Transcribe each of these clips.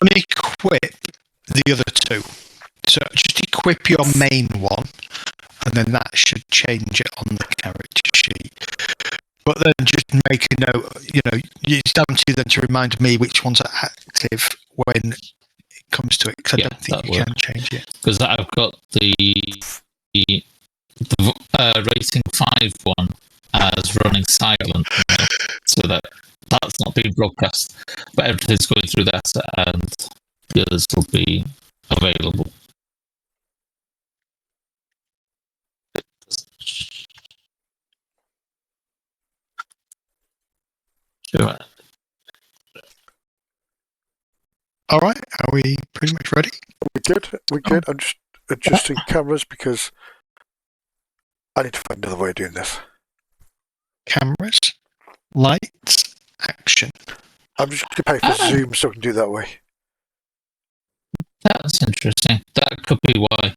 unequip the other two. So just equip your main one, and then that should change it on the character sheet. But then just make a note, it's down to you then to remind me which ones are active when it comes to it, because I don't think you can change it. Because I've got the rating 5 one as running silent, so that's not being broadcast, but everything's going through that, and the others will be available. Sure. All right, are we pretty much ready? We're good. I'm just adjusting cameras because I need to find another way of doing this. Cameras, lights, action. I'm just going to pay for Zoom so I can do it that way. That's interesting. That could be why.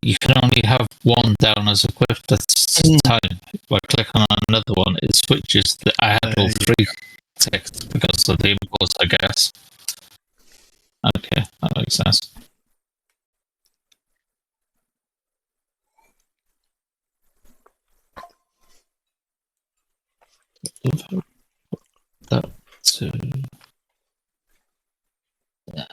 You can only have one down as equipped at a time. If I click on another one, it switches. I had all three ticked because of the impulse, I guess. Okay, that makes sense. That to... Yeah.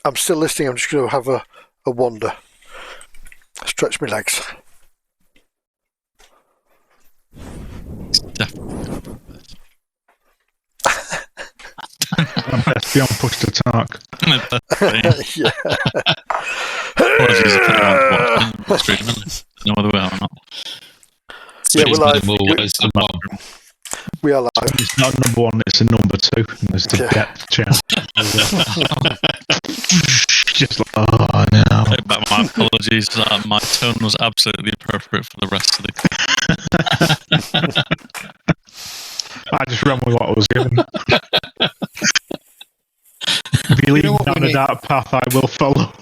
I'm still listening. I'm just going to have a wander. Stretch my legs. I'm best beyond push to talk. Yeah. Apologies if anyone's streaming. No other way or not. Yeah, we're live. We are live. It's not number one, it's a number two. And there's the depth chart. Just like, oh no. But my apologies. My tone was absolutely appropriate for the rest of the I just ran with what I was given. If you lead down a dark path, I will follow.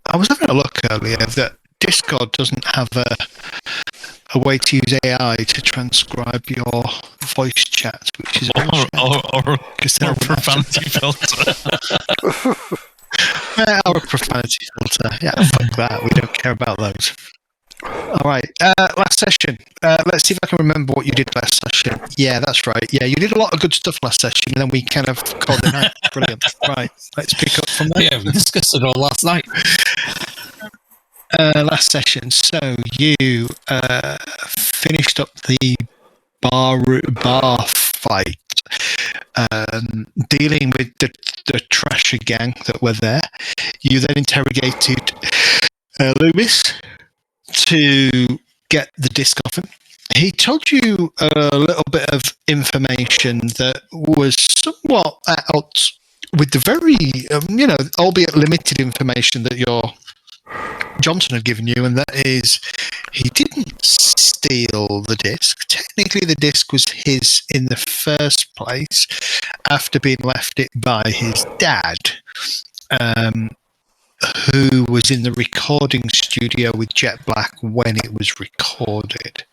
I was having a look earlier that Discord doesn't have a way to use AI to transcribe your voice chat, which is or profanity filter. Or a profanity filter. Yeah, fuck that. We don't care about those. All right, last session. Let's see if I can remember what you did last session. Yeah, that's right. Yeah, you did a lot of good stuff last session, and then we kind of called it night. Brilliant. Right, let's pick up from there. Yeah, we discussed it all last night. Last session. So you finished up the bar fight, dealing with the trasher gang that were there. You then interrogated Loomis to get the disc off him. He told you a little bit of information that was somewhat out with the very, albeit limited information that your Johnson had given you, and that is he didn't steal the disc. Technically, the disc was his in the first place after being left it by his dad, who was in the recording studio with Jet Black when it was recorded.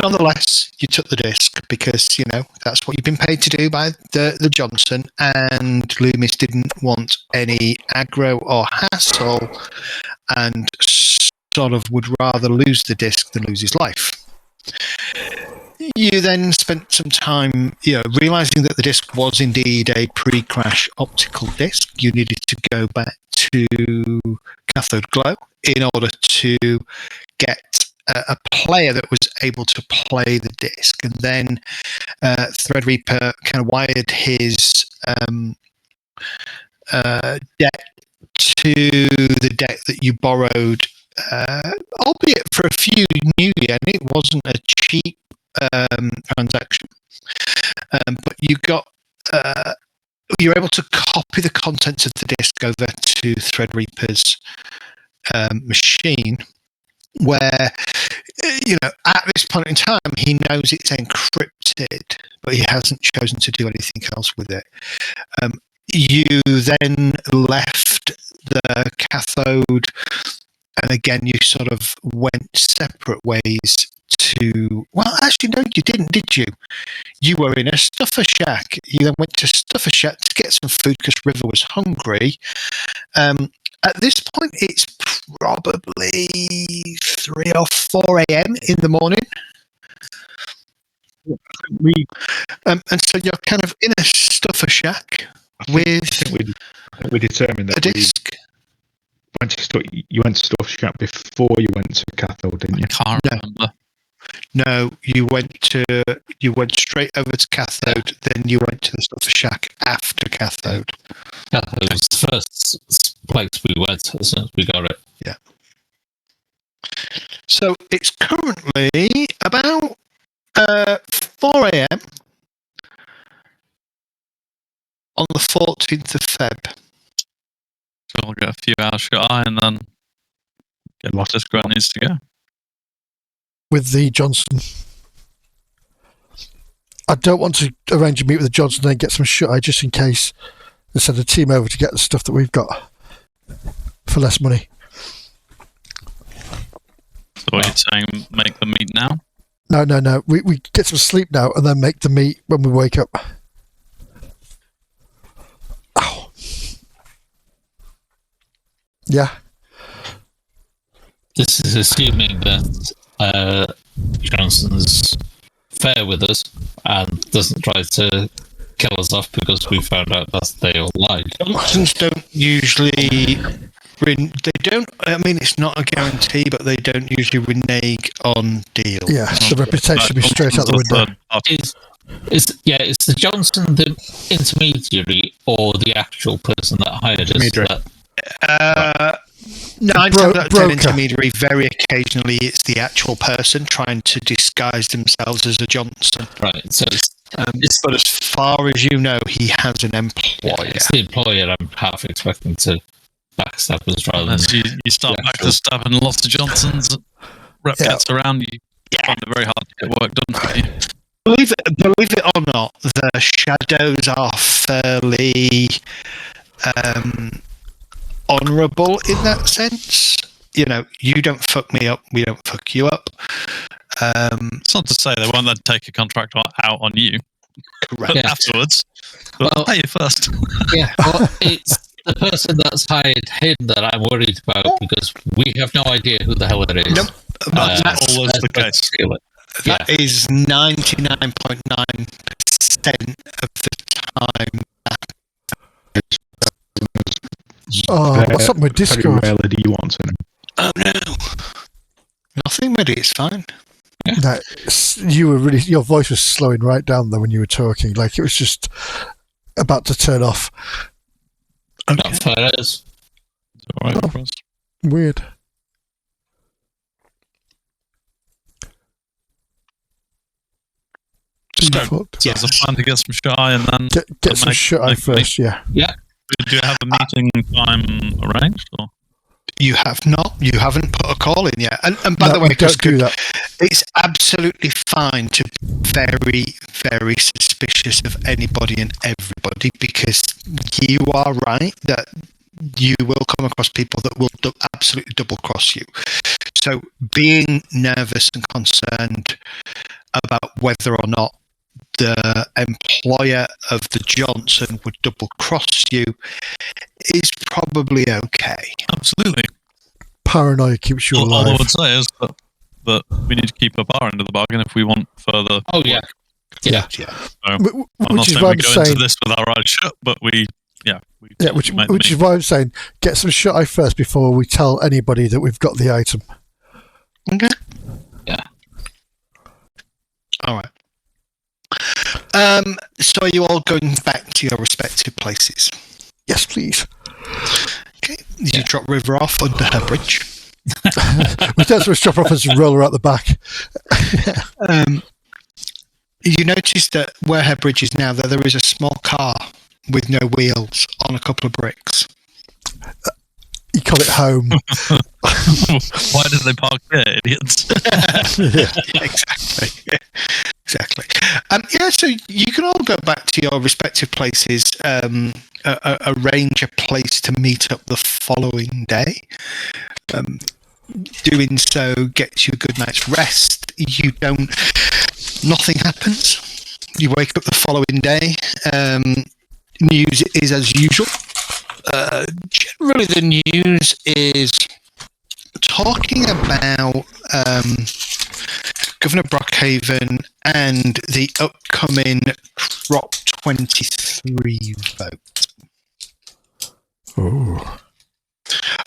Nonetheless, you took the disc because, that's what you've been paid to do by the Johnson, and Loomis didn't want any aggro or hassle and sort of would rather lose the disc than lose his life. You then spent some time, realizing that the disc was indeed a pre-crash optical disc. You needed to go back to cathode glow in order to get a player that was able to play the disc. And then Threadreaper kind of wired his deck to the deck that you borrowed, albeit for a few new yen. It wasn't a cheap transaction, but you got you're able to copy the contents of the disk over to Threadreaper's machine, where at this point in time he knows it's encrypted, but he hasn't chosen to do anything else with it. You then left the cathode, and again you sort of went separate ways to... Well, actually, no, you didn't, did you? You were in a stuffer shack. You then went to stuffer shack to get some food because River was hungry. At this point, it's probably 3 or 4 a.m. in the morning. And so you're kind of in a stuffer shack with we determined that a disc. You went to Stuff Shack before you went to Cathode, didn't you? I can't remember. No, you went straight over to Cathode, then you went to the stuffer shack after Cathode. Cathode was the first place we went as soon as we got it. Yeah. So it's currently about 4 a.m. on the 14th of Feb. So we'll get a few hours shut eye and then get what this grant needs to go. With the Johnson. I don't want to arrange a meet with the Johnson and then get some shut eye just in case they send a team over to get the stuff that we've got for less money. So what are you saying, make the meet now? No. We get some sleep now and then make the meet when we wake up. Ow. Yeah. This is assuming that Johnson's fair with us and doesn't try to kill us off because we found out that they all lied. Johnsons don't usually... I mean, it's not a guarantee, but they don't usually renege on deals. Yeah, the reputation will be straight out the window. Is the Johnson the intermediary or the actual person that hired us? No, I'm talking about an intermediary. Very occasionally, it's the actual person trying to disguise themselves as a Johnson. Right. So, but as far as you know, he has an employer. Yeah, it's the employer. I'm half expecting to backstab us rather than you start backstabbing lots of Johnsons. Rep gets around you. Find it very hard to get work done for you. Believe it or not, the shadows are fairly honourable in that sense. You know, you don't fuck me up, we don't fuck you up. It's not to say they won't then take a contract out on you. Correct. Afterwards. But I'll pay you first. Yeah, well, it's the person that's hired him that I'm worried about because we have no idea who the hell it is. Nope. That's always the case. That is 99.9% of the time. What's up with Discord? Very rarely do you want to know. Oh no. Nothing, Mehdi, it's fine. Yeah. No, you were really, your voice was slowing right down though when you were talking. Like it was just about to turn off. Okay. Not fair, it is. All right, for us. Weird. So there's a plan to get some shut eye and then get some shut eye first. Yeah. Yeah. Do you have a meeting time arranged? Or? You have not. You haven't put a call in yet. And by the way, don't do that. It's absolutely fine to be very, very suspicious of anybody and everybody because you are right that you will come across people that will absolutely double cross you. So being nervous and concerned about whether or not the employer of the Johnson would double cross you is probably okay. Absolutely. Paranoia keeps you alive. All I would say is that we need to keep up our end of the bargain if we want further. Oh yeah. Yeah. So I'm not saying we go into this with our eyes shut, but which is why I'm saying get some shut eye first before we tell anybody that we've got the item. Okay. Yeah. All right. So are you all going back to your respective places? Yes, please. Okay. You drop River off under her bridge. We don't just drop her off and roll her out the back. You notice that where her bridge is now, that there is a small car with no wheels on a couple of bricks. You call it home. Why did they park there, idiots? Exactly. So you can all go back to your respective places, arrange a place to meet up the following day. Doing so gets you a good night's rest. nothing happens. You wake up the following day. News is as usual. Generally, the news is talking about Governor Brockhaven and the upcoming Prop 23 vote. Ooh.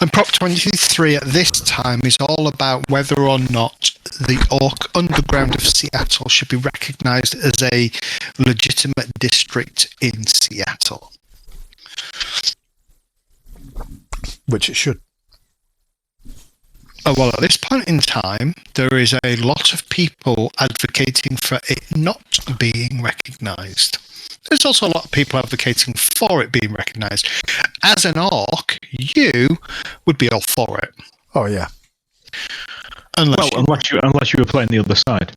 And Prop 23 at this time is all about whether or not the Orc Underground of Seattle should be recognised as a legitimate district in Seattle. Which it should. Oh, well, at this point in time, there is a lot of people advocating for it not being recognised. There's also a lot of people advocating for it being recognised. As an orc, you would be all for it. Oh, yeah. Unless you were playing the other side.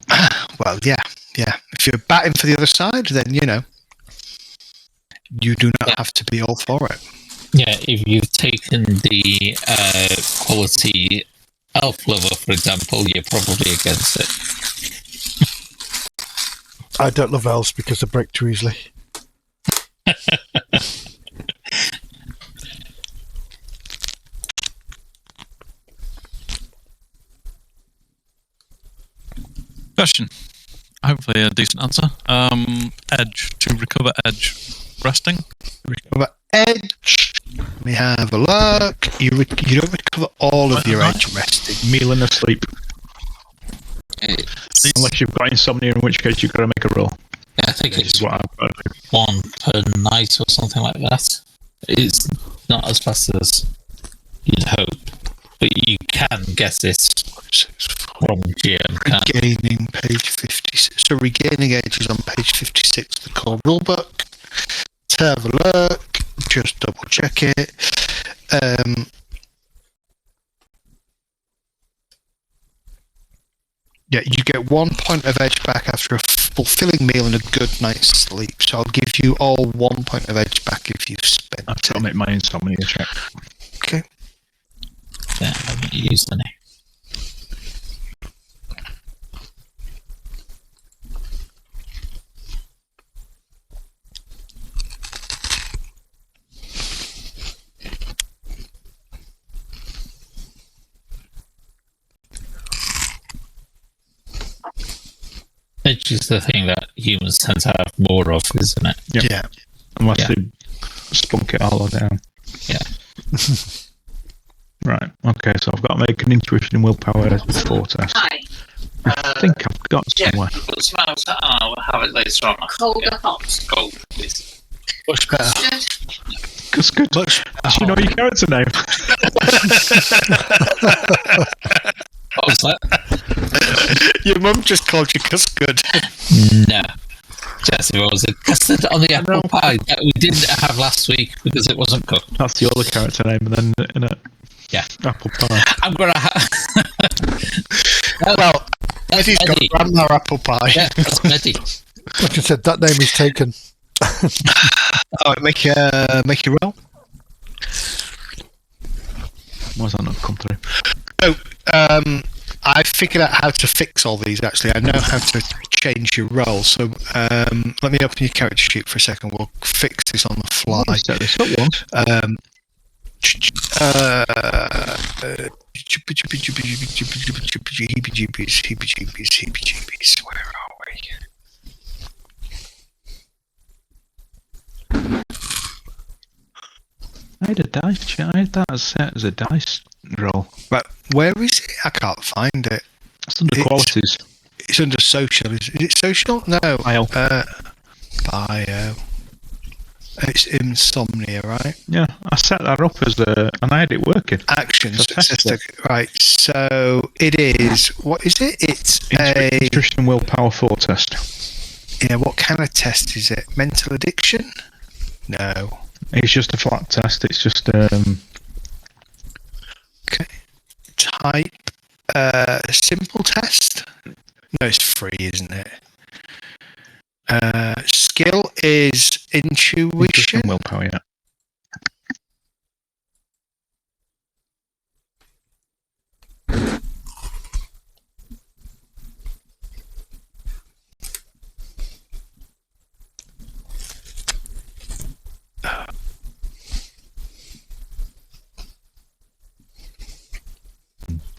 Well, yeah. If you're batting for the other side, then, you do not have to be all for it. Yeah, if you've taken the quality elf lover, for example, you're probably against it. I don't love elves because they break too easily. Question. Hopefully a decent answer. Edge. To recover edge. Resting? Recover edge. Let me have a look. You don't recover all of your edge resting. Meal and asleep. Unless you've got insomnia, in which case you've got to make a roll. I think it's What I've got to do. 1 per night or something like that. It's not as fast as you'd hope, but you can get it from GM. Regaining page 56. So regaining edge is on page 56 of the core rulebook. Let's have a look. Just double check it. Yeah, you get 1 point of edge back after a fulfilling meal and a good night's sleep. So I'll give you all 1 point of edge back if you've spent I've got to make my insomnia check. Okay. Yeah, I haven't used any. Edge is the thing that humans tend to have more of, isn't it? Yep. Yeah. Unless they spunk it all down. Yeah. Right. Okay, so I've got to make an intuition and willpower as a 4 test. Hi. I think I've got somewhere. Put some out. I'll have it later on. Cold or hot? Cold, please. Much better. That's good. Much Do you know your character name? What was that? Your mum just called you cuss good. No. Just if it was a custard on the apple pie that we didn't have last week because it wasn't cooked. That's the other character name, and then in a Yeah. apple pie. I'm going to have... Well, Eddie's got Eddie. grandma apple pie. Yeah, that's Eddie. Like I said, that name is taken. Oh, make you roll. Why's that not come through? So, I figured out how to fix all these, actually. I know how to change your roll. So, let me open your character sheet for a second. We'll fix this on the fly. Set this up once. Heebie-jeebies. Where are we? I had a dice. I had that as set as a dice roll. Right, where is it? I can't find it. It's under qualities. It's under social. Is it social? No. Bio. Bio. It's insomnia, right? Yeah, I set that up as and I had it working. Actions. So test it. Right, so it is. What is it? It's a. Intuition and willpower 4 test. Yeah, what kind of test is it? Mental addiction? No. It's just a flat test. It's just Okay. Type. Simple test? No, it's free, isn't it? Skill is intuition. and willpower. Yeah.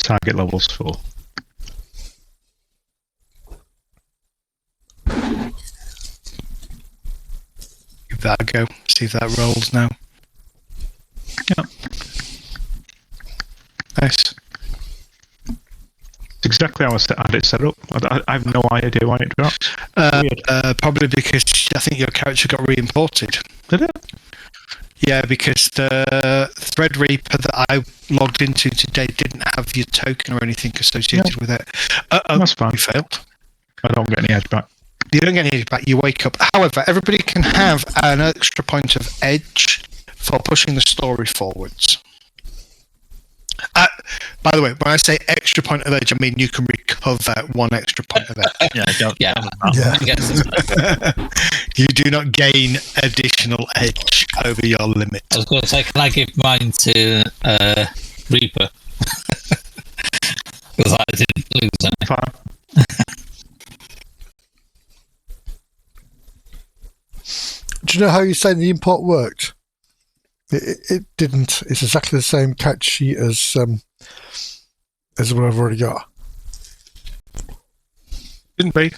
target levels for? Give that a go. See if that rolls now. Yeah. Nice. It's exactly how I had it set up. I have no idea why it dropped. Probably because I think your character got re-imported. Did it? Yeah, because the Thread Reaper that I logged into today didn't have your token or anything associated with it. That's fine. You failed. I don't get any edge back. You don't get any edge back, you wake up. However, everybody can have an extra point of edge for pushing the story forwards. By the way, when I say extra point of edge, I mean you can recover 1 extra point of edge. You do not gain additional edge over your limit. I was going to say, can I give mine to Reaper? Because I didn't lose any. Fine. Do you know how you're saying the import worked? It didn't. It's exactly the same catch sheet as what I've already got. Didn't be.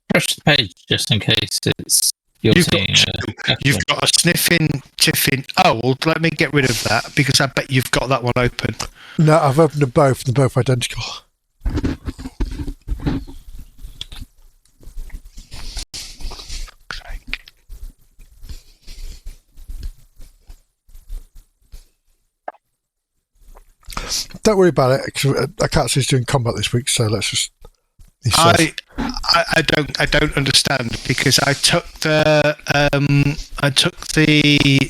Press the page just in case it's you're seeing. You've got a sniffing, tiffin. Oh, well, let me get rid of that because I bet you've got that one open. No, I've opened them both. They're both identical. Don't worry about it. I can't see us doing combat this week, so let's just. I don't understand because I took the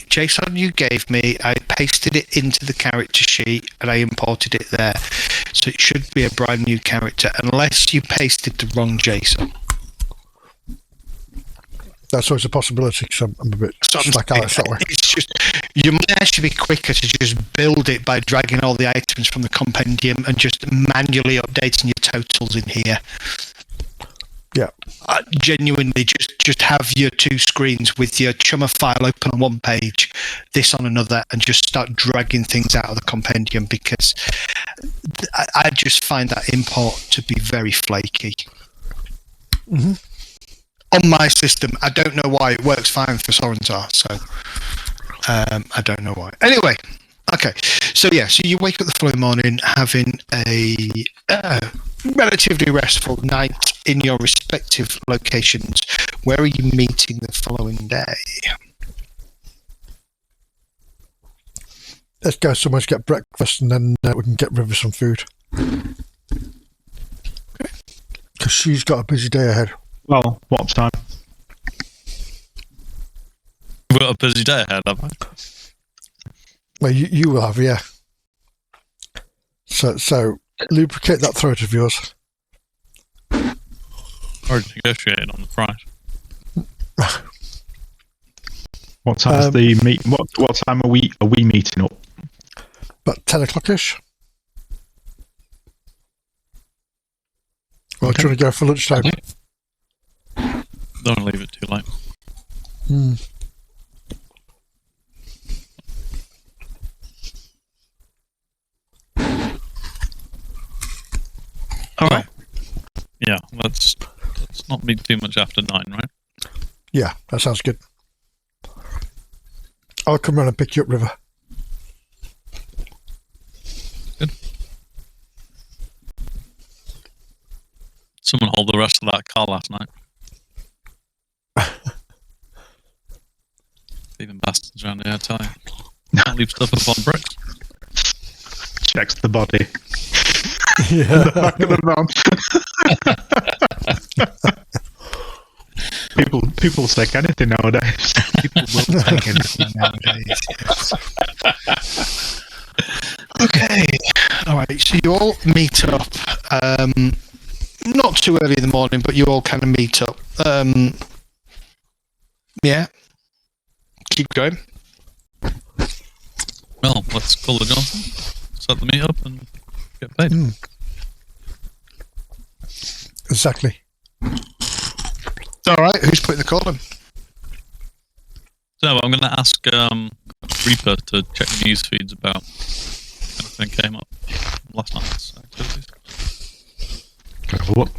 JSON you gave me, I pasted it into the character sheet and I imported it there, so it should be a brand new character unless you pasted the wrong JSON. That's always a possibility because I'm a bit slack out that way. It's just you might actually be quicker to just build it by dragging all the items from the compendium and just manually updating your totals in here. Yeah. Genuinely, just have your 2 screens with your chummer file open on one page, this on another, and just start dragging things out of the compendium because I just find that import to be very flaky. Mm-hmm. On my system, I don't know why. It works fine for Sorentar, so I don't know why. Anyway, okay. So you wake up the following morning having a relatively restful night in your respective locations. Where are you meeting the following day? Let's go somewhere to get breakfast and then we can get River some food. Because she's got a busy day ahead. Well, what time? We've got a busy day ahead, have I? Well, you will have, yeah. So lubricate that throat of yours. Already negotiated on the price. What time is the meet? What time are we meeting up? About 10 o'clock-ish. Well, Okay. trying to go for lunchtime. Don't leave it too late. All right. Yeah, let's not be too much after 9, right? Yeah, that sounds good. I'll come round and pick you up, River. Good. Someone hold the rest of that car last night. Even bastards around here, I tell you. Can't leave stuff up on bricks. Checks the body. Yeah. The back of the van. People take anything nowadays. People will take anything nowadays. Yes. Okay. All right. So you all meet up. Not too early in the morning, but you all kind of meet up. Yeah. Keep going. Well, let's call the Johnson, set the meet up, and get paid. Exactly. All right. Who's putting the call in? So I'm going to ask Reaper to check the news feeds about anything came up last night's activities. Have a look.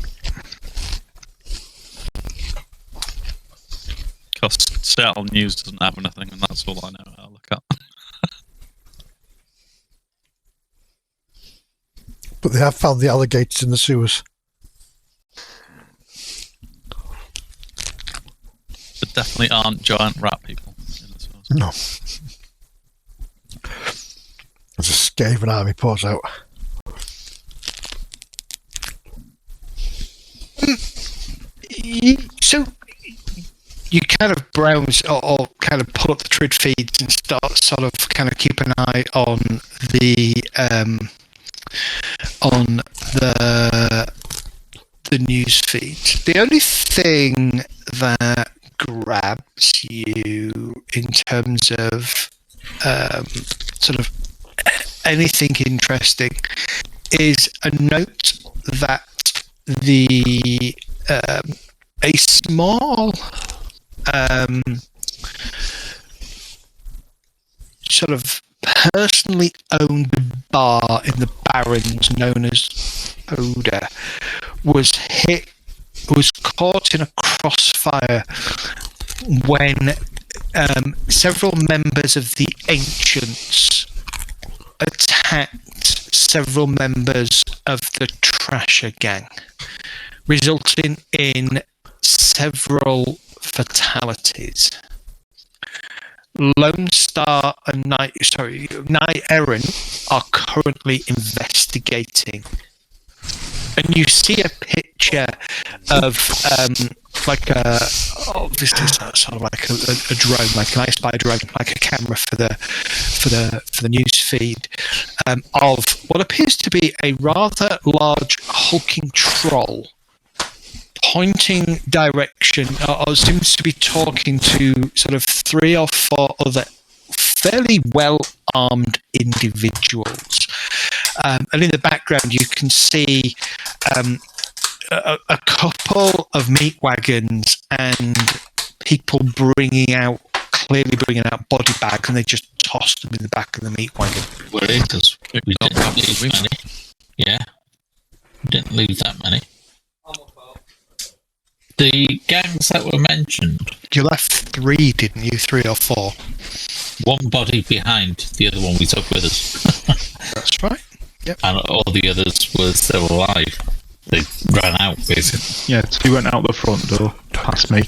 Because Seattle News doesn't have anything, and that's all I know how to look at. But they have found the alligators in the sewers. There definitely aren't giant rat people in the sewers. No. As a Skaven army pours out. So you kind of browse or kind of pull up the Trid feeds and start sort of kind of keep an eye on the news feed. The only thing that grabs you in terms of sort of anything interesting is a note that the a small sort of personally owned bar in the Barrens known as Oda was caught in a crossfire when several members of the Ancients attacked several members of the Trasher gang, resulting in several fatalities. Lone Star and Night Errant are currently investigating, and you see a picture of obviously sort of like a drone, like an I Spy drone, like a camera for the news feed, of what appears to be a rather large hulking troll pointing direction, or seems to be talking to sort of 3 or 4 other fairly well-armed individuals. And in the background, you can see a couple of meat wagons and people clearly bringing out body bags, and they just toss them in the back of the meat wagon. Well, because we didn't leave many. Yeah, we didn't leave that many. The gangs that were mentioned. You left 3, didn't you? 3 or 4. 1 body behind, the other one we took with us. That's right. Yep. And all the others were still alive. They ran out, basically. Yeah, 2 went out the front door, past me.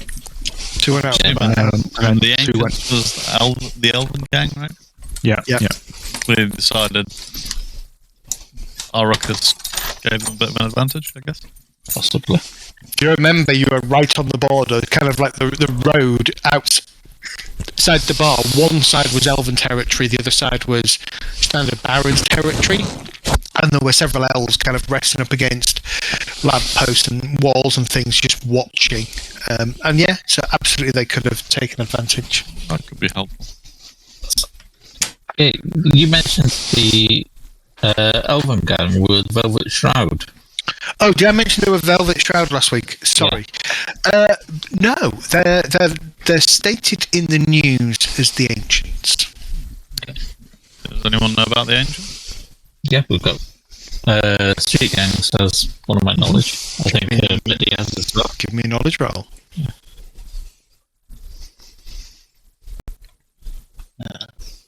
2 went out. And then The 2 went. Ancients was the Elven gang, right? Yeah, Yep. yeah. We decided our ruckus gave them a bit of an advantage, I guess. Possibly. Do you remember you were right on the border, kind of like the road outside the bar? One side was Elven territory, the other side was standard Baron's territory, and there were several elves kind of resting up against lampposts and walls and things, just watching. And yeah, so absolutely they could have taken advantage. That could be helpful. You mentioned the Elven gang with Velvet Shroud. Oh, did I mention they were Velvet Shroud last week? Sorry. Yeah. No, they're stated in the news as the Ancients. Okay. Does anyone know about the Ancients? Yeah, we've got Street Gangs as one of my knowledge. I think Mitty has as well. Give me a knowledge roll. Yeah.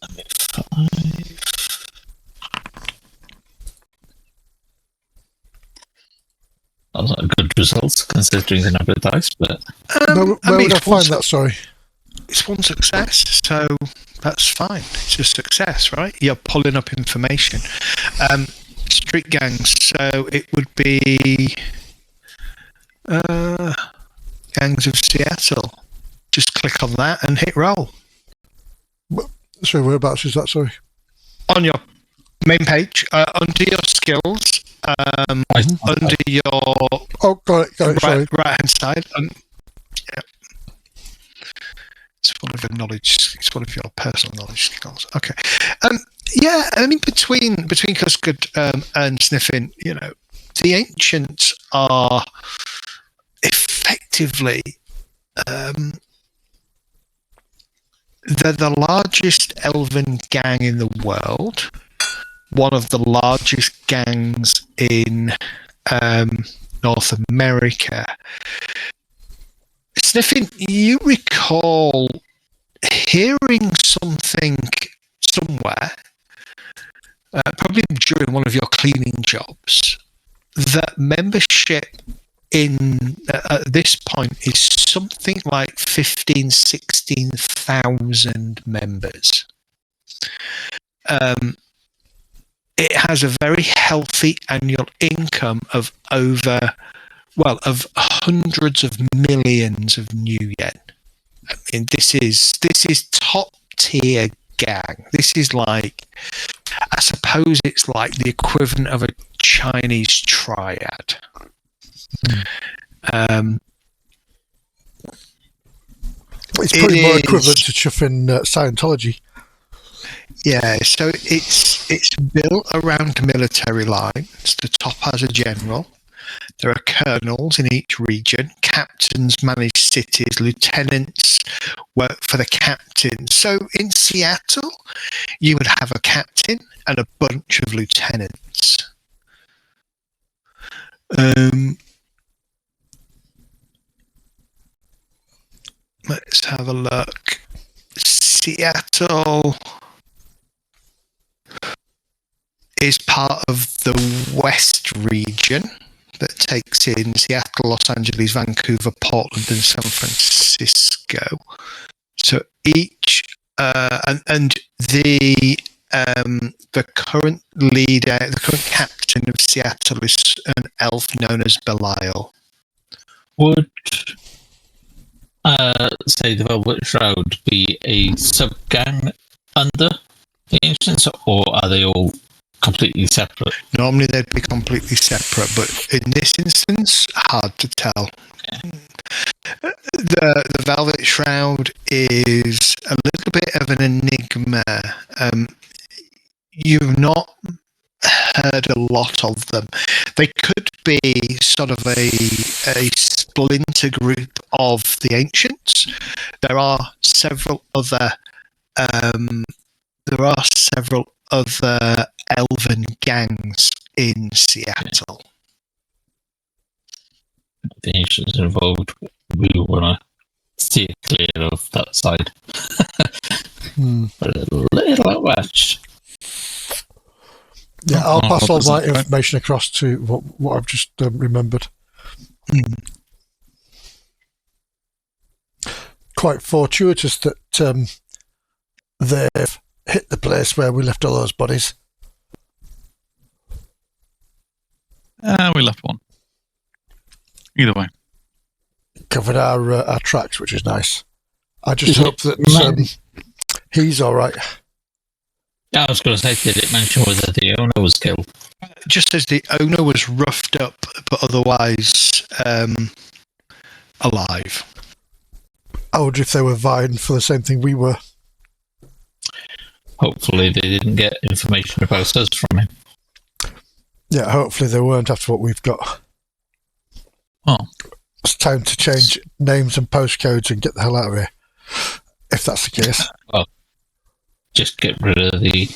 Let me 5. Those are good results considering the number of dice, but Where would I find that? Sorry. It's 1 success, so that's fine. It's a success, right? You're pulling up information. Street gangs, so it would be Gangs of Seattle. Just click on that and hit roll. Sorry, whereabouts is that? Sorry. On your main page, under your skills, under your got it. Sorry. right hand side. Yeah. It's one of your knowledge. It's one of your personal knowledge skills. Okay. Yeah, I mean between Cuscud and Sniffin, you know, the Ancients are effectively They're the largest elven gang in the world. One of the largest gangs in North America. Sniffing, you recall hearing something somewhere, probably during one of your cleaning jobs, that membership at this point is something like 16,000 members. It has a very healthy annual income of of hundreds of millions of new yen. I mean, this is top tier gang. This is like, I suppose it's like the equivalent of a Chinese triad. It's probably more equivalent to chuffing Scientology. Yeah, so it's built around military lines. The top has a general. There are colonels in each region. Captains manage cities. Lieutenants work for the captain. So in Seattle, you would have a captain and a bunch of lieutenants. Let's have a look. Seattle is part of the West region that takes in Seattle, Los Angeles, Vancouver, Portland, and San Francisco. So each and the current leader, the current captain of Seattle is an elf known as Belial. Would say the Velvet Shroud be a sub-gang under the Ancients, or are they all completely separate? Normally they'd be completely separate, but in this instance, hard to tell. Okay. The Velvet Shroud is a little bit of an enigma. You've not heard a lot of them. They could be sort of a splinter group of the Ancients. There are several other elven gangs in Seattle. The Ancients involved, we want to steer clear of that side. But a little much. Yeah, I'll pass all my information across to what I've just remembered. Quite fortuitous that they've hit the place where we left all those bodies. We left one. Either way. Covered our tracks, which is nice. I just hope that he's all right. I was going to say, did it mention whether the owner was killed? Just as the owner was roughed up, but otherwise alive. I wonder if they were vying for the same thing we were. Hopefully they didn't get information about us from him. Yeah, hopefully they weren't after what we've got. Oh. It's time to change names and postcodes and get the hell out of here. If that's the case. Well, just get rid of the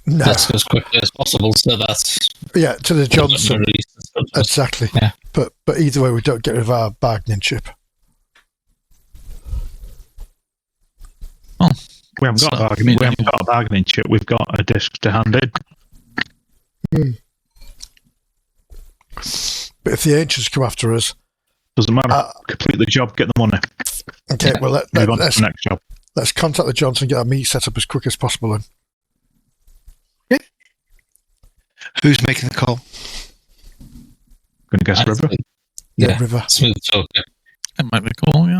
desk as quickly as possible, so that's... Yeah, to the Johnson. Exactly. Yeah. But either way, we don't get rid of our bargaining chip. Oh. We haven't got a bargaining chip. We've got a disc to hand in. But if the Ancients come after us... Doesn't matter. Complete the job, get the money. Okay, well, let's move on to the next job. Let's contact the Johnson and get our meet set up as quick as possible then. Yeah. Who's making the call? Gonna guess River? Yeah, River. Smooth talk, yeah. It might be cool, yeah.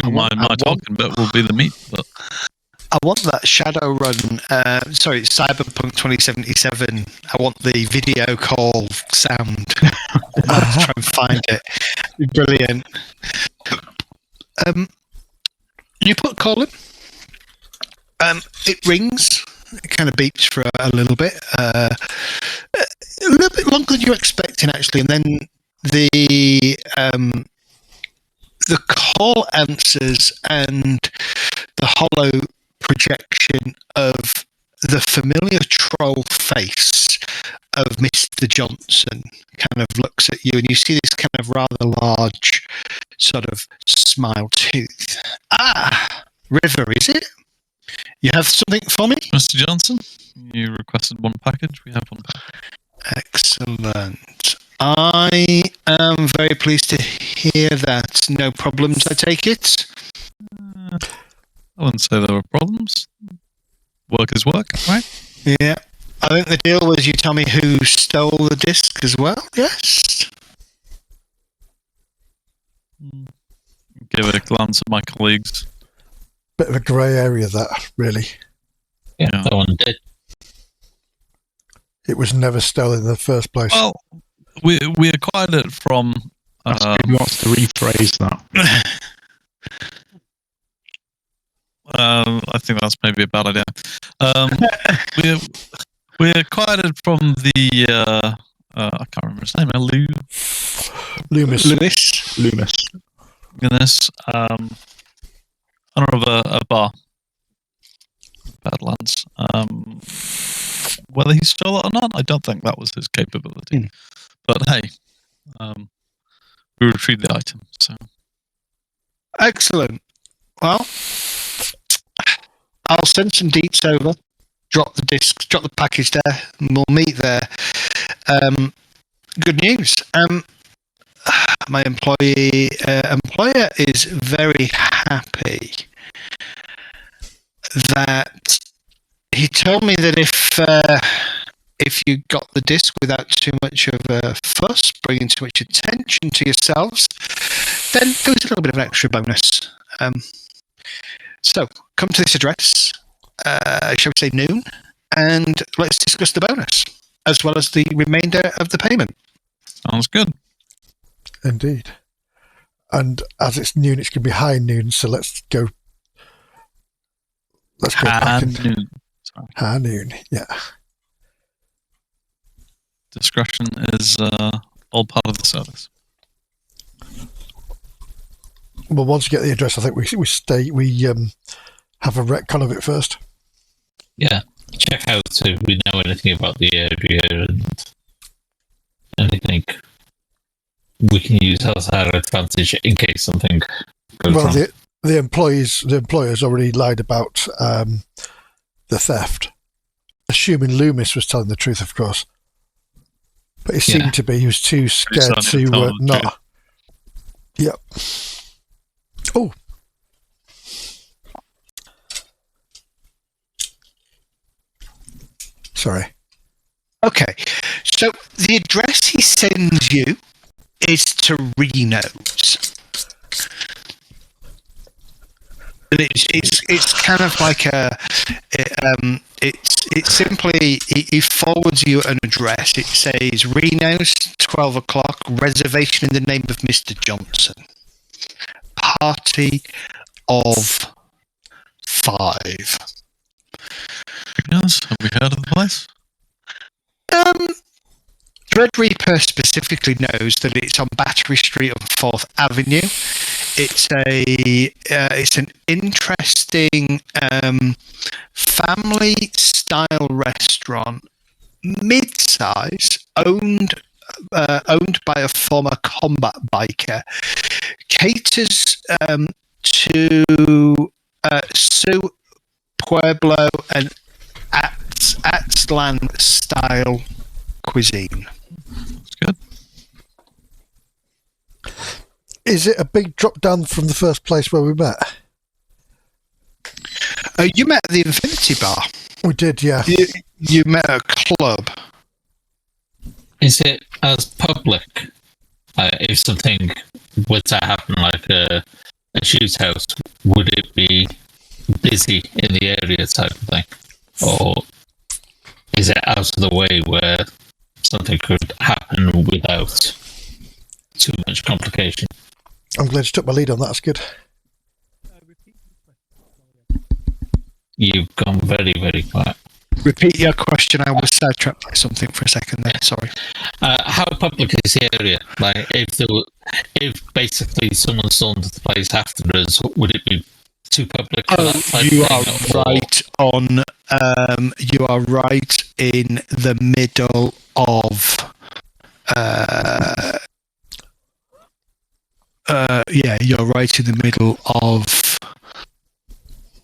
My talking bit will be the meat, but I want that Shadowrun, Cyberpunk 2077. I want the video call sound. I'll try and find it. Brilliant. You put call in. It rings. It kind of beeps for a little bit. A little bit longer than you're expecting, actually. And then the the call answers and the hollow projection of the familiar troll face of Mr. Johnson kind of looks at you, and you see this kind of rather large sort of smile tooth. Ah, River, is it? You have something for me? Mr. Johnson, you requested one package. We have one package. Excellent. I am very pleased to hear that. No problems, I take it? I wouldn't say there were problems. Work is work, right? Yeah. I think the deal was you tell me who stole the disc as well, yes? Give it a glance at my colleagues. Bit of a grey area, that, really. Yeah, Yeah. that one did. It was never stolen in the first place. Well, we acquired it from... Who wants to rephrase that? I think that's maybe a bad idea. We acquired it from the... I can't remember his name. Loomis. Loomis. Goodness. Owner of a bar. Badlands. Whether he stole it or not, I don't think that was his capability. But hey, we retrieved the item. So Excellent. Well, I'll send some deets over. Drop the disc, drop the package there, and we'll meet there. Good news. My employer is very happy that he told me that if you got the disc without too much of a fuss, bringing too much attention to yourselves, then there was a little bit of an extra bonus. So come to this address, shall we say noon, and let's discuss the bonus as well as the remainder of the payment. sounds good. Indeed. And as it's noon, it's going to be high noon, so let's go back and Noon. high noon, yeah. Discretion is all part of the service. Well, once you get the address, I think we have a retcon of it first. Yeah, check out if we know anything about the area and anything we can use as our advantage in case something goes wrong. The employers already lied about the theft, assuming Loomis was telling the truth, of course. But it seemed to be he was too scared to not. Yep. Oh. Sorry. Okay, so the address he sends you is to Reno's. And it's kind of like it's simply he forwards you an address. It says Reno's 12 o'clock reservation in the name of Mr. Johnson. Party of 5. Yes, have we heard of the place? Red Reaper specifically knows that it's on Battery Street on 4th Avenue. It's an interesting family-style restaurant, mid-size, owned by a former combat biker. Caters to Sioux, Pueblo, and Aztlan style cuisine. That's good. Is it a big drop down from the first place where we met? You met at the Infinity Bar. We did, yeah. You met at a club. Is it as public? If something were to happen, like a shoot house, would it be busy in the area type of thing? Or is it out of the way where something could happen without too much complication? I'm glad you took my lead on that. That's good. You've gone very, very quiet. Repeat your question. I was sidetracked by something for a second there. Sorry. How public is the area? Like, if there if basically someone stormed the place after us, would it be too public? For that type You of are thing, or- right on. You are right in the middle of. Yeah, you're right in the middle of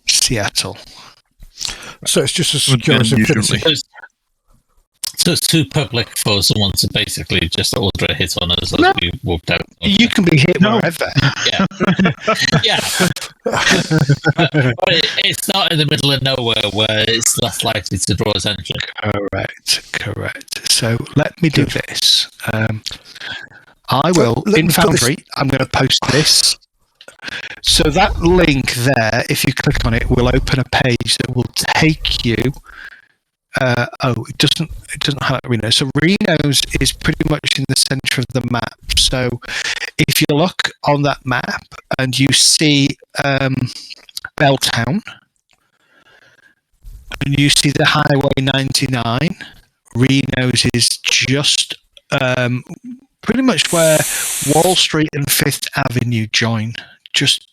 Seattle. So it's just as Would be secure as unusually. Infinity. So it's too public for someone to basically just order a hit on us as No. we walked out. You can be hit wherever. Yeah. Yeah. But it's not in the middle of nowhere where it's less likely to draw attention. Correct. So let me do this. I will, Let in me put this- Foundry, I'm going to post this. So that link there, if you click on it, will open a page that will take you. It doesn't highlight Reno. So Reno's is pretty much in the center of the map. So if you look on that map and you see Belltown, and you see the Highway 99, Reno's is just pretty much where Wall Street and Fifth Avenue join. Just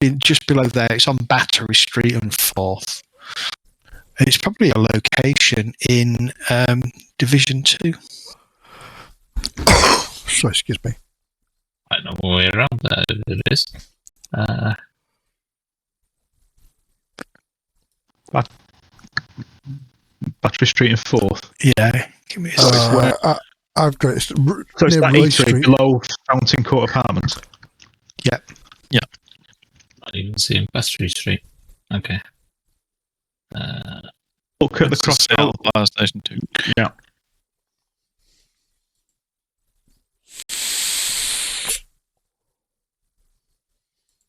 below there, it's on Battery Street and 4th. It's probably a location in Division 2. Sorry, excuse me. I don't know where around there it is. Battery Street and 4th. Yeah, give me a second. I've got it. It's So it's near that Roy eatery Street. below Fountain Court Apartments. Yep. Not even seeing Battery Street. Okay. Look at the It's the crossroads. Seattle Fire Station 2. Yeah.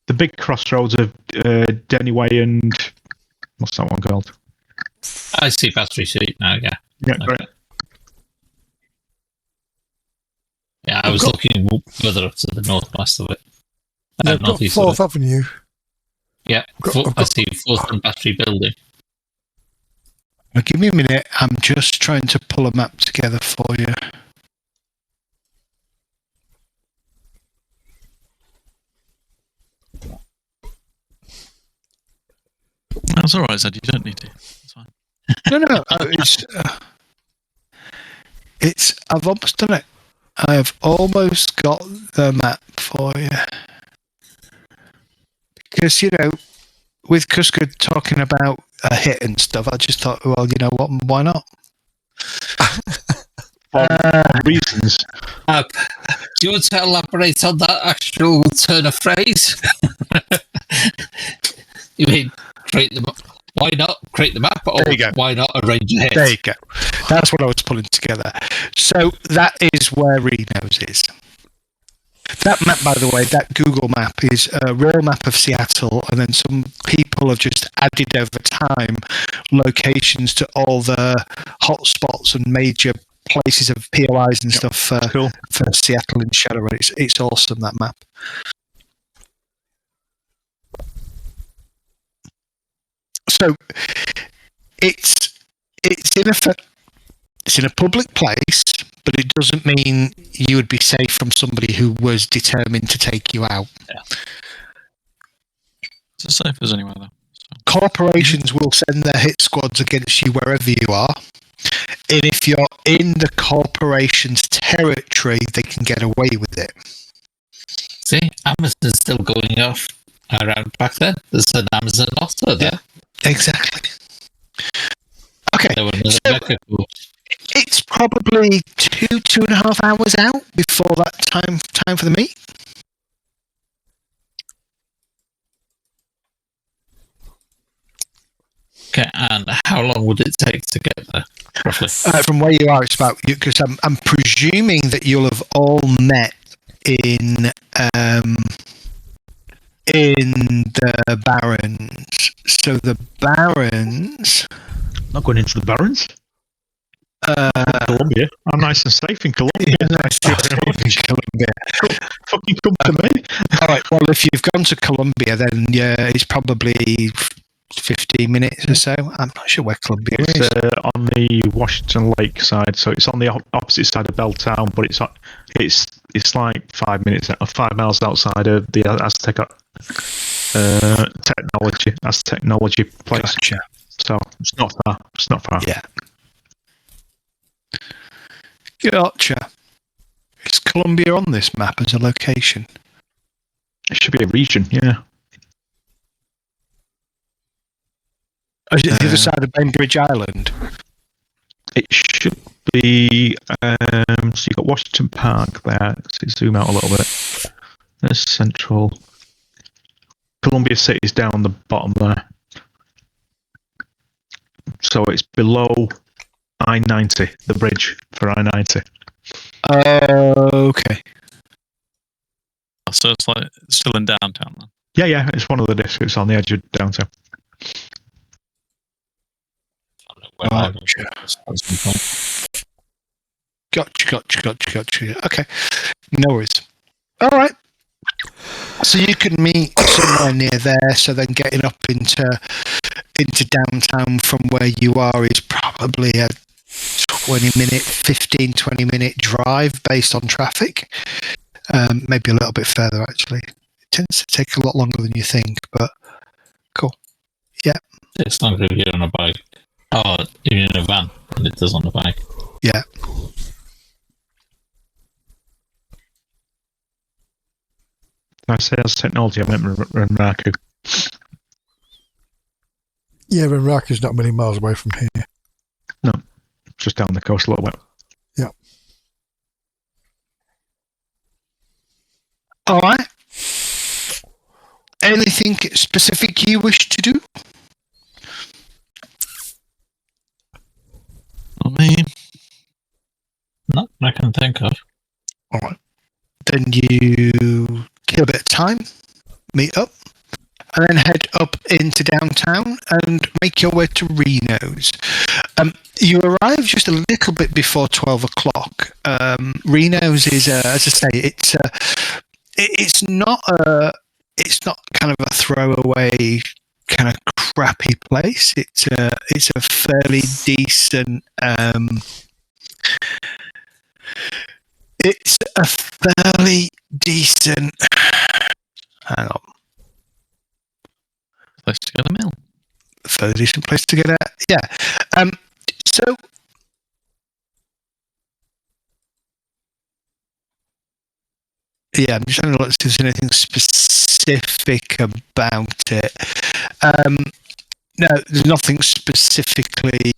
The big crossroads of Denny Way and what's that one called? I see Battery Street now, yeah. Yeah, Okay. great. Yeah, I was looking further up to the northwest of it. I've got Northeast of 4th it. Avenue. Yeah, I've I got- see 4th and Battery Building. Now, give me a minute. I'm just trying to pull a map together for you. That's all right, Zed. You don't need to. It's fine. No. It's. I've almost done it. I've almost got the map for you. Because, with Kuska talking about a hit and stuff, I just thought, well, you know what, why not? Reasons. Do you want to elaborate on that actual turn of phrase? You mean create the map? Why not create the map? Or There you go. why not arrange a hit? There you go. That's what I was pulling together. So that is where Reno's is. That map, by the way, that Google map is a real map of Seattle, and then some people have just added over time locations to all the hotspots and major places of POIs and stuff for Seattle and ShadowRun. It's awesome, that map. So it's in a public place, but it doesn't mean you would be safe from somebody who was determined to take you out. Yeah. It's as safe as anywhere, though. Corporations will send their hit squads against you wherever you are. And if you're in the corporation's territory, they can get away with it. See, Amazon's still going off around back then. There's an Amazon Otter there. Exactly. Okay. There were another So- mega cool. It's probably 2.5 hours out before that time for the meet. Okay, and how long would it take to get there, roughly? From where you are, it's about, because I'm presuming that you'll have all met in the Barrens. So the Barrens. Not going into the Barrens. Colombia. I'm nice and safe in Colombia. Colombia. Fucking come to me. All right. Well, if you've gone to Colombia, then yeah, it's probably 15 minutes or so. I'm not sure where Colombia is. It's on the Washington Lake side, so it's on the opposite side of Belltown, but it's it's like 5 miles outside of the Aztec technology place. Gotcha. So it's not far. It's not far. Yeah. Gotcha. Is Colombia on this map as a location? It should be a region, yeah. Or is it the other side of Bainbridge Island? It should be. So you've got Washington Park there. Let's zoom out a little bit. There's Central. Columbia City's down the bottom there. So it's below I-90, the bridge for I-90. Okay. So it's like still in downtown then? Yeah, it's one of the districts on the edge of downtown. Gotcha. Okay. No worries. All right. So you can meet somewhere near there, so then getting up into downtown from where you are is probably a 20 minute drive based on traffic. Maybe a little bit further, actually. It tends to take a lot longer than you think, but cool. Yeah. It's longer if you're on a bike. Oh, even in a van, than it does on a bike. Yeah. I say as technology, I meant Renraku. Yeah, Renraku's not many miles away from here. No, just down the coast a little bit. Yeah. All right. Anything specific you wish to do? Not I can think of. All right. Then you kill a bit of time, meet up, and then head up into downtown and make your way to Reno's. You arrive just a little bit before 12 o'clock. Reno's is, as I say, it's not kind of a throwaway kind of crappy place. It's a fairly decent. It's a fairly decent. Hang on. Place to get a meal. Fairly decent place to get at. Yeah. So. Yeah, I'm just trying to look if there's anything specific about it. No, there's nothing specifically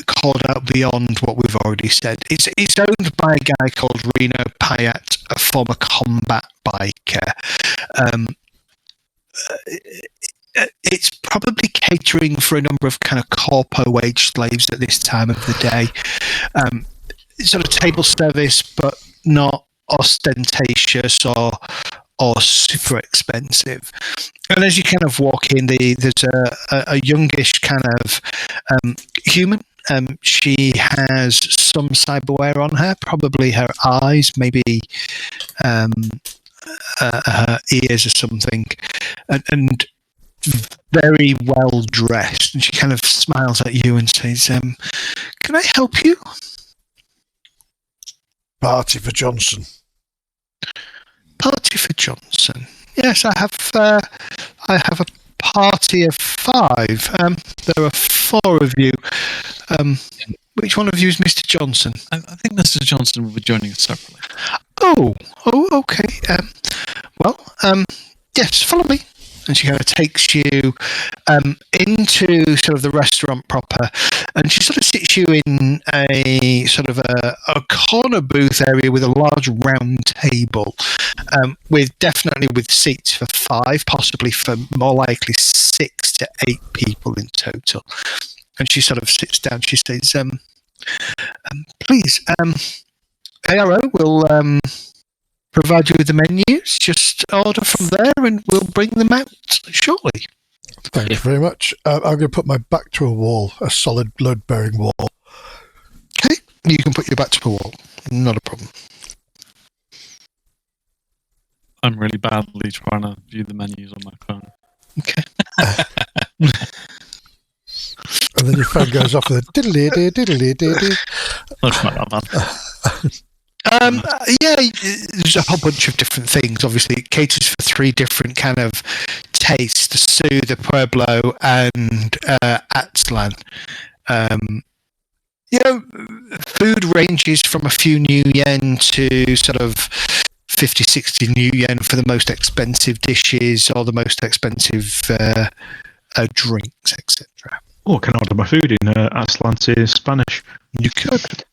called out beyond what we've already said. It's owned by a guy called Reno Payat, a former combat biker. It's probably catering for a number of kind of corpo wage slaves at this time of the day. It's sort of table service, but not ostentatious or super expensive. And as you kind of walk in, there's a youngish kind of human. She has some cyberware on her, probably her eyes, maybe her ears or something, and very well dressed. And she kind of smiles at you and says, "Can I help you?" Party for Johnson. Party for Johnson. Yes, I have a party of 5. There are 4 of you. Which one of you is Mr. Johnson? I think Mr. Johnson will be joining us separately. Oh, okay. Yes, follow me. And she kind of takes you into sort of the restaurant proper, and she sort of sits you in a sort of a corner booth area with a large round table, with seats for 5, possibly for more likely 6 to 8 people in total. And she sort of sits down. She says, "Please, ARO will provide you with the menus. Just order from there and we'll bring them out shortly." Thank you very much. I'm going to put my back to a wall, a solid load-bearing wall. Okay, you can put your back to a wall. Not a problem. I'm really badly trying to view the menus on my phone. Okay. And then your phone goes off with a diddly-dee, diddly-dee-dee. Looks like that, man. Yeah, there's a whole bunch of different things. Obviously, it caters for 3 different kind of tastes: the Sioux, the Pueblo, and Aztlan. Food ranges from a few new yen to sort of 50, 60 new yen for the most expensive dishes or the most expensive drinks, etc. Oh, can I order my food in Atlante Spanish? You could.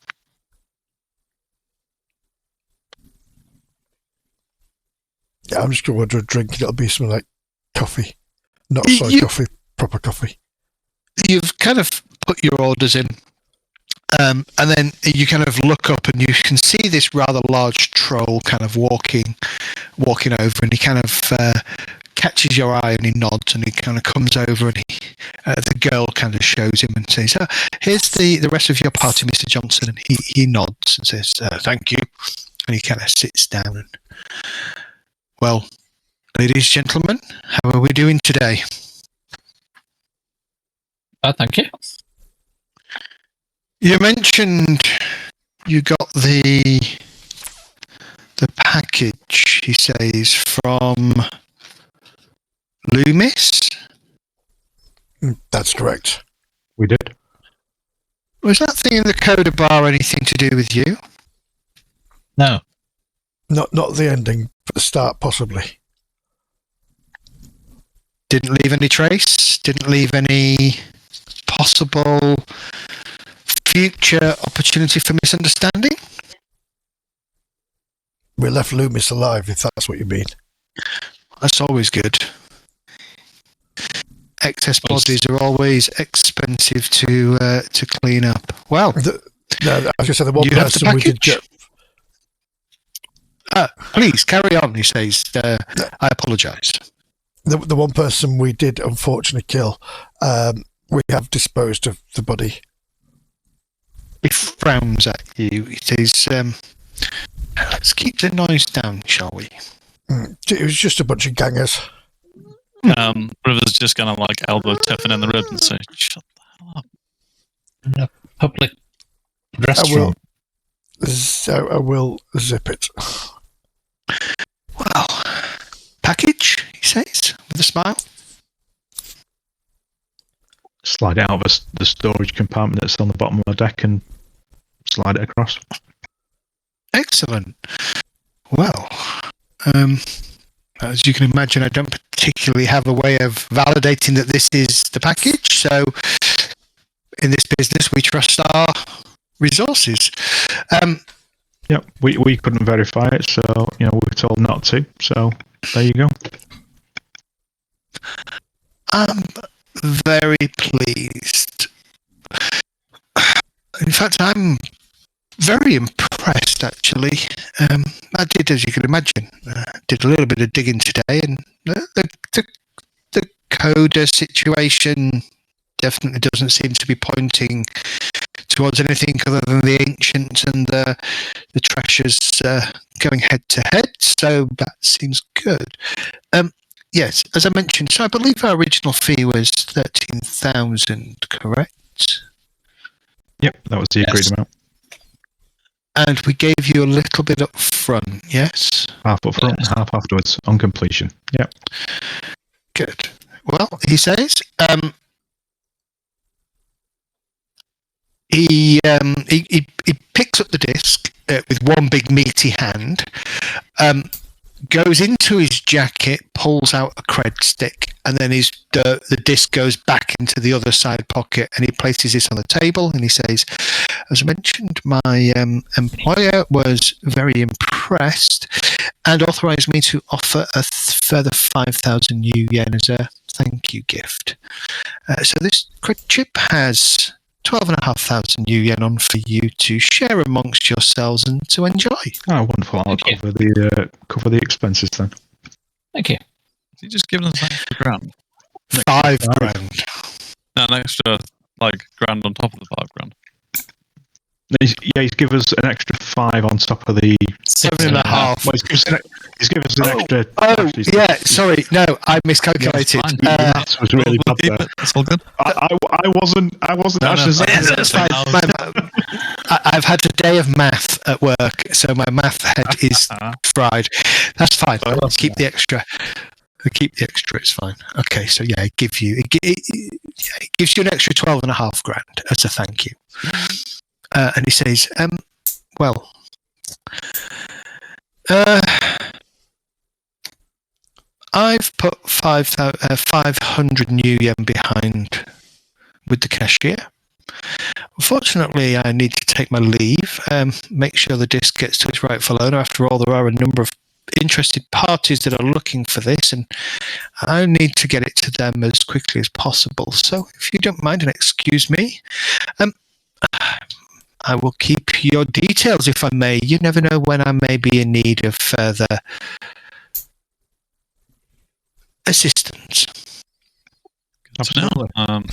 Yeah, I'm just going to order a drink and it'll be something like coffee. Not soy coffee, proper coffee. You've kind of put your orders in. And then you kind of look up and you can see this rather large troll kind of walking over, and he kind of catches your eye and he nods and he kind of comes over and the girl kind of shows him and says, here's the rest of your party, Mr. Johnson. And he nods and says, thank you. And he kind of sits down and, well, ladies, gentlemen, how are we doing today? Thank you. You mentioned you got the package, he says, from Loomis? That's correct. We did. Was that thing in the Coda bar anything to do with you? No. Not the ending, but the start, possibly. Didn't leave any trace? Didn't leave any possible future opportunity for misunderstanding? We left Loomis alive, if that's what you mean. That's always good. Excess bodies are always expensive to clean up. Well, As I said, the one you have the person we did package? get. Please carry on, he says. I apologise. The one person we did unfortunately kill, we have disposed of the body. He frowns at you. He says, let's keep the noise down, shall we? It was just a bunch of gangers. River's just gonna like elbow Tiffin in the rib and say, "Shut the hell up." In a public restaurant. I will zip it. Well, package, he says, with a smile. Slide it out of the storage compartment that's on the bottom of the deck and slide it across. Excellent. Well, as you can imagine, I don't particularly have a way of validating that this is the package. So in this business, we trust our resources. Yeah, we couldn't verify it, so we were told not to. So there you go. I'm very pleased. In fact, I'm very impressed, actually. I did, as you can imagine, did a little bit of digging today, and the Coda situation definitely doesn't seem to be pointing towards anything other than the ancients and the treasures going head to head. So that seems good. Yes, as I mentioned, so I believe our original fee was 13,000, correct? Yep, that was the agreed amount. And we gave you a little bit up front, yes? Half up front, half afterwards, on completion. Yep. Good. Well, he says, he picks up the disc with one big meaty hand, goes into his jacket, pulls out a cred stick, and then the disc goes back into the other side pocket, and he places this on the table, and he says, as mentioned, my employer was very impressed and authorized me to offer a further 5,000 new yen as a thank you gift. So this cred chip has 12,500 new yen on for you to share amongst yourselves and to enjoy. Oh, wonderful. I'll cover the expenses then. Thank you. Is he just giving us an extra grand? 5 grand. No, an extra grand on top of the 5 grand. He's given us an extra 5 on top of the 7.5. Well, he's given us an extra. Oh, yeah. Sorry, no, I miscalculated. The maths was really bad there. That's all good. I wasn't actually saying That's fine. I've had a day of math at work, so my math head is fried. That's fine. Keep the extra. Keep the extra. It's fine. Okay, so yeah, it gives you an extra 12.5 grand as a thank you. And he says, well, I've put 500 new yen behind with the cashier. Unfortunately, I need to take my leave, make sure the disc gets to its rightful owner. After all, there are a number of interested parties that are looking for this, and I need to get it to them as quickly as possible. So, if you don't mind and excuse me, I will keep your details if I may. You never know when I may be in need of further assistance. Absolutely.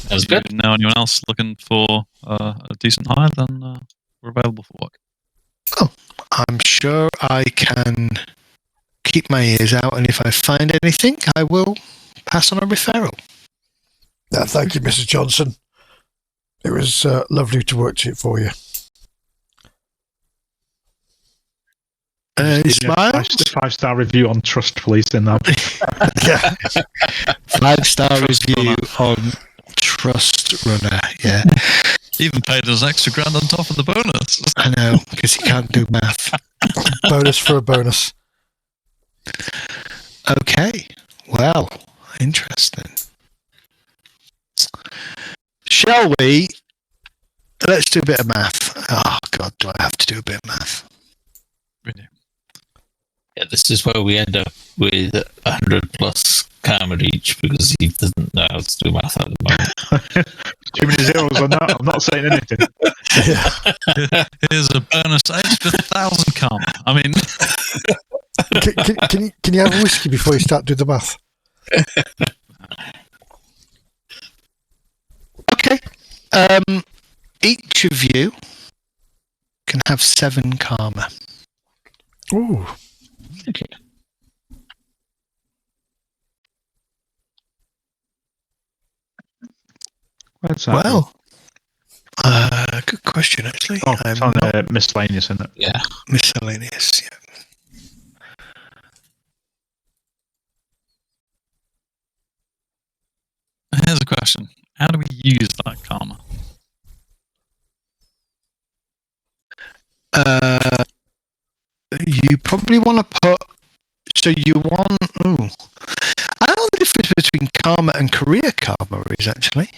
That's good. If you know anyone else looking for a decent hire, then we're available for work. Oh, I'm sure I can keep my ears out, and if I find anything, I will pass on a referral. Thank you, Mrs. Johnson. It was lovely to work for you. Smiles? 5-star review on Trustfully in that. Yeah. 5-star review on Trust Runner. Yeah, Even paid us extra grand on top of the bonus. I know, because he can't do math. Bonus for a bonus. Okay, well, interesting. Shall we? Let's do a bit of math. Oh God, do I have to do a bit of math? Really? Yeah, this is where we end up with 100 plus karma each because he doesn't know how to do math at the moment. Too many zeros on that. I'm not saying anything. Here's a bonus extra 1,000 karma. I mean, Can you have a whiskey before you start doing the math? Okay. Each of you can have 7 karma. Ooh. Okay. Where's that? Well, good question, actually. Oh, it's on miscellaneous, isn't it? Yeah. Miscellaneous, yeah. here's a question. How do we use that karma? You probably want to put. So you want. Ooh. I don't know the difference between karma and career karma is actually.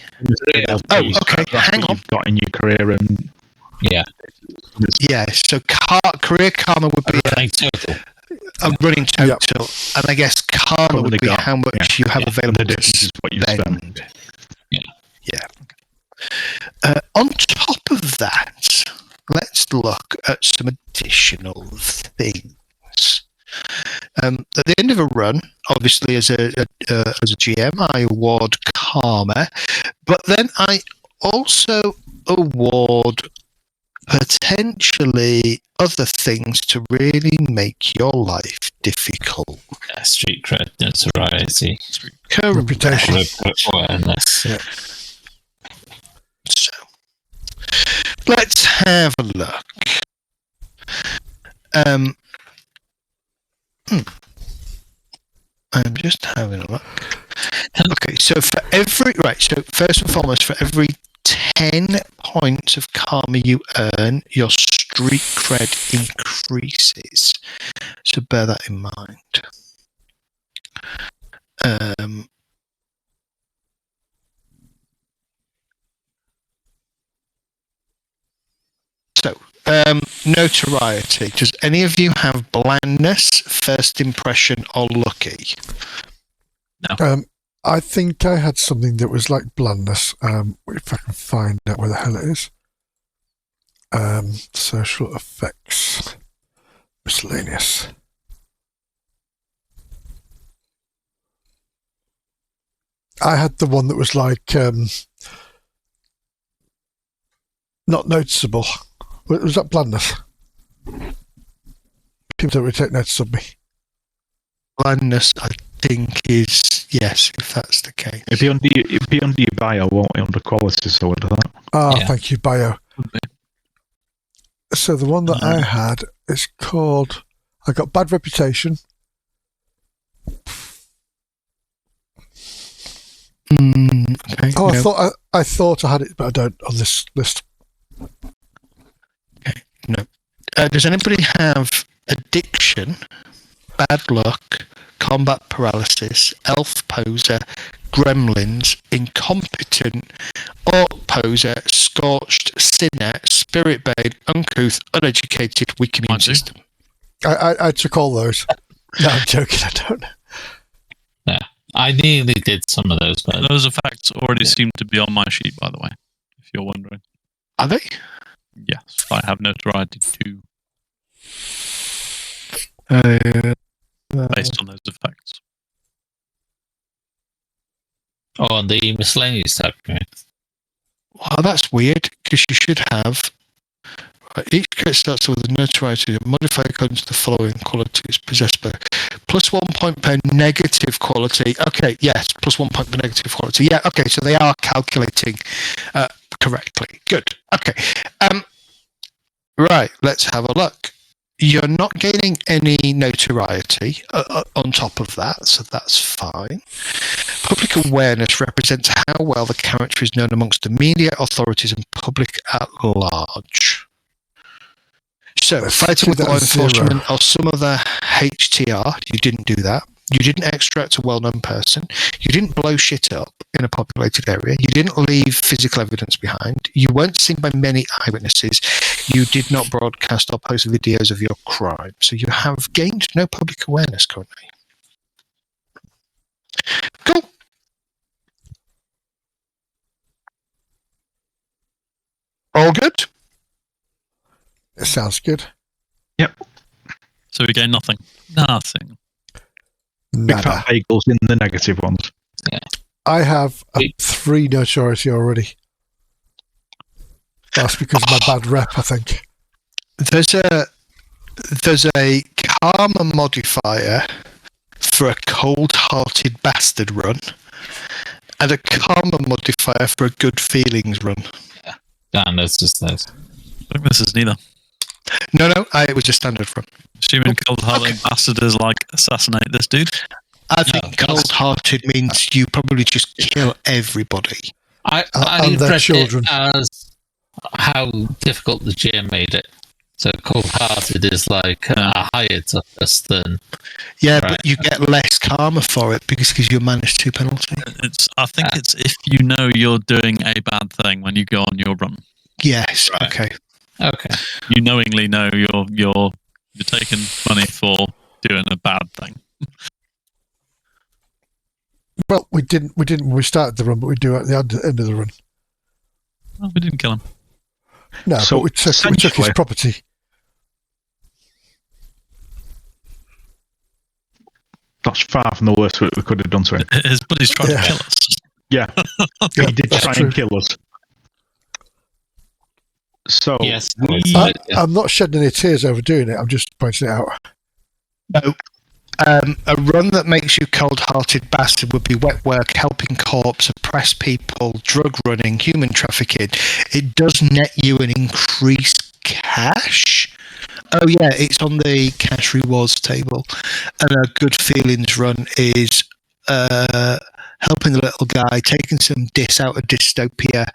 Yeah. Oh, okay. That's Hang what on. you've got in your career, and Yeah. Yeah. So career karma would be Running total. a running total, and I guess karma Probably would be got- how much you have Yeah. available the to difference is what you spend. spend. Yeah. Yeah. On top of that, let's look at some additional things. At the end of a run, obviously, as a GM, I award karma, but then I also award potentially other things to really make your life difficult. Street cred, notoriety, Reputation. awareness. Yeah. So, let's have a look. I'm just having a look. Okay, so so first and foremost, for every 10 points of karma you earn, your street cred increases. So bear that in mind. Notoriety. Does any of you have blandness, first impression, or lucky? I think I had something that was like blandness. If I can find out where the hell it is. Social effects. Miscellaneous. I had the one that was like not noticeable. Was that blandness? People don't really take notice of me. Blindness, I think, is yes, if that's the case. It'd be under your bio, won't it? Under quality, so what that. Ah, thank you, bio. So the one that I had is called. I got bad reputation. Okay, Oh, no. I thought I had it, but I don't on this list. Okay, no. Does anybody have addiction, bad luck, combat paralysis, elf poser, gremlins, incompetent, orc poser, scorched, sinner, spirit bane, uncouth, uneducated, weak immune system? I took all those. No, I'm joking. I don't. Yeah, I nearly did some of those, but Those effects already seem to be on my sheet, by the way, if you're wondering. Are they? Yes, I have notoriety 2 based on those effects. oh, and the miscellaneous tab. Well, that's weird because you should have. Each crit starts with a notoriety modifier according to the following qualities possessed by plus 1 point per negative quality. Okay, yes, plus 1 point per negative quality. Yeah, okay, so they are calculating correctly. Good. Okay. Right, let's have a look. You're not gaining any notoriety on top of that, so that's fine. Public awareness represents how well the character is known amongst the media, authorities, and public at large. So, fighting with law enforcement or some other HTR, you didn't do that. You didn't extract a well-known person. You didn't blow shit up in a populated area. You didn't leave physical evidence behind. You weren't seen by many eyewitnesses. You did not broadcast or post videos of your crime. So you have gained no public awareness currently. Cool. All good? It sounds good. Yep. So we gain nothing. Nothing. Big fat bagels in the negative ones. Yeah. I have 3 notoriety already. That's because of my bad rep, I think. There's a karma modifier for a cold-hearted bastard run, and a karma modifier for a good feelings run. Dan, that's just those. I think this is neither. No, it was a standard run. Assuming cold-hearted bastard is like assassinate this dude. I think cold-hearted means you probably just kill everybody. I and their read children. it as how difficult the GM made it. So cold-hearted is like a higher toughness than... Yeah, right. But you get less karma for it because you manage 2 penalty. I think it's if you know you're doing a bad thing when you go on your run. Yes. Right. Okay. You knowingly know you're taking money for doing a bad thing. Well, we didn't when we started the run, but we do at the end of the run. Well, we didn't kill him. No, so but we took his property. That's far from the worst we could have done to him. His buddies tried to kill us. Yeah, he did try and kill us. So yes, I'm not shedding any tears over doing it. I'm just pointing it out. No. A run that makes you cold-hearted bastard would be wet work, helping corpse, oppress people, drug running, human trafficking. It does net you an increased cash. Oh yeah, it's on the cash rewards table. And a good feelings run is helping the little guy, taking some dis out of dystopia,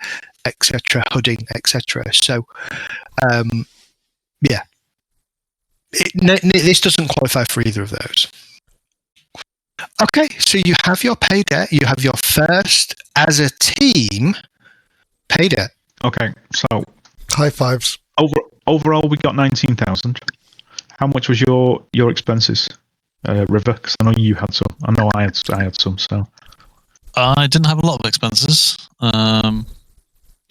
etc., hooding, etc. So, yeah. This doesn't qualify for either of those. Okay, so you have your pay debt. You have your first, as a team, pay debt. Okay, so high fives. Overall, we got 19,000. How much was your expenses, River? Because I know you had some. I know I had some. So I didn't have a lot of expenses. Yeah,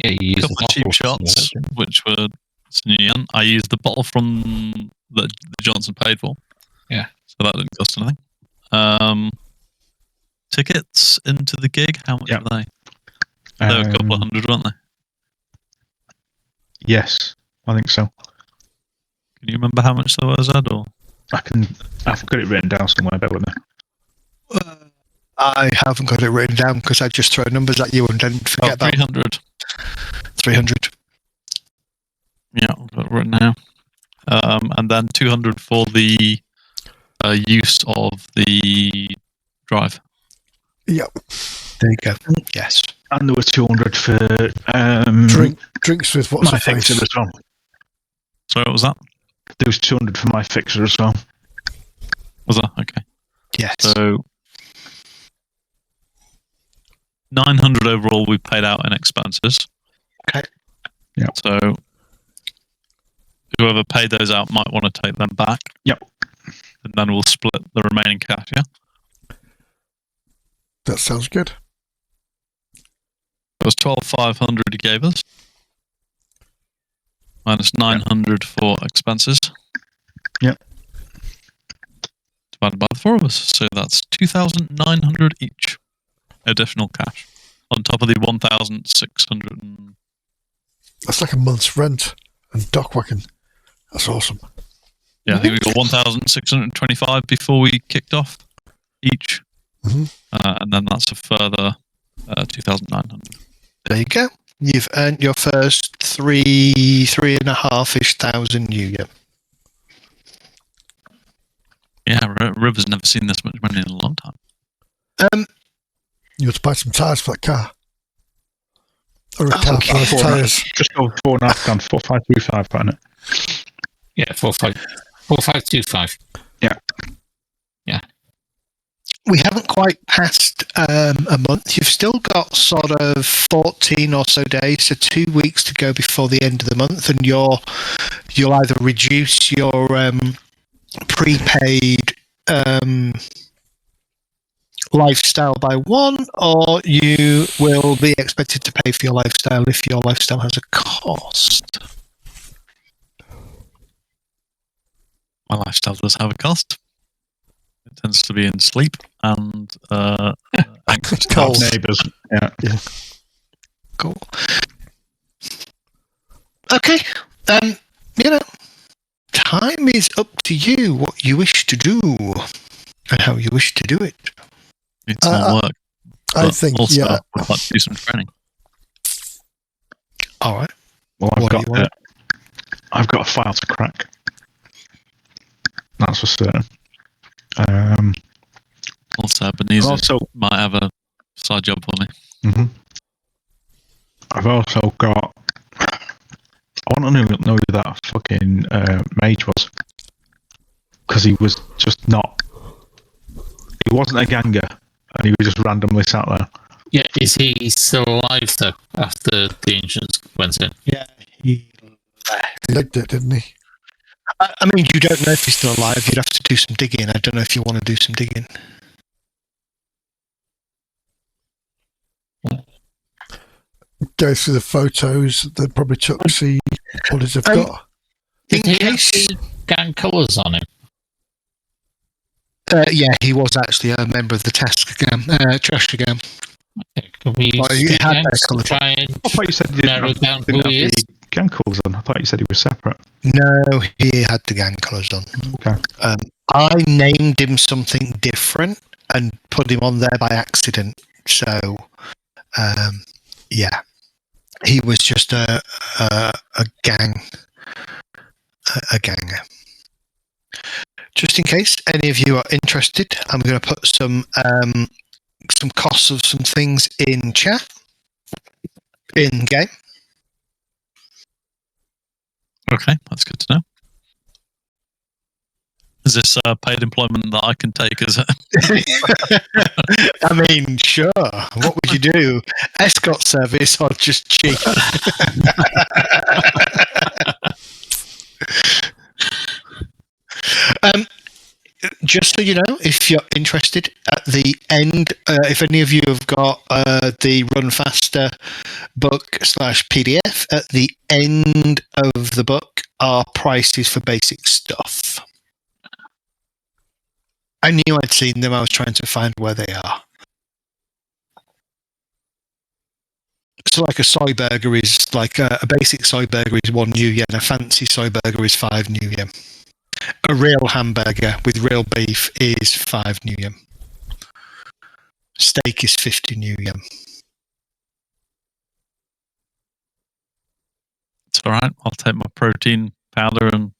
you used a couple of cheap shots, which were Yen. I used the bottle from that Johnson paid for. Yeah. So that didn't cost anything. Tickets into the gig, how much were they? They were a couple of hundred, weren't they? Yes. I think so. Can you remember how much there was, Ed? Or I've got it written down somewhere. Bear with me. I haven't got it written down because I just throw numbers at you and then forget about 300. 300. Yeah, I've got it written now. And then 200 for the use of the drive. Yep. There you go. Yes. And there was 200 for Drinks with what's my her face. fixer as well. Sorry, what was that? There was 200 for my fixer as well. Was that? Okay. Yes. So 900 overall we paid out in expenses. Okay. Yeah. So whoever paid those out might want to take them back. Yep. And then we'll split the remaining cash, yeah? That sounds good. It was 12,500 he gave us. Minus 900 for expenses. Yep. Divided by the four of us. So that's 2,900 each. Additional cash. On top of the 1,600. That's like a month's rent and dock whacking. That's awesome. Yeah, I think we got 1,625 before we kicked off each. Mm-hmm. And then that's a further 2,900. There you go. You've earned your first 3,500-ish thousand new year. Yeah, River's never seen this much money in a long time. You have to buy some tyres for that car. Or a car okay. for tyres. Just over 4.5 grand, 4,525 on it. Yeah, 4,525. Yeah. We haven't quite passed a month. You've still got sort of 14 or so days, so 2 weeks to go before the end of the month, and you'll either reduce your prepaid lifestyle by 1, or you will be expected to pay for your lifestyle if your lifestyle has a cost. My lifestyle does have a cost. It tends to be in sleep and anxious Cold. Neighbours. Yeah. Cool. Okay. Time is up to you what you wish to do and how you wish to do it. It's not work. I But think, also, yeah. we'd like to do some training. All right. Well, What do you want? I've got a file to crack. That's for certain. Also, Ebenezer might have a side job for me. Mm-hmm. I've also got. I want to know who that fucking mage was, because he was just not. He wasn't a ganger, and he was just randomly sat there. Yeah, is he still alive though after the ancients went in? Yeah, he legged it, didn't he? I mean, you don't know if he's still alive. You'd have to do some digging. I don't know if you want to do some digging. Go through the photos that probably took to see what they've got. Did he have the gang colours on him? Yeah, he was actually a member of the trash again. Can we use He the had gangs that to colour. try and I thought you said you narrow down who he is? gang colours on. I thought you said he was separate. No, he had the gang colours on. Okay. I named him something different and put him on there by accident. So, yeah, he was just a ganger. Just in case any of you are interested, I'm going to put some costs of some things in chat, in game. Okay, that's good to know. Is this paid employment that I can take? Is it? I mean, sure. What would you do? Escort service or just cheap? Just so you know, if you're interested, at the end, if any of you have got the Run Faster book / PDF, at the end of the book are prices for basic stuff. I knew I'd seen them. I was trying to find where they are. So like a soy burger is like a basic soy burger is 1 new yen. A fancy soy burger is 5 new yen. A real hamburger with real beef is 5 new yen. Steak is 50 new yen. It's all right. I'll take my protein powder and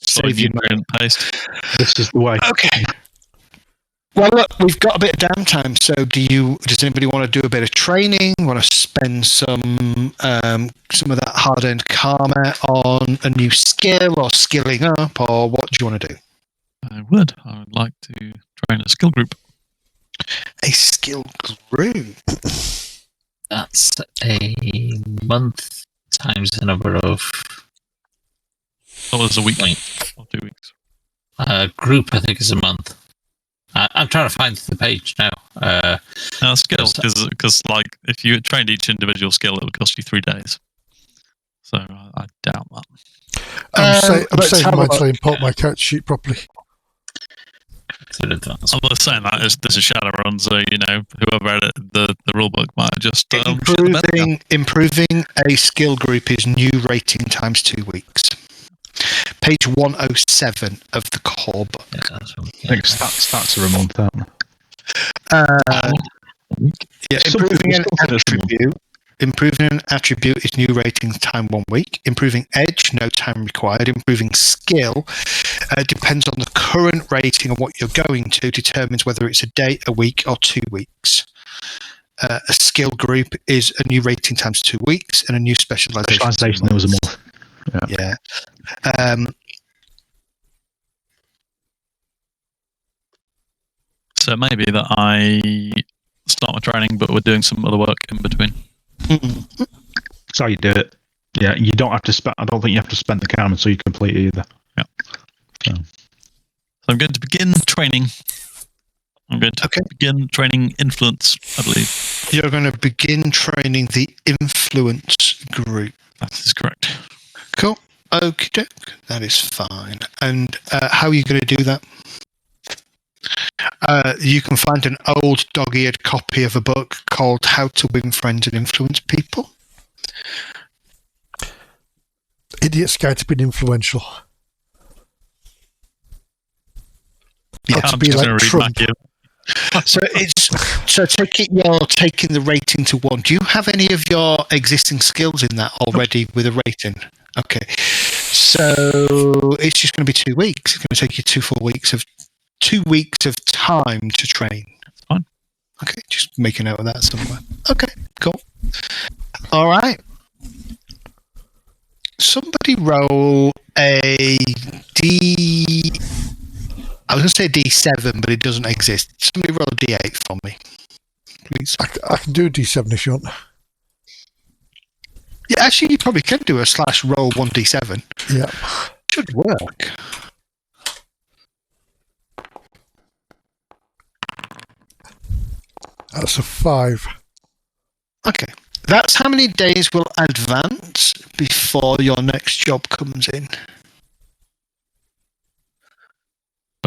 Save you nutrient paste. This is the way. Okay. Well, look, we've got a bit of downtime. So, does anybody want to do a bit of training? Want to spend some of that hard-earned karma on a new skill or skilling up, or what do you want to do? I would like to train a skill group. A skill group. That's a month times the number of $1 a week points. or 2 weeks. Group, I think, is a month. I'm trying to find the page now. Skills, because like if you trained each individual skill, it would cost you 3 days. So I doubt that. I'm saving mine until I import my character sheet properly. I'm not saying that this is Shadowrun, so whoever edited the rulebook might just improving a skill group is new rating times 2 weeks. Page 107 of the core book. I think stats are a month out. Improving an attribute is new rating time 1 week. Improving edge, no time required. Improving skill depends on the current rating and what you're going to determines whether it's a day, a week, or 2 weeks. A skill group is a new rating times 2 weeks, and a new specialization was a month. Yeah. So maybe that I start my training, but we're doing some other work in between. That's how you do it. Yeah, you don't have to spend. I don't think you have to spend the karma until you complete it either. Yeah. So I'm going to begin training. I'm going to begin training influence, I believe. You're going to begin training the influence group. That is correct. Cool. Okie doke. That is fine. And how are you going to do that? You can find an old dog-eared copy of a book called How to Win Friends and Influence People. Idiot's Guide to Being Influential. Yeah, How to be like Trump. So take it you're taking the rating to 1. Do you have any of your existing skills in that already with a rating? Okay. So it's just going to be 2 weeks. It's going to take you 2 full weeks of 2 weeks of time to train. Fine. Okay, just make a note of that somewhere. Okay, cool. All right. Somebody roll a D. I was going to say D7, but it doesn't exist. Somebody roll a D8 for me, please. I can do D7 if you want. Yeah, actually, you probably can do a /roll 1D7. Yeah. Should work. That's a 5. Okay. That's how many days will advance before your next job comes in.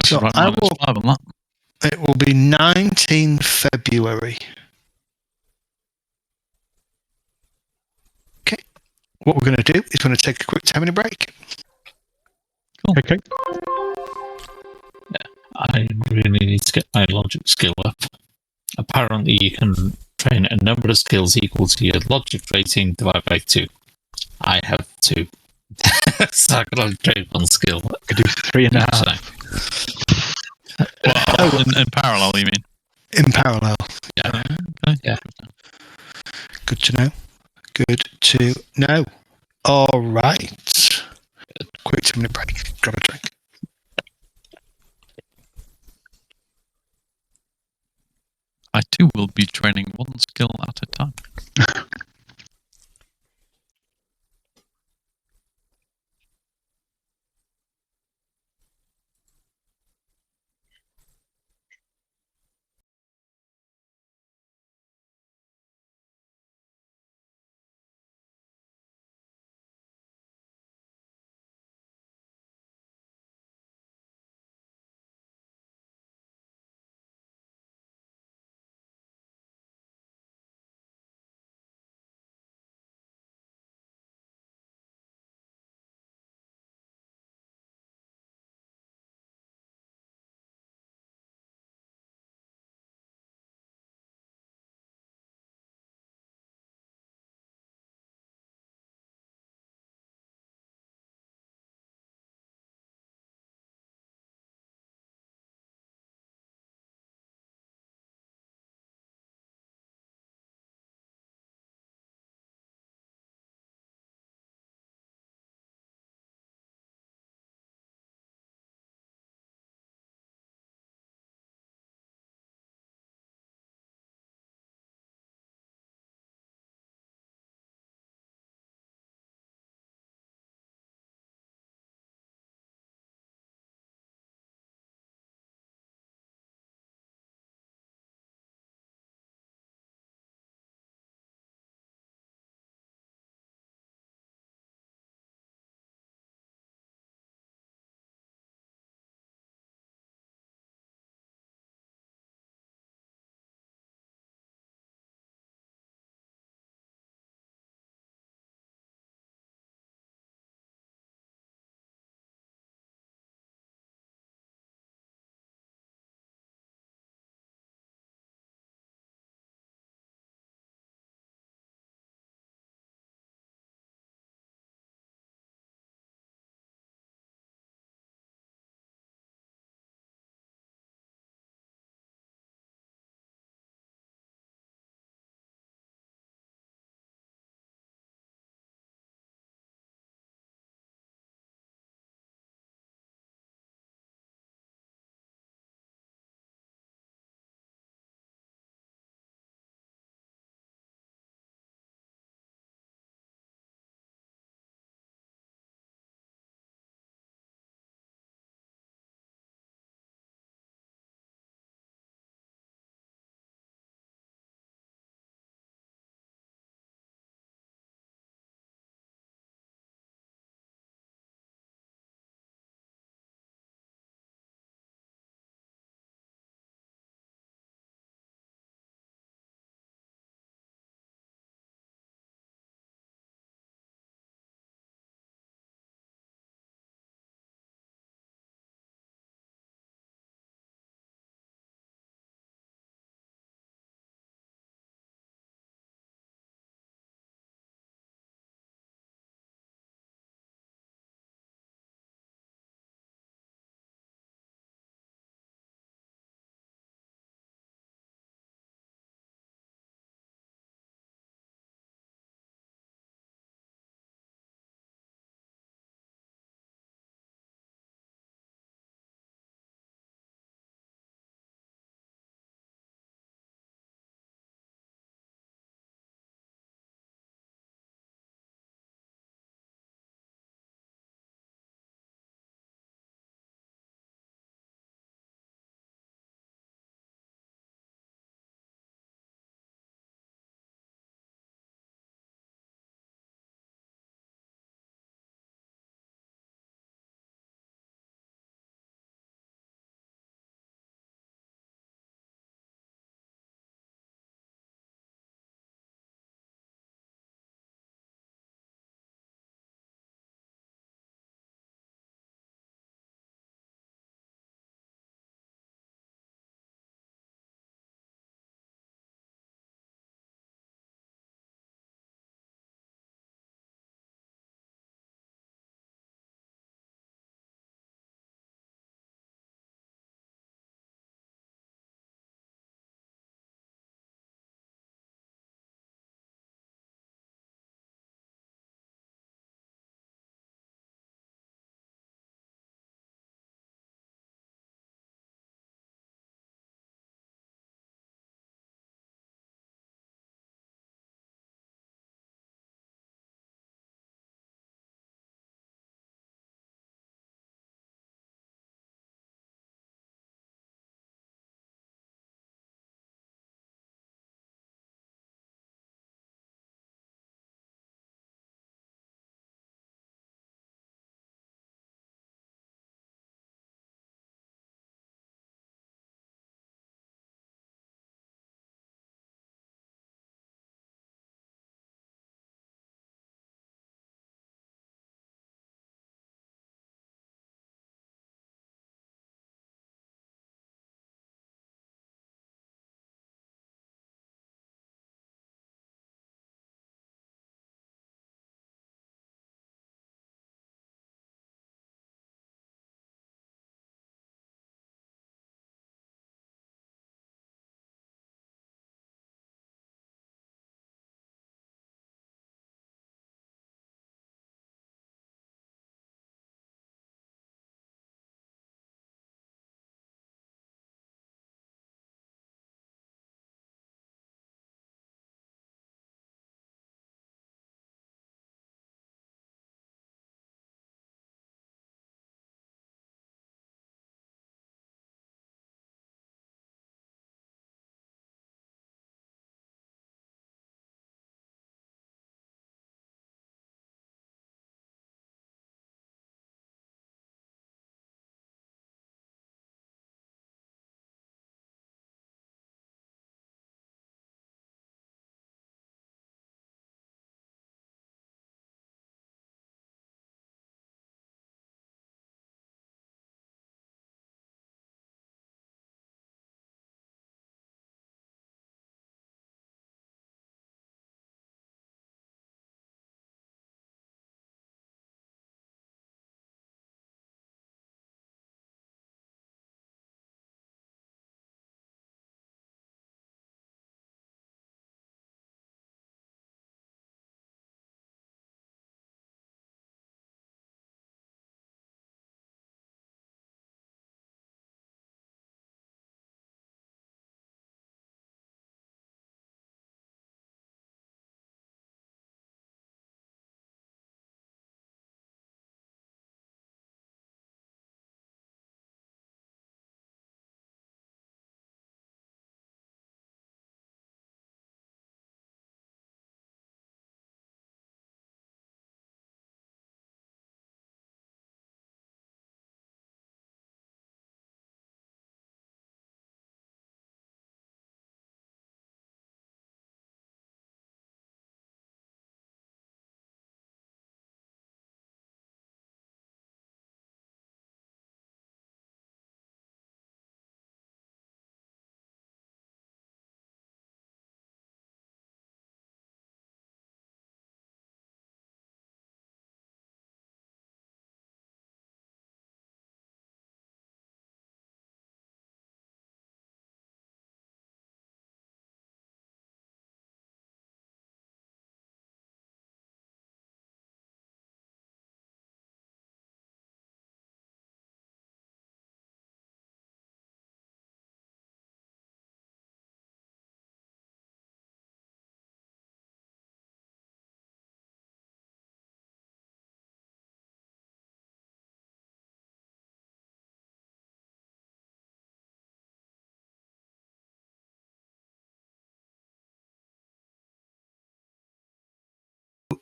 So it will be 19 February. Okay. What we're going to do is going to take a quick 10-minute break. Cool. Okay. Yeah, I really need to get my logic skill up. Apparently, you can train a number of skills equal to your logic rating divided by 2. I have 2. So I can only train 1 skill. I could do 3.5. Well, in parallel, you mean? In parallel. Yeah. Okay. Yeah. Good to know. Good to know. All right. Quick 2-minute break. Grab a drink. I too will be training 1 skill at a time.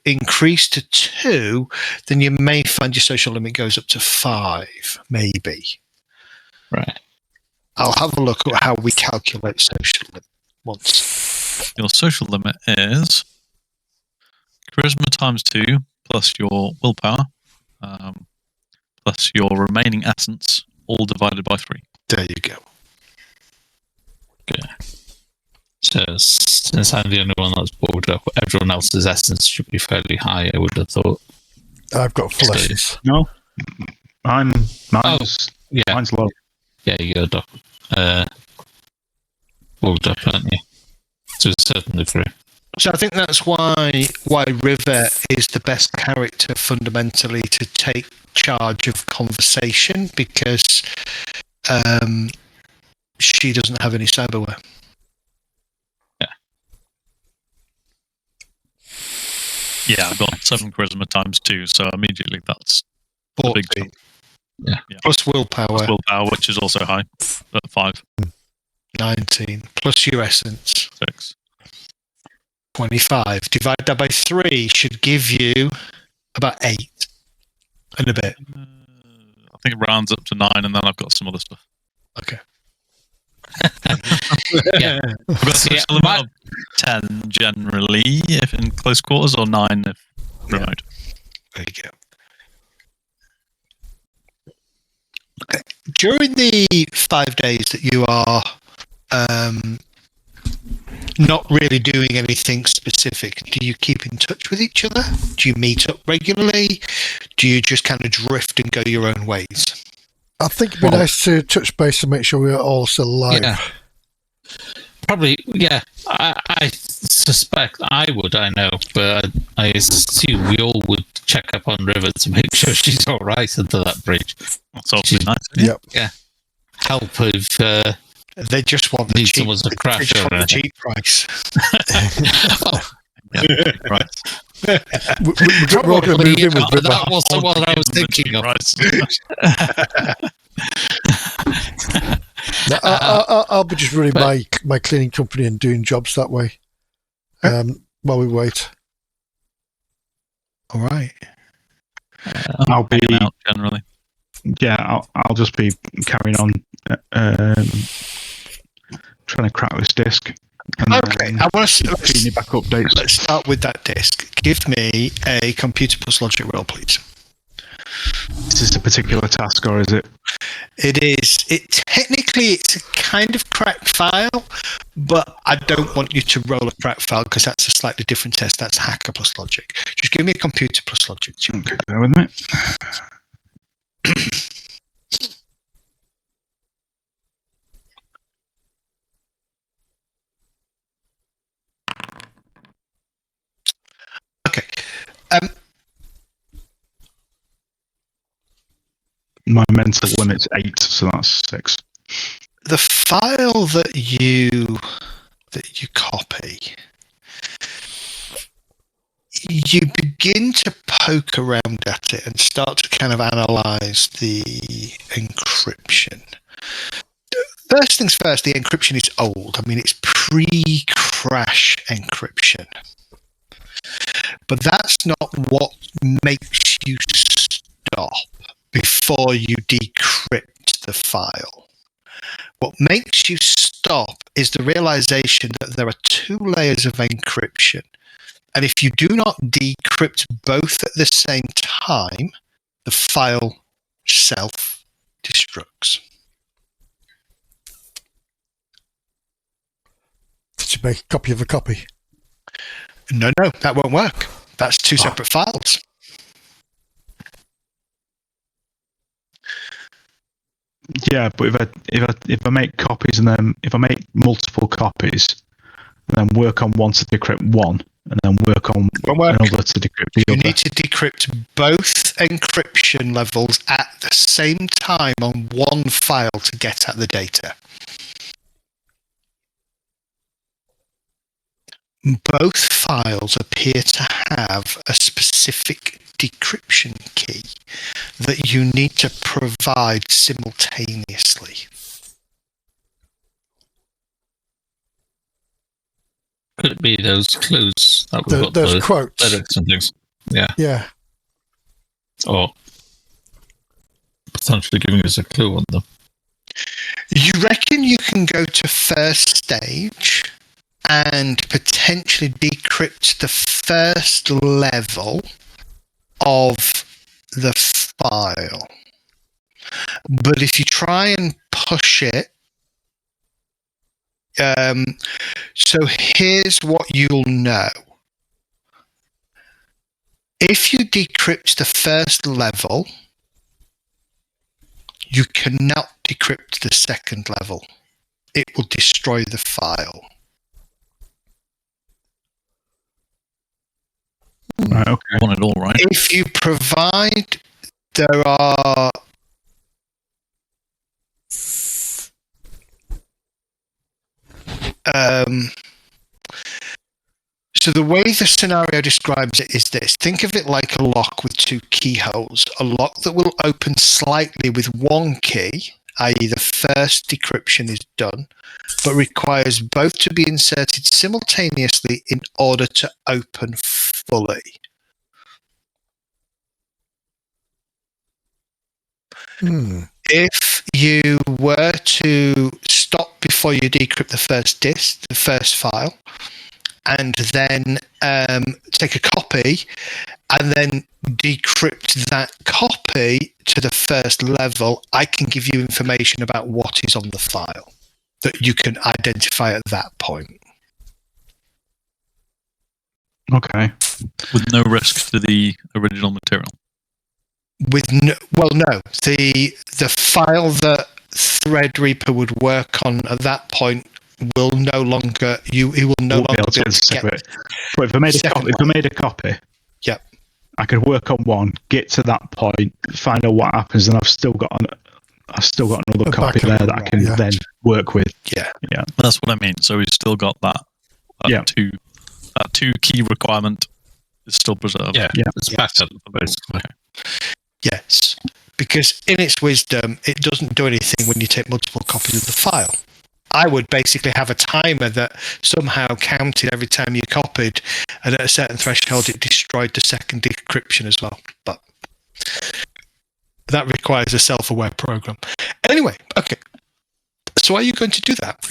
increase to 2, then you may find your social limit goes up to 5, maybe. Right. I'll have a look at how we calculate social limit once. Your social limit is charisma times 2 plus your willpower plus your remaining essence, all divided by 3. There you go. Okay. So since I'm the only one that's bored up, everyone else's essence should be fairly high, I would have thought. I've got full essence. No, mine's Yeah. mine's low. Yeah, you're bored up, aren't you? To a certain degree. So I think that's why River is the best character fundamentally to take charge of conversation, because she doesn't have any cyberware. Yeah, I've got 7 charisma times 2, so immediately that's the big 14. jump. Yeah. Plus willpower. Plus willpower, which is also high, at 5. 19. Plus your essence. 6. 25. Divide that by 3 should give you about 8 and a bit. I think it rounds up to 9, and then I've got some other stuff. Okay. Yeah. I've got social limit of 10 generally, if in close quarters, or 9 if remote. There you go. Okay. During the 5 days that you are not really doing anything specific, do you keep in touch with each other? Do you meet up regularly? Do you just kind of drift and go your own ways? I think it'd be nice to touch base and make sure we're all still alive. Yeah. Probably, yeah. I suspect I know, but I assume we all would check up on River to make sure she's all right under that bridge. That's awfully nice. Yep. Yeah. Help if They just want the Need cheap, someone to they crash just want or the cheap price. Yeah, right. We're all going to move in with River. that wasn't what I was thinking of. No, I'll be just running my cleaning company and doing jobs that way while we wait. All right. I'll be out generally. Yeah, I'll just be carrying on trying to crack this disc. Okay, I want to feed me back updates. Let's start with that disc. Give me a computer plus logic roll, please. Is this a particular task, or is it? It is. Technically, it's a kind of cracked file, but I don't want you to roll a cracked file because that's a slightly different test. That's hacker plus logic. Just give me a computer plus logic. Okay, bear with me. Okay. My mental limit's 8, so that's 6. The file that you copy, you begin to poke around at it and start to kind of analyze the encryption. First things first, the encryption is old. I mean, it's pre-crash encryption. But that's not what makes you stop before you decrypt the file. What makes you stop is the realization that there are 2 layers of encryption. And if you do not decrypt both at the same time, the file self-destructs. Did you make a copy of a copy? No, that won't work. That's 2 separate files. Yeah, but if I make copies and then if I make multiple copies and then work on one to decrypt one and then work on another to decrypt the other. You need to decrypt both encryption levels at the same time on one file to get at the data. Both files appear to have a specific decryption key that you need to provide simultaneously. could it be those clues that we've got? Those quotes. Lyrics and things. Yeah. Yeah. Or potentially giving us a clue on them. You reckon you can go to first stage and potentially decrypt the first level of the file. But if you try and push it, so here's what you'll know. If you decrypt the first level, you cannot decrypt the second level. It will destroy the file. Right, okay. I want it all right. If you provide, there are so the way the scenario describes it is this. Think of it like a lock with two keyholes. A lock that will open slightly with one key, i.e. the first decryption is done, but requires both to be inserted simultaneously in order to open fully. If you were to stop before you decrypt the first disk, the first file, and then take a copy and then decrypt that copy to the first level, I can give you information about what is on the file that you can identify at that point. Okay. With no risk to the original material. With no, the file that Threadreaper would work on at that point will no longer he will no Won't be longer able to be able to get it. But if I made a copy, yep, I could work on one, get to that point, find out what happens, and I've still got another copy there that I can then work with. Yeah. That's what I mean. So we've still got that two key requirement is still preserved. Yeah. It's better, basically. Yes, because in its wisdom, it doesn't do anything when you take multiple copies of the file. I would basically have a timer that somehow counted every time you copied, and at a certain threshold, it destroyed the second decryption as well. But that requires a self-aware program. Anyway, okay. So are you going to do that?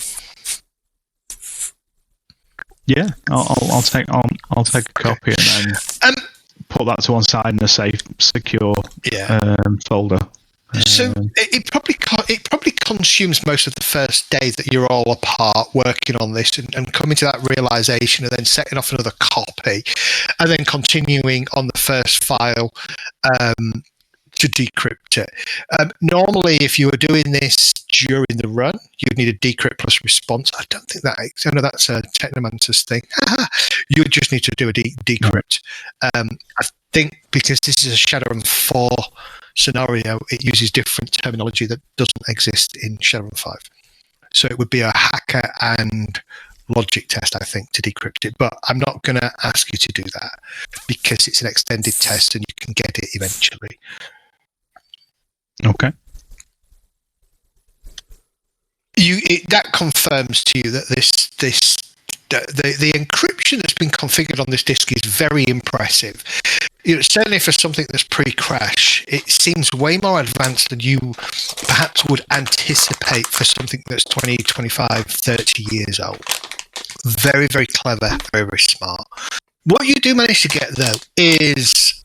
Yeah, I'll take a copy and then put that to one side in a safe, secure folder. So it probably consumes most of the first day that you're all apart working on this and coming to that realization, and then setting off another copy, and then continuing on the first file to decrypt it. Normally, if you were doing this during the run, you'd need a decrypt plus response. I don't think that. I know that's a Technomancer's thing. You would just need to do a decrypt. I think because this is a Shadowrun 4 scenario, it uses different terminology that doesn't exist in Shadowrun 5. So it would be a hacker and logic test, I think, to decrypt it. But I'm not going to ask you to do that because it's an extended test and you can get it eventually. Okay. That confirms to you that the encryption that's been configured on this disk is very impressive. Certainly for something that's pre-crash, it seems way more advanced than you perhaps would anticipate for something that's 20, 25, 30 years old. Very, very clever, very, very smart. What you do manage to get, though, is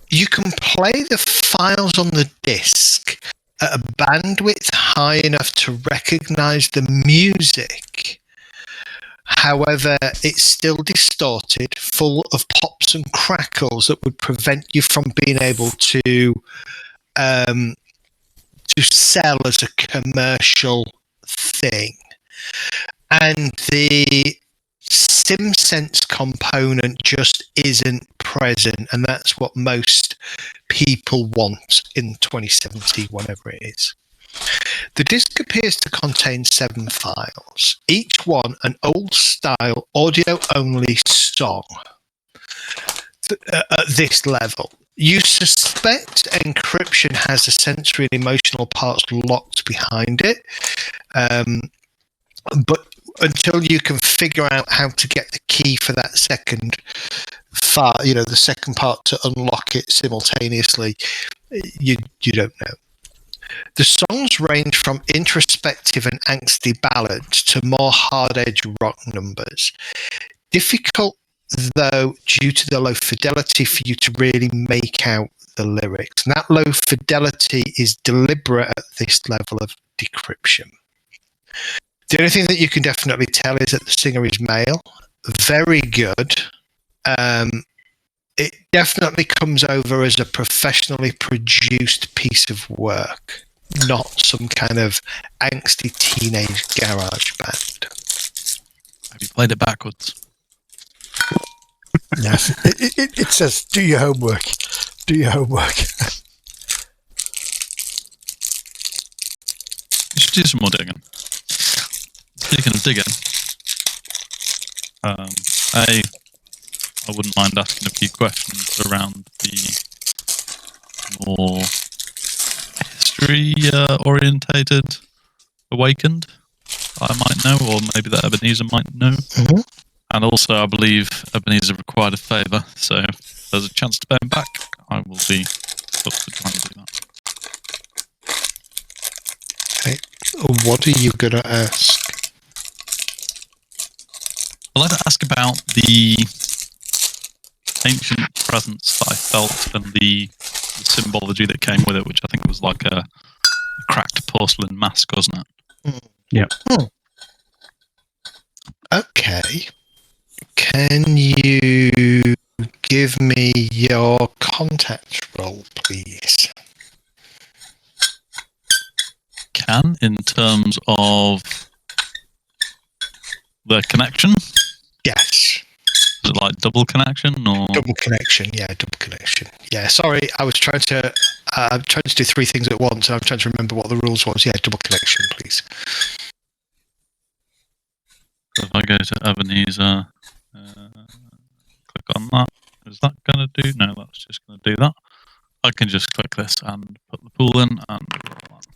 you can play the files on the disk at a bandwidth high enough to recognize the music. However, it's still distorted, full of pops and crackles that would prevent you from being able to sell as a commercial thing. And the SimSense component just isn't present, and that's what most people want in 2070, whenever it is. The disk appears to contain 7 files, each one an old-style audio-only song. At this level, you suspect encryption has the sensory and emotional parts locked behind it, but until you can figure out how to get the key for that second part, the second part to unlock it simultaneously, you don't know. The songs range from introspective and angsty ballads to more hard-edged rock numbers. Difficult, though, due to the low fidelity for you to really make out the lyrics. And that low fidelity is deliberate at this level of decryption. The only thing that you can definitely tell is that the singer is male. Very good. It definitely comes over as a professionally produced piece of work, not some kind of angsty teenage garage band. Have you played it backwards? Yes. It says, do your homework. Do your homework. You should do some more digging. Speaking of digging, I wouldn't mind asking a few questions around the more history-orientated Awakened I might know, or maybe that Ebenezer might know. Mm-hmm. And also, I believe Ebenezer required a favour, so if there's a chance to pay him back, I will be up to trying to do that. Okay. What are you going to ask? I'd like to ask about the ancient presence that I felt and the symbology that came with it, which I think was like a cracked porcelain mask, wasn't it? Yeah. Okay. Can you give me your contact roll, please? Can, in terms of the connection? Yes. Is it like double connection or Double connection. Yeah, double connection. Yeah, sorry, I was trying to do three things at once, and I'm trying to remember what the rules was. Yeah, double connection, please. if I go to Ebenezer, click on that, is that going to do? No, that's just going to do that. I can just click this and put the pool in and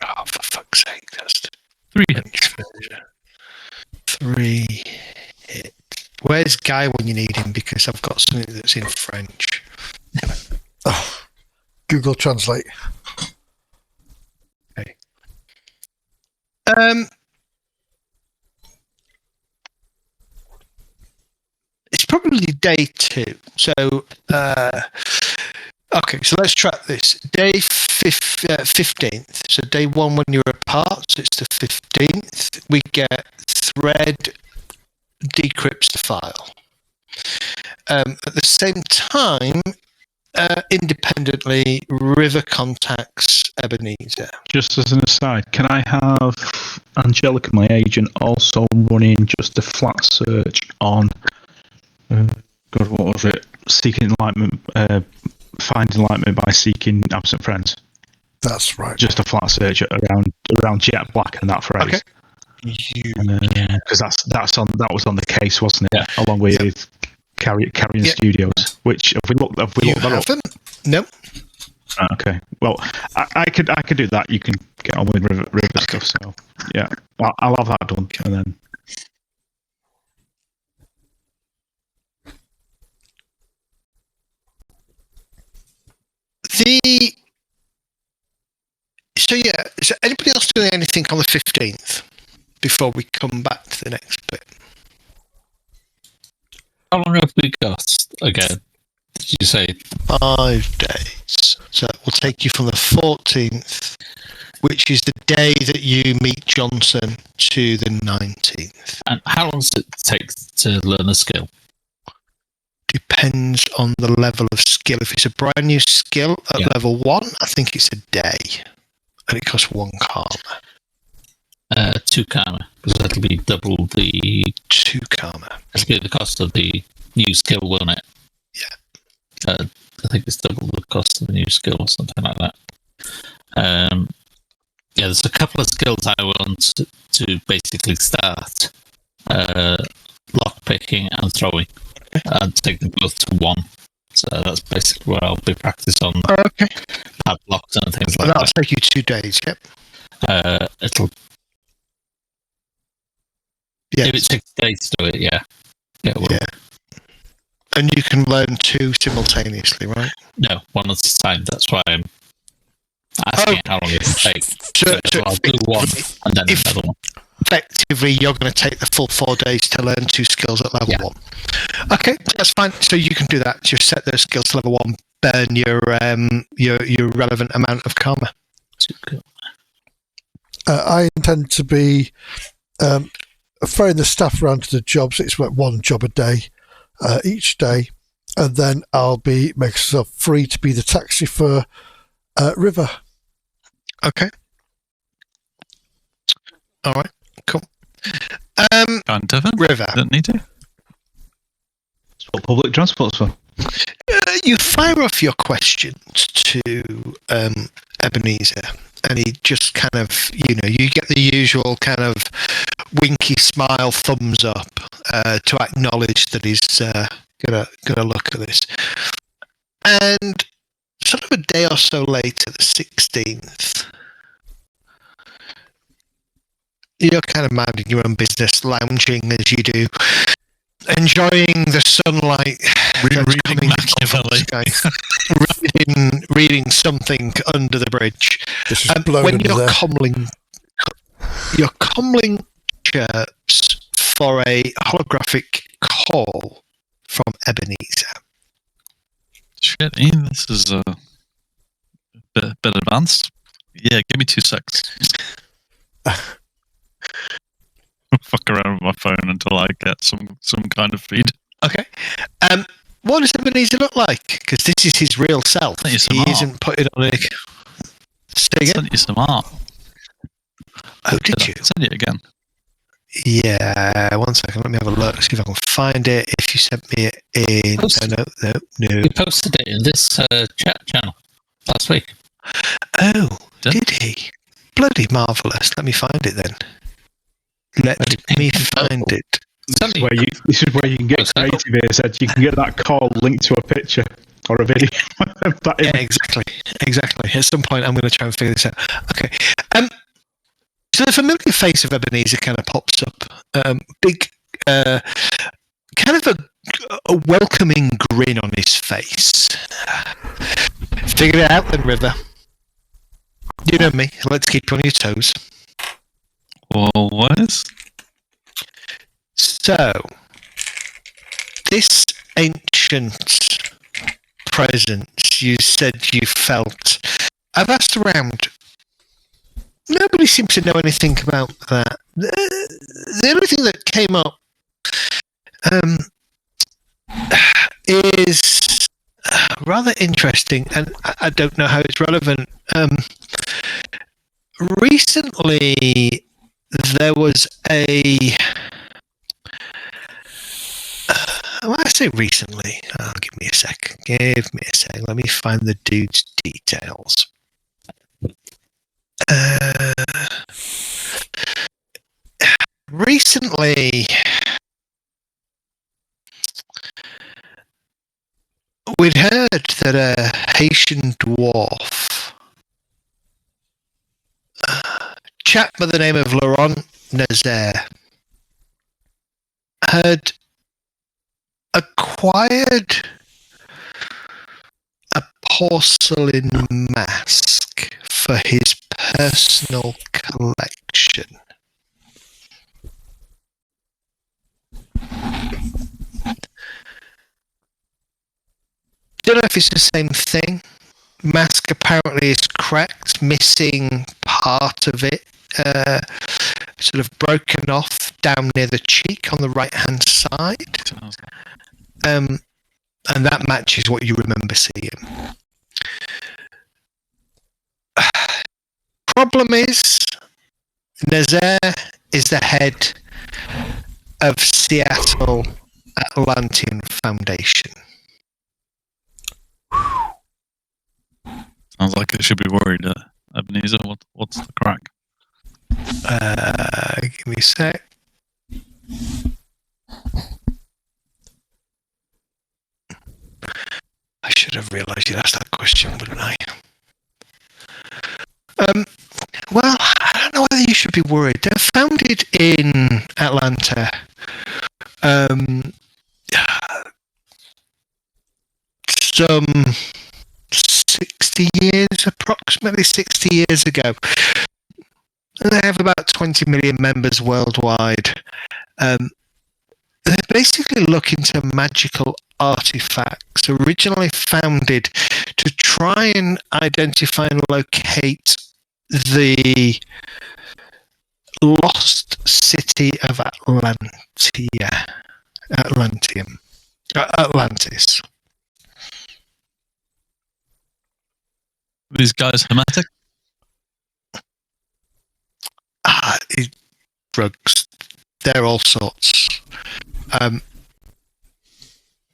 Oh, for fuck's sake, that's 3 hits. French. 3 hit. Where's Guy when you need him? Because I've got something that's in French. Oh, Google Translate. Okay. It's probably day 2. So, okay, so let's track this. Day 15th. So day 1 when you're apart, so it's the 15th. We get thread decrypts the file. At the same time, independently, River contacts Ebenezer. Just as an aside, can I have Angelica, my agent, also running just a flat search on God, what was it? Seeking enlightenment, finding enlightenment by seeking absent friends. That's right. Just a flat search around Jet Black and that phrase. Okay. Because that was on the case, wasn't it? Yeah. Along with Carrion Studios, which have we looked that up? No. Okay. Well, I could do that. You can get on with River stuff. So yeah, I'll have that done, and then. So anybody else doing anything on the 15th before we come back to the next bit? How long have we got again? Did you say 5 days. So it will take you from the 14th, which is the day that you meet Johnson, to the 19th. And how long does it take to learn a skill? Depends on the level of skill. If it's a brand new skill at level 1, I think it's a day. And it costs 1 karma. 2 karma, because that'll be double the 2 karma. That'll be the cost of the new skill, won't it? Yeah. I think it's double the cost of the new skill or something like that. Yeah, there's a couple of skills I want to basically start. Lock picking and throwing. And take them both to 1. So that's basically where I'll be practice on padlocks and things like That'll that. take you 2 days, yep. It'll Yeah. If it's 6 days to do it, yeah. Yeah, well, And you can learn 2 simultaneously, right? no, one at a time. That's why I'm asking how long it will take. So I'll do one and then another one. Effectively, you're going to take the full 4 days to learn 2 skills at level 1. Okay, that's fine. So you can do that. Just set those skills to level 1, burn your relevant amount of karma. I intend to be throwing the staff around to the jobs. It's like 1 job a day, each day, and then I'll be making myself free to be the taxi for River. Okay. All right. Cool. Can't have it. River. Don't need to. That's what public transport's for. You fire off your questions to Ebenezer, and he just kind of, you get the usual kind of winky smile, thumbs up to acknowledge that he's gonna look at this. And sort of a day or so later, the 16th, you're kind of minding your own business, lounging as you do, enjoying the sunlight. Reading Machiavelli. reading something under the bridge. This is blown When under you're there. comling chirps for a holographic call from Ebenezer. Shit, Ian, this is a bit advanced. Yeah, give me 2 secs. Fuck around with my phone until I get some kind of feed. Okay. What does Ebenezer look like? Because this is his real self. Sent you some He art. isn't putting on a... Say again? Sent you some art. Oh, did you? Send it again. Yeah, 1 second. Let me have a look. See if I can find it. If you sent me it in... No. You posted it in this chat channel last week. Oh, did he? Bloody marvellous. Let me find it then. Let me find it. This is where you can get creative here. Said you can get that call linked to a picture or a video. Yeah, exactly. At some point, I'm going to try and figure this out. Okay. So the familiar face of Ebenezer kind of pops up. Big, kind of a welcoming grin on his face. Figure it out then, River. You know me. Let's keep you on your toes. Well, what is? So, this ancient presence you said you felt, I've asked around. Nobody seems to know anything about that. The only thing that came up is rather interesting, and I don't know how it's relevant. Recently, there was a... when I say recently, give me a sec. Let me find the dude's details. Recently, we'd heard that a Haitian dwarf, chap by the name of Laurent Nazaire, had acquired a porcelain mask for his personal collection. Don't know if it's the same thing. Mask apparently is cracked, missing part of it, sort of broken off down near the cheek on the right hand side. And that matches what you remember seeing. Problem is, Nazaire is the head of Seattle Atlantean Foundation. Sounds like I should be worried. Ebenezer, what's the crack? Give me a sec. I should have realised you'd ask that question, wouldn't I? Well, I don't know whether you should be worried. They're founded in Atlanta. Some 60 years, approximately 60 years ago. And they have about 20 million members worldwide. They're basically looking to magical artifacts, originally founded to try and identify and locate the lost city of Atlantis. These guys hermetic? Drugs. They're all sorts.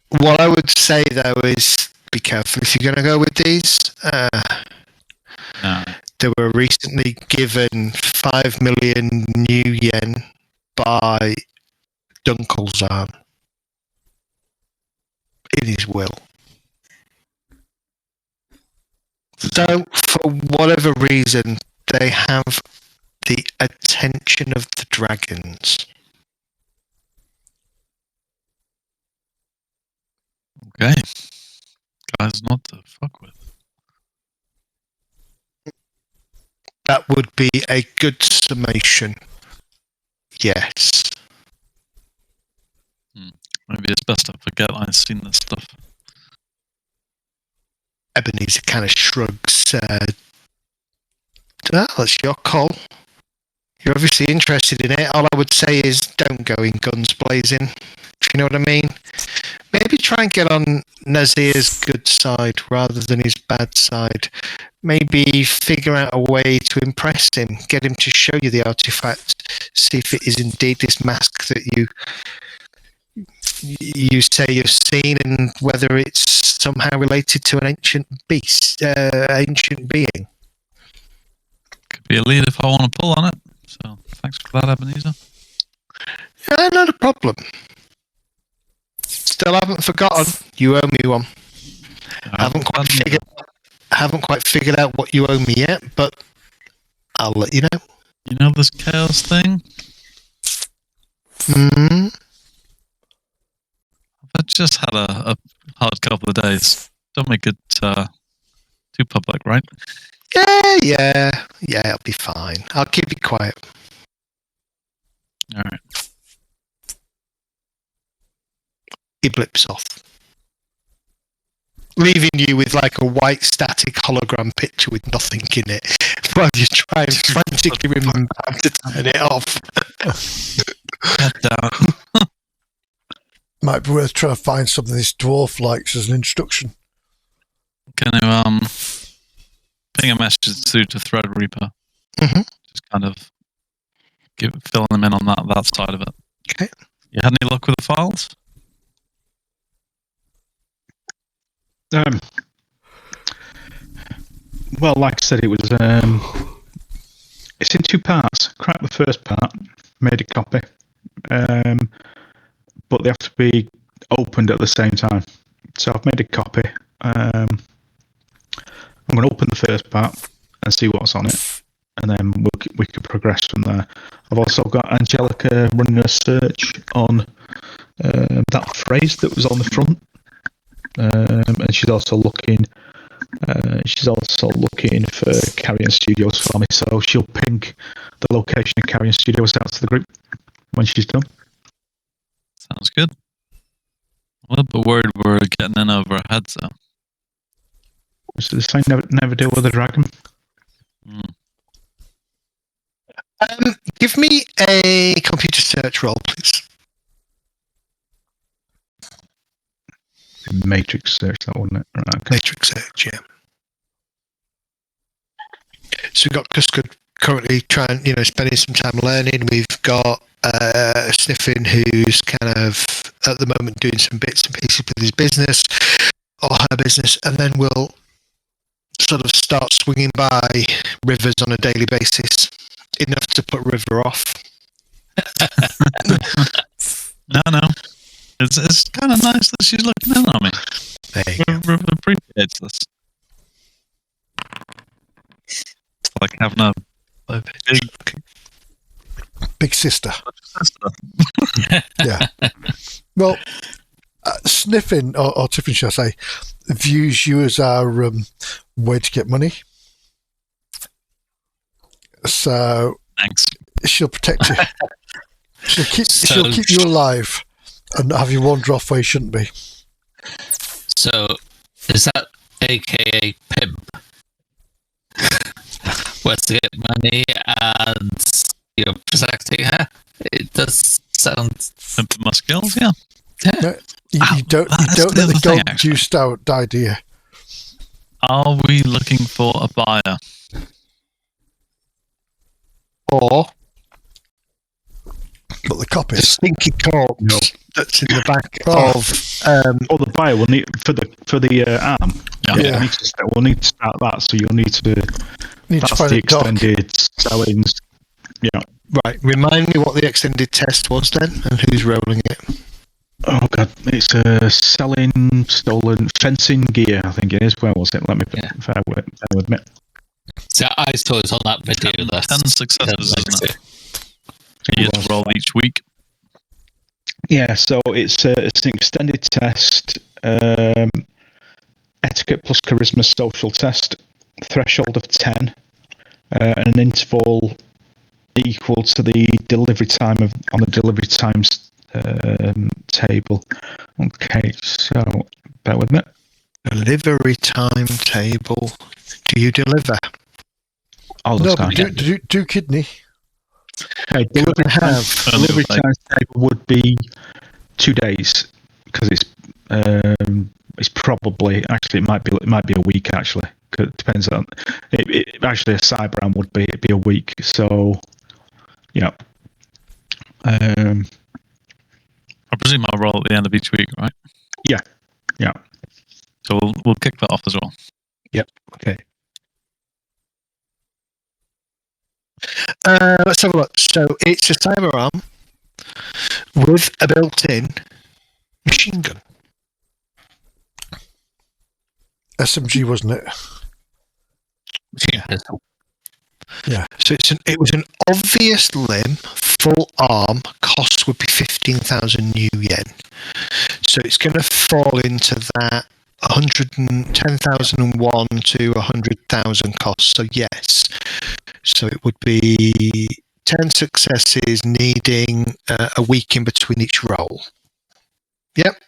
What I would say though is be careful if you're going to go with these. No. They were recently given 5 million new yen by Dunkelzahn in his will. So, for whatever reason, they have the attention of the dragons. Okay. Guys not to fuck with. That would be a good summation. Yes. Maybe it's best I forget I've seen this stuff. Ebenezer kind of shrugs. That's your call. You're obviously interested in it. All I would say is don't go in guns blazing. If you know what I mean? Maybe try and get on Nazir's good side rather than his bad side. Maybe figure out a way to impress him. Get him to show you the artifact. See if it is indeed this mask that you say you've seen, and whether it's somehow related to an ancient beast, ancient being. Could be a lead if I want to pull on it. So thanks for that, Ebenezer. Yeah, not a problem. Still haven't forgotten. You owe me one. Haven't quite figured out what you owe me yet, but I'll let you know. You know this chaos thing? I've just had a hard couple of days. Don't make it too public, right? Yeah, it'll be fine. I'll keep it quiet. All right. He blips off, leaving you with like a white static hologram picture with nothing in it while you try and frantically remember how to turn it off. God damn it. Might be worth trying to find something this dwarf likes as an introduction. Can you ping a message through to Threadreaper? Mm-hmm. Just kind of filling them in on that side of it. Okay. You had any luck with the files? Well, like I said, it was. It's in two parts. Cracked the first part, made a copy, but they have to be opened at the same time. So I've made a copy. I'm going to open the first part and see what's on it, and then we can progress from there. I've also got Angelica running a search on that phrase that was on the front, and she's also looking. For Carrion Studios for me, so she'll ping the location of Carrion Studios out to the group when she's done. Sounds good. I'm a little bit worried we're getting in over our heads, though. So this thing never deal with a dragon. Give me a computer search roll, please. Matrix search, that wouldn't it? Right, okay. Matrix search, yeah. So we've got Cusco currently spending some time learning. We've got Sniffin, who's kind of at the moment doing some bits and pieces with his business or her business, and then we'll sort of start swinging by Rivers on a daily basis, enough to put River off. No. It's kind of nice that she's looking in on me. There you go. River appreciates this. It's like having a big Big sister. Yeah. Well, Sniffin, or Tiffin, shall I say, views you as our way to get money. So Thanks. she'll protect you. She'll keep you alive and not have you wander off where you shouldn't be. So, is that AKA pimp? Where's to get money and you're protecting her? It does sound. Pimp my skills, yeah. No, you don't let the gold juiced out die, do you? Are we looking for a buyer? Or But the the copies. stinky corpse that's in the back Oh. of. Or the buyer will need for the arm. Yeah. We'll need to start that. So you'll need to. Need to That's find the a dock. extended sellings. Yeah. Right, remind me what the extended test was then, and who's rolling it. Oh god, it's selling stolen fencing gear. I think it is. Where was it? Let me bear with me. So I saw it on that video. 10 successes, isn't it? So you have to roll each week. Yeah, so it's an extended test, etiquette plus charisma social test, threshold of 10, and an interval equal to the delivery time on the delivery times table. Okay, so bear with me. Delivery timetable. Do you deliver? All the No, time. but do kidney. Okay, delivery Only like- time table would be 2 days because it's probably actually it might be a week actually. 'Cause it depends on it. Actually, a cyber round would be a week. So yeah. I presume I'll roll at the end of each week, right? Yeah. So we'll kick that off as well. Okay. Let's have a look. So it's a cyber arm with a built-in machine gun. SMG, wasn't it? Yeah. So it was an obvious limb, full arm. Cost would be 15,000 new yen. So it's going to fall into that 110,001 to 100,000 cost. So yes. So it would be 10 successes, needing a week in between each roll. Yep.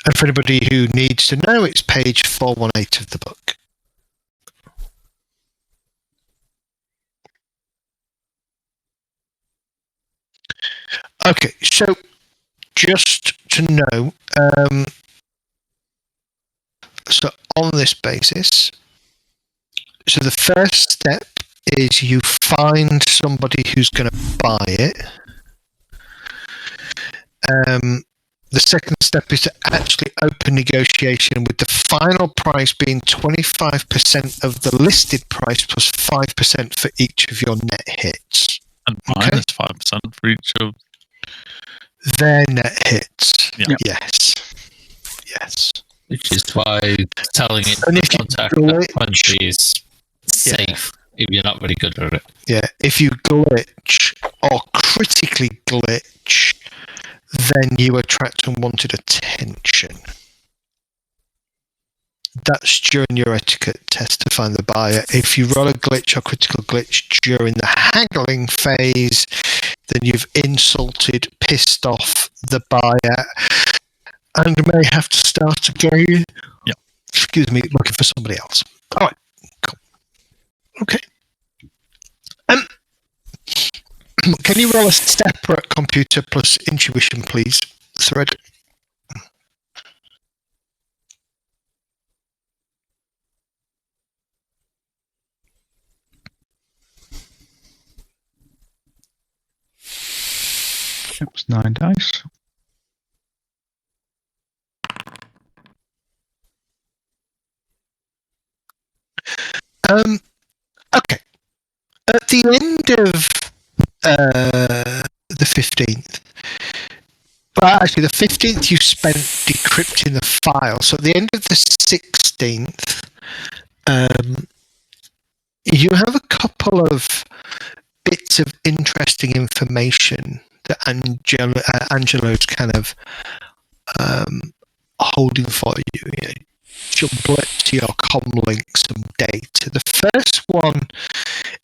And for anybody who needs to know, it's page 418 of the book. Okay, so just to know, so on this basis, so the first step is you find somebody who's going to buy it. The second step is to actually open negotiation with the final price being 25% of the listed price plus 5% for each of your net hits. And minus 5% for each of Their net hits. Yeah. Yes. Which is why telling it And to if you contact glitch- that country is safe if you're not very good at it. Yeah, if you glitch or critically glitch, then you attract unwanted attention. That's during your etiquette test to find the buyer. If you roll a glitch or critical glitch during the haggling phase, then you've insulted, pissed off the buyer, and may have to start again. Yeah. Excuse me, looking for somebody else. All right, cool. Okay. Can you roll a separate computer plus intuition, please, Thread? It was 9 dice. Okay. At the end of the 15th, well, actually, the 15th you spent decrypting the file. So at the end of the 16th, you have a couple of bits bits of interesting information that Angelo's kind of holding for you. She'll blip to your comlink some data. The first one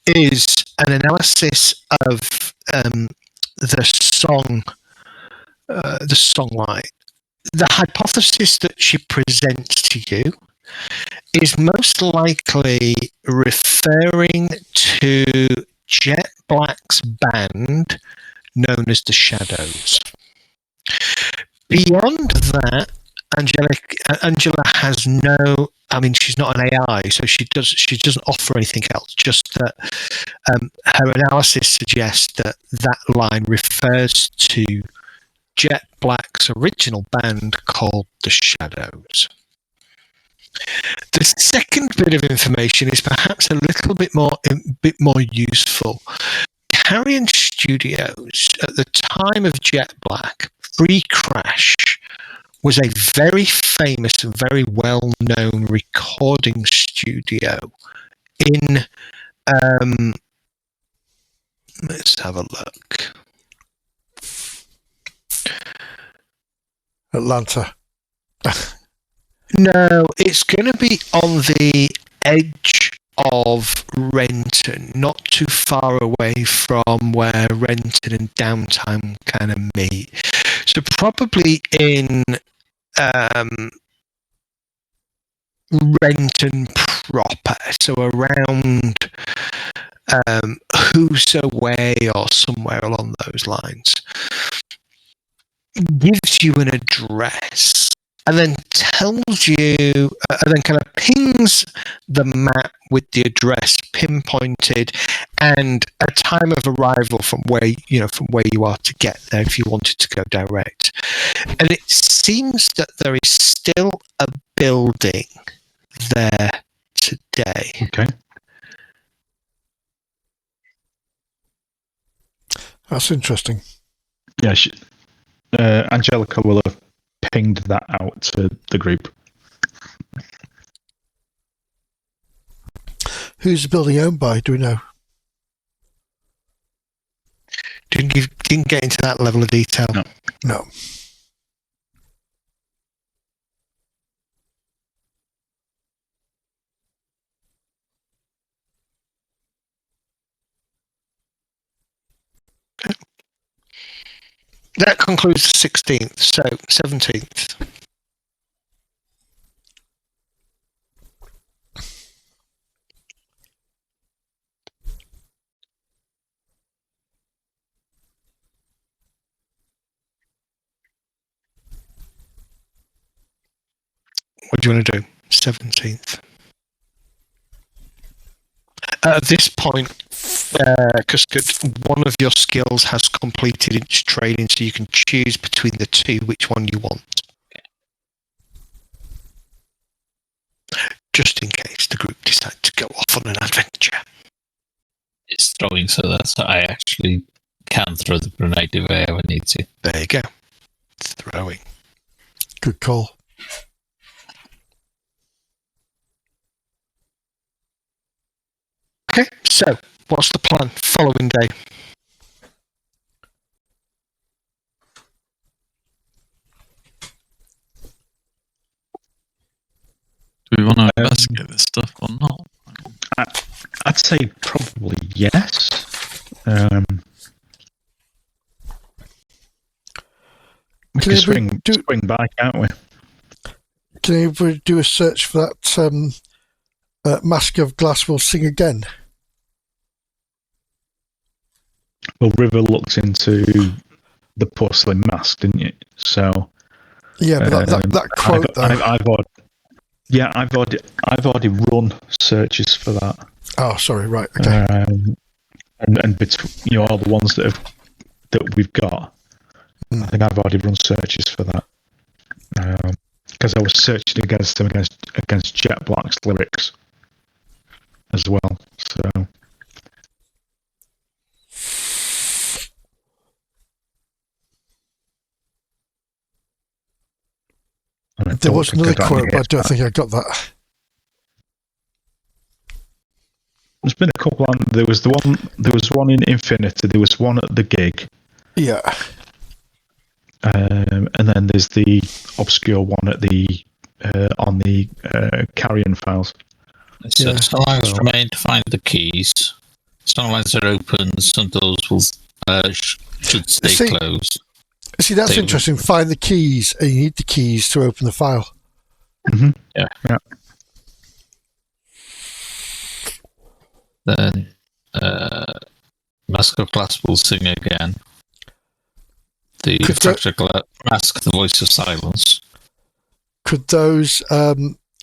is an analysis of the songline. The hypothesis that she presents to you is most likely referring to Jet Black's band known as the Shadows. Beyond that, Angela has no. I mean, she's not an AI, so she doesn't offer anything else. Just that her analysis suggests that line refers to Jet Black's original band called the Shadows. The second bit of information is perhaps a little bit more useful. Carrion Studios, at the time of Jet Black, pre-crash, was a very famous and very well-known recording studio in, let's have a look. Atlanta. No, it's going to be on the edge of Renton, not too far away from where Renton and Downtime kind of meet. So probably in Renton proper, so around Hoosa Way or somewhere along those lines. Gives you an address and then tells you, and then kind of pings the map with the address pinpointed and a time of arrival from where you are to get there if you wanted to go direct. And it seems that there is still a building there today. Okay. That's interesting. Yeah, Angelica will have pinged that out to the group. Who's the building owned by? Do we know? Didn't get into that level of detail. No. That concludes the 16th, so 17th. What do you want to do? 17th. At this point, because one of your skills has completed its training, so you can choose between the two which one you want. Just in case the group decide to go off on an adventure. It's throwing so that I actually can throw the grenade if I ever need to. There you go. Throwing. Good call. Okay, so what's the plan? Following day. Do we want to investigate this stuff or not? I'd say probably yes. We can swing by, can't we? Can we do a search for that Mask of Glass Will Sing Again? Well, River looked into the porcelain mask, didn't you? So yeah, but that quote I've already run searches for that. Oh, sorry, right, okay. And between all the ones that we've got, I think I've already run searches for that. Because I was searching against them against Jet Black's lyrics as well. So. There was another quote, but I don't think I got that. There's been a couple. There was one in Infinity. There was one at the gig. Yeah. And then there's the obscure one at the on the carrion files. So Stonelines remain to find the keys. Stonelines are open. Some doors will should stay closed. See, that's interesting. Find the keys, and you need the keys to open the file. Mm-hmm. Yeah. Then Mask of Glass will sing again. The Fractured Mask, the Voice of Silence. Could those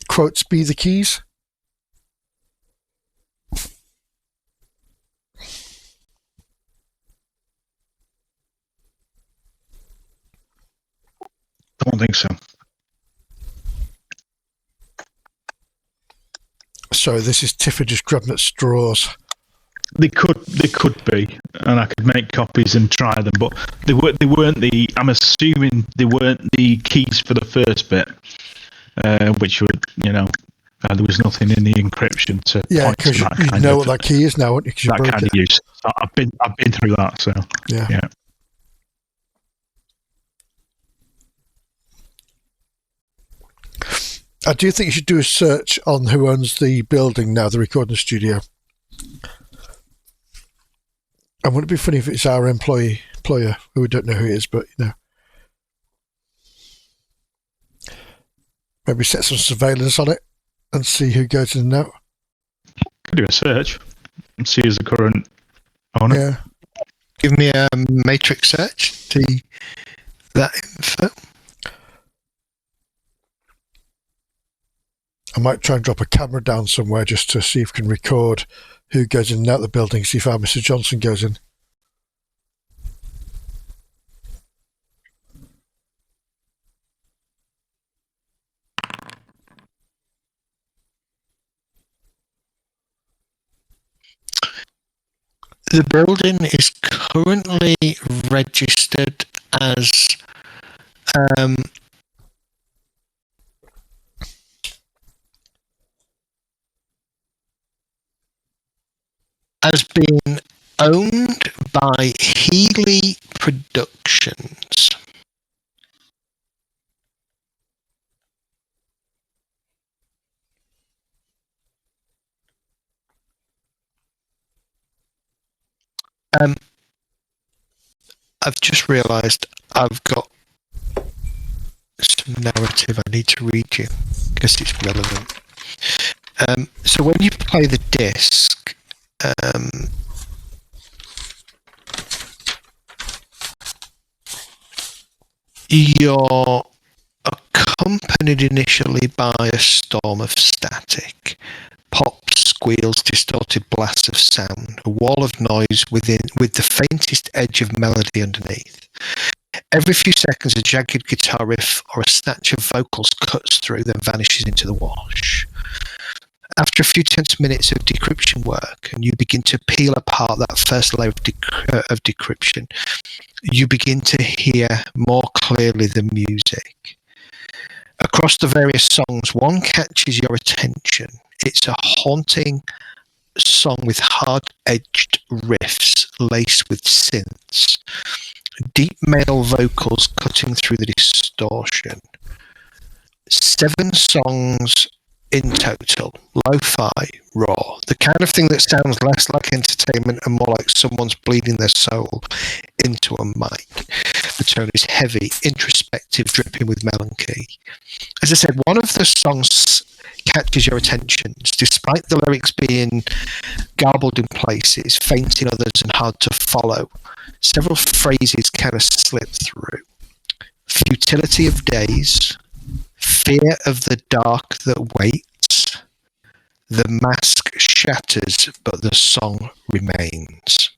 quotes be the keys? Don't think so. Sorry, this is Tiffany just grabbing at straws. They could be, and I could make copies and try them, but they weren't the. I'm assuming they weren't the keys for the first bit, which would, there was nothing in the encryption to. Yeah, because you know what that key is now, wouldn't you? That kind of use. I've been through that, so yeah. I do think you should do a search on who owns the building now, the recording studio. And wouldn't it be funny if it's our employer, who we don't know who he is, but maybe set some surveillance on it and see who goes in and out. Could do a search and see who's the current owner. Yeah. Give me a matrix search, see that info. I might try and drop a camera down somewhere just to see if we can record who goes in and out the building, see if our Mr. Johnson goes in. The building is currently registered as being owned by Healy Productions. I've just realised I've got some narrative I need to read you because it's relevant. So when you play the disc, you're accompanied initially by a storm of static, pops, squeals, distorted blasts of sound, a wall of noise with the faintest edge of melody underneath. Every few seconds, a jagged guitar riff or a snatch of vocals cuts through, then vanishes into the wash. After a few tense minutes of decryption work, and you begin to peel apart that first layer of decryption, you begin to hear more clearly the music. Across the various songs, one catches your attention. It's a haunting song with hard-edged riffs laced with synths, deep male vocals cutting through the distortion. 7 songs in total, lo-fi, raw, the kind of thing that sounds less like entertainment and more like someone's bleeding their soul into a mic. The tone is heavy, introspective, dripping with melancholy. As I said, one of the songs catches your attention, despite the lyrics being garbled in places, faint in others, and hard to follow. Several phrases kind of slip through. Futility of days, fear of the dark that waits, the mask shatters, but the song remains.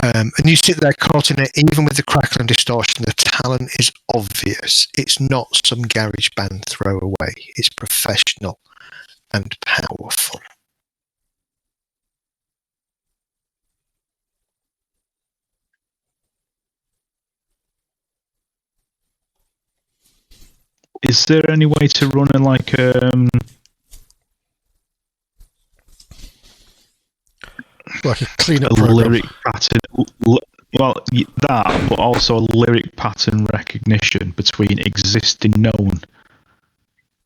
And you sit there caught in it, even with the crackle and distortion, the talent is obvious. It's not some garage band throwaway. It's professional and powerful. Is there any way to run a Like a cleanup a program. lyric pattern. Well, that, but also a lyric pattern recognition between existing known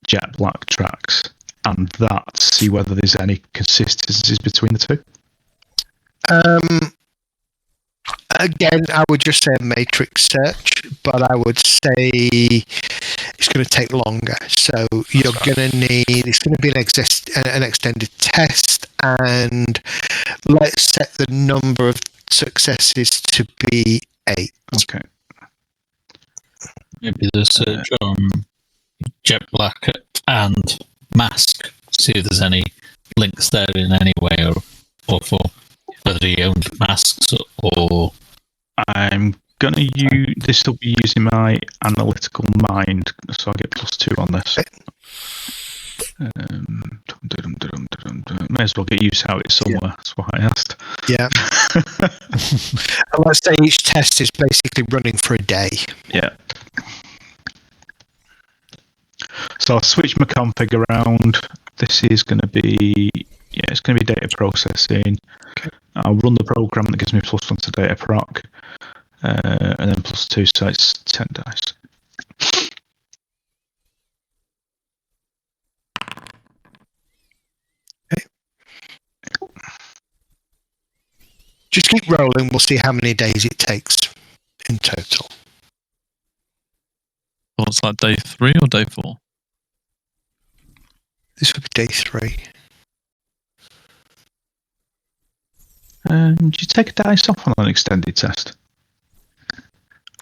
Jet Black tracks and that, see whether there's any consistencies between the two. Again, I would just say a matrix search, but I would say it's going to take longer. So you're going to need, it's going to be an extended test, and let's set the number of successes to be 8. Okay. Maybe the search on Jet Black and Mask, see if there's any links there in any way, or for whether he owned Masks or. I'm gonna use this. Will be using my analytical mind, so I get +2 on this. May as well get used to how it's somewhere. Yeah. That's why I asked. Yeah. And let's say each test is basically running for a day. Yeah. So I'll switch my config around. This is going to be, it's going to be data processing. Okay. I'll run the program that gives me +1 to data proc, and then +2, so it's 10 dice. Okay. Just keep rolling. We'll see how many days it takes in total. What's that, day 3 or day 4? This would be day 3. Do you take a dice off on an extended test?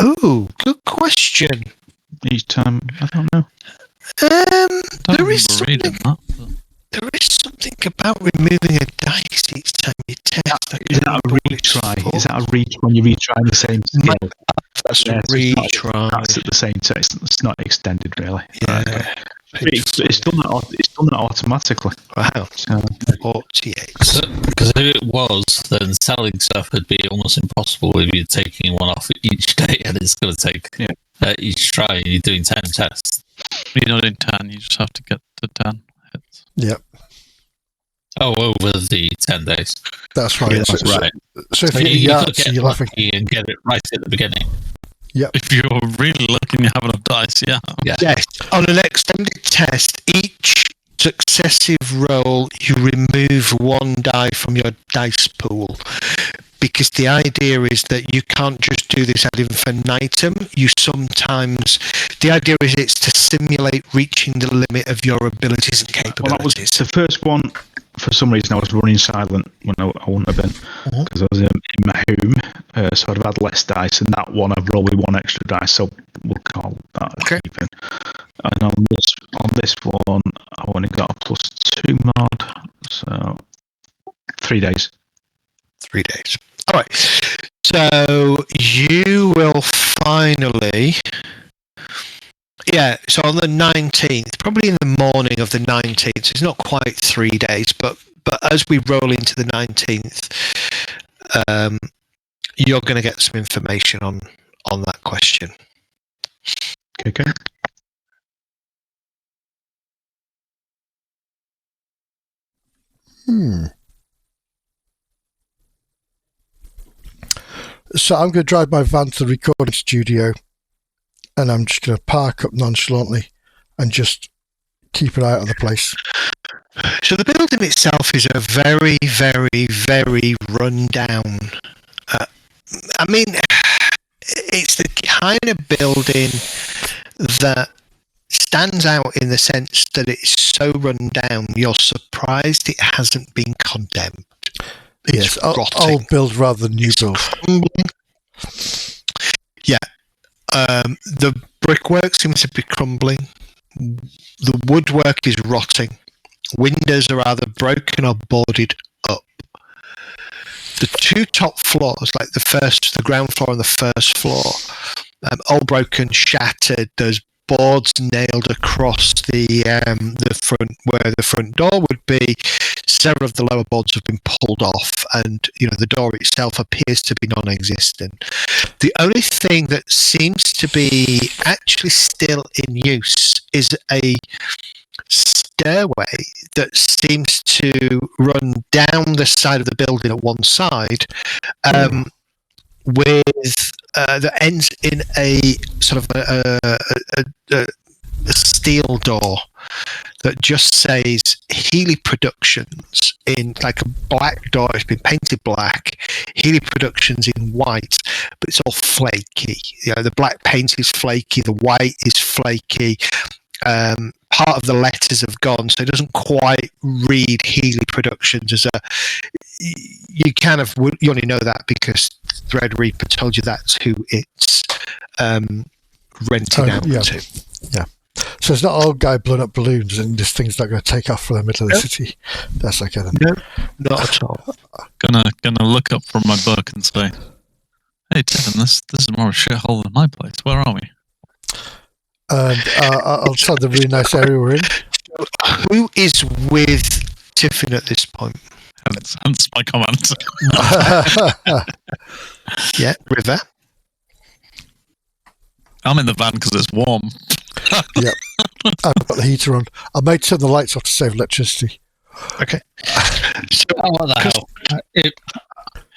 Oh, good question. Each time, I don't know. There is something about removing a dice each time you test. Is that a retry? Is that a retry when you retry the same skill? That's a retry. That's at the same time. It's not extended, really. Yeah. Right, okay. It's done that automatically. Wow. So, 48. Because if it was, then selling stuff would be almost impossible if you're taking one off each day, and it's going to take each try, and you're doing 10 tests. You're not in 10, you just have to get to 10 hits. Yep. Oh, over the 10 days. That's right. Yeah, that's right. So if you you're lucky and get it right at the beginning. Yep. If you're really lucky and you have enough dice, yeah. Yes. On an extended test, each successive roll, you remove 1 die from your dice pool. Because the idea is that you can't just do this ad infinitum. The idea is it's to simulate reaching the limit of your abilities and capabilities. Well, that was the first one. For some reason, I was running silent when I wouldn't have been, because I was in my home, so I'd have had less dice, and that one I've rolled with 1 extra dice, so we'll call that even. And on this one, I've only got a +2 mod, so 3 days. 3 days. All right. So you will finally... Yeah, so on the 19th, probably in the morning of the 19th, so it's not quite 3 days, but as we roll into the 19th, you're going to get some information on that question. Okay. So I'm going to drive my van to the recording studio, and I'm just going to park up nonchalantly and just keep an eye out on the place. So the building itself is a very, very, very run down. It's the kind of building that stands out in the sense that it's so run down, you're surprised it hasn't been condemned. It's old build rather than new build. Yeah. The brickwork seems to be crumbling. The woodwork is rotting. Windows are either broken or boarded up. The 2 top floors, like the ground floor and the first floor, all broken, shattered. There's boards nailed across the front where the front door would be. Several of the lower boards have been pulled off, and the door itself appears to be non-existent. The only thing that seems to be actually still in use is a stairway that seems to run down the side of the building at one side, with that ends in a sort of a steel door that just says Healy Productions in like a black door. It's been painted black. Healy Productions in white, but it's all flaky. The black paint is flaky. The white is flaky. Part of the letters have gone, so it doesn't quite read Healy Productions as a. You only know that because Thread Reaper told you that's who it's renting out to. Yeah. So it's not all guy blowing up balloons and just things not going to take off from the middle of the city. That's okay then. No, not at all. Gonna look up from my book and say, "Hey, Tiffin, this is more a shithole than my place. Where are we?" And I'll tell the really nice area we're in. Who is with Tiffin at this point? Hence my comment. Yeah, River. I'm in the van because it's warm. Yep. I've got the heater on. I may turn the lights off to save electricity. Okay. So, what the hell?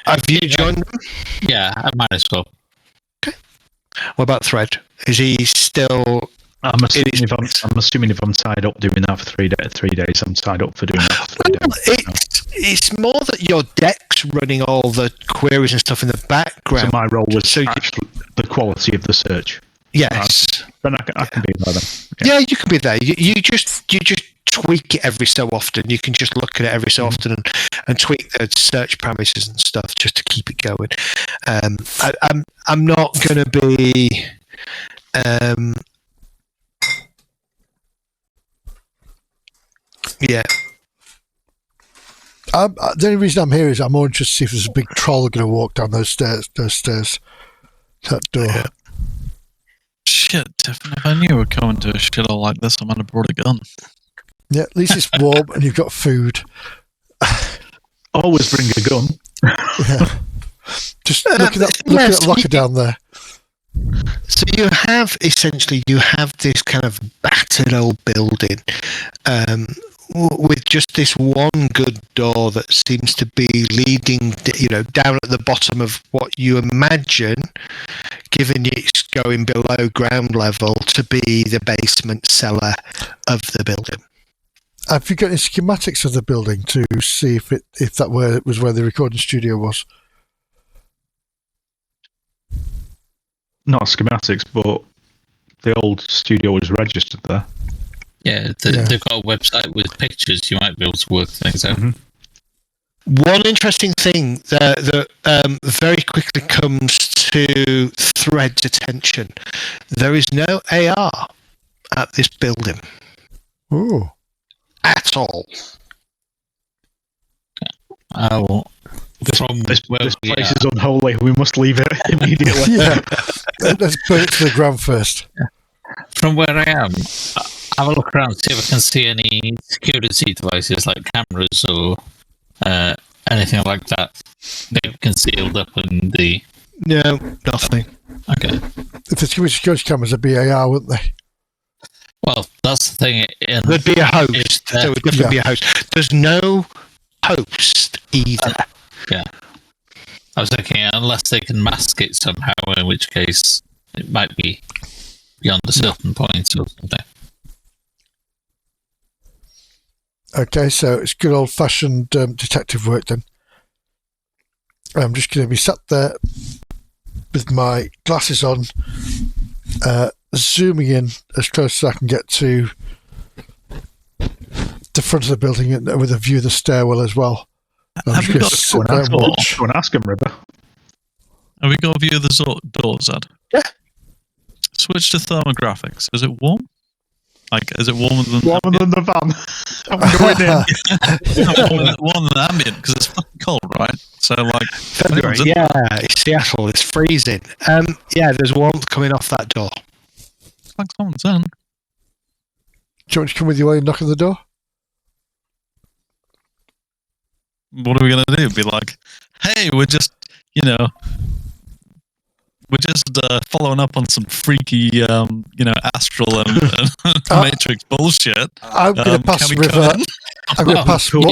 Have you joined them? Yeah, I might as well. Okay. What about Thread? Is he still... I'm assuming if I'm tied up doing that for 3 days, I'm tied up for doing that for 3 days. It's more that your deck's running all the queries and stuff in the background. So my role was actually the quality of the search. Yes. Then I can be there then. Yeah, you can be there. You just tweak it every so often. You can just look at it every so often and tweak the search parameters and stuff just to keep it going. I'm not going to be... yeah. The only reason I'm here is I'm more interested to see if there's a big troll going to walk down those stairs, that door. Yeah. Shit, Tiffin, if I knew you were coming to a shithole like this, I might have brought a gun. Yeah, at least it's warm and you've got food. Always bring a gun. Yeah. Just look at that locker down there. So you have this kind of battered old building with just this one good door that seems to be leading, down at the bottom of what you imagine, given it's going below ground level, to be the basement cellar of the building. Have you got any schematics of the building to see if that was where the recording studio was? Not schematics, but the old studio was registered there. Yeah, they've got a website with pictures. You might be able to work things out. Mm-hmm. One interesting thing that very quickly comes to Thread's attention: there is no AR at this building. Ooh. At all. This place is unholy. We must leave it immediately. Yeah. Let's put it to the ground first. From where I am, have a look around, see if I can see any security devices like cameras or anything like that. Maybe concealed up in the... No, nothing. Okay. If there's too many security cameras, there'd be AR, wouldn't they? Well, that's the thing. There'd be a host. There would definitely be a host. There's no host either. Yeah. I was thinking, unless they can mask it somehow, in which case it might be beyond a certain point or something. Okay, so it's good old-fashioned detective work then. I'm just going to be sat there with my glasses on, zooming in as close as I can get to the front of the building with a view of the stairwell as well. I'm just going to sit there and watch. Go and ask him, River. Have we got a view of the doors, Ed? Yeah. Switch to thermographics. Is it warm? Is it warmer than the van? I'm going in. warmer than ambient because it's fucking cold, right? So, February, it's Seattle, it's freezing. There's warmth coming off that door. It's like someone's in. Do you want to come with you while you knock on the door? What are we going to do? Be like, hey, we're just, We're just following up on some freaky, astral and matrix bullshit. I'm going to pass river. I'm going to pass river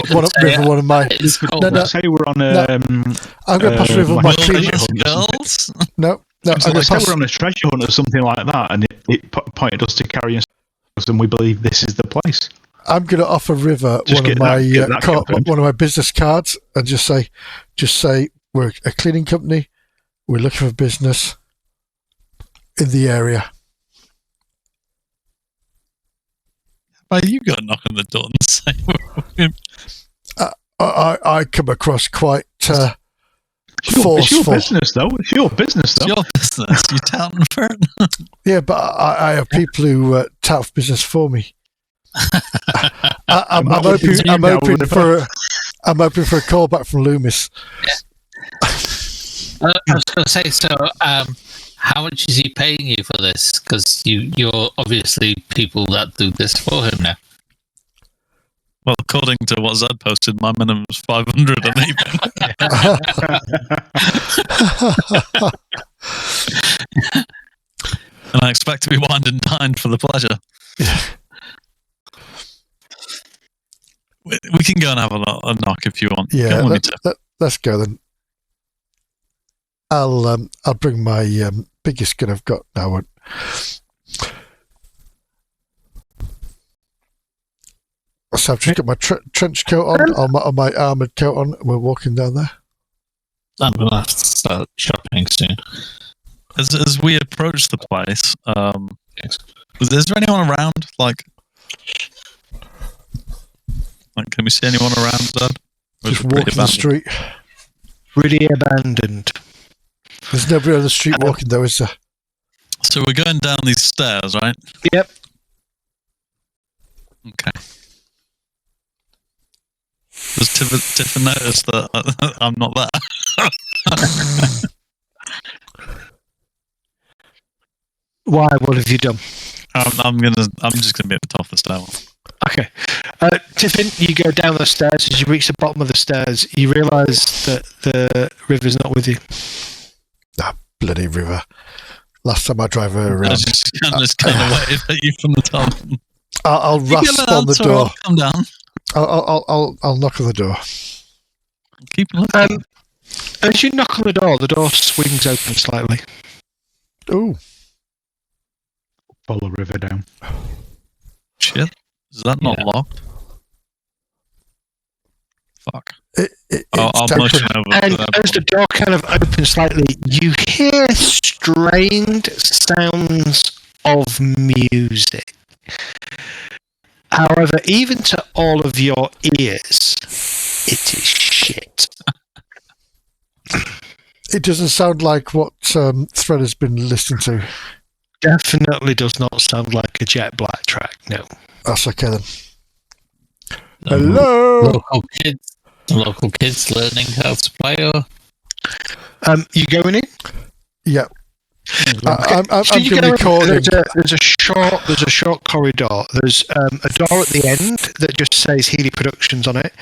one of my. Say we're on I'm going to pass river my treasure hunt. Girls? No. I'm going to say pass. we're on a treasure hunt or something like that, and it pointed us to carry us, and we believe this is the place. I'm going to offer River one of my business cards and just say we're a cleaning company. We're looking for business in the area. Why you got to knock on the door and say I come across quite forceful. It's your business, though. It's your business. You're touting for it. Yeah, but I have people who tout for business for me. I'm hoping for a call back from Loomis. I was going to say, so how much is he paying you for this? Because you're obviously people that do this for him now. Well, according to what Zed posted, my minimum is 500 on eBay. And I expect to be wined and dined for the pleasure. We can go and have a knock if you want. Yeah, let's go then. I'll bring my biggest gun I've got now. So I've just got my trench coat on, or my armoured coat on, and we're walking down there. I'm going to have to start shopping soon. As we approach the place, is there anyone around? Like, can we see anyone around, Zed? Just walking the street. Really abandoned. There's nobody on the street walking, though, is there? So we're going down these stairs, right? Yep. Okay. Does Tiffin notice that I'm not there? Why? What have you done? I'm just gonna be at the top of the stairwell. Okay. Tiffin, you go down the stairs. As you reach the bottom of the stairs, you realise that the river's not with you. Ah, bloody river. Last time I drive her around. I just kind of wave at you from the top. I'll rasp on the door. Come down. I'll knock on the door. Keep looking. As you knock on the door swings open slightly. Ooh. Follow river down. Shit. Is that not locked? Fuck. I'll motion over. And as the door kind of opens slightly, you hear strained sounds of music. However, even to all of your ears, it is shit. It doesn't sound like what Thread has been listening to. Definitely does not sound like a Jet Black track, no. That's okay then. Hello? Local kids learning how to play, or? You going in? Yeah. Okay. I'm recording. There's a short corridor. There's a door at the end that just says Healy Productions on it,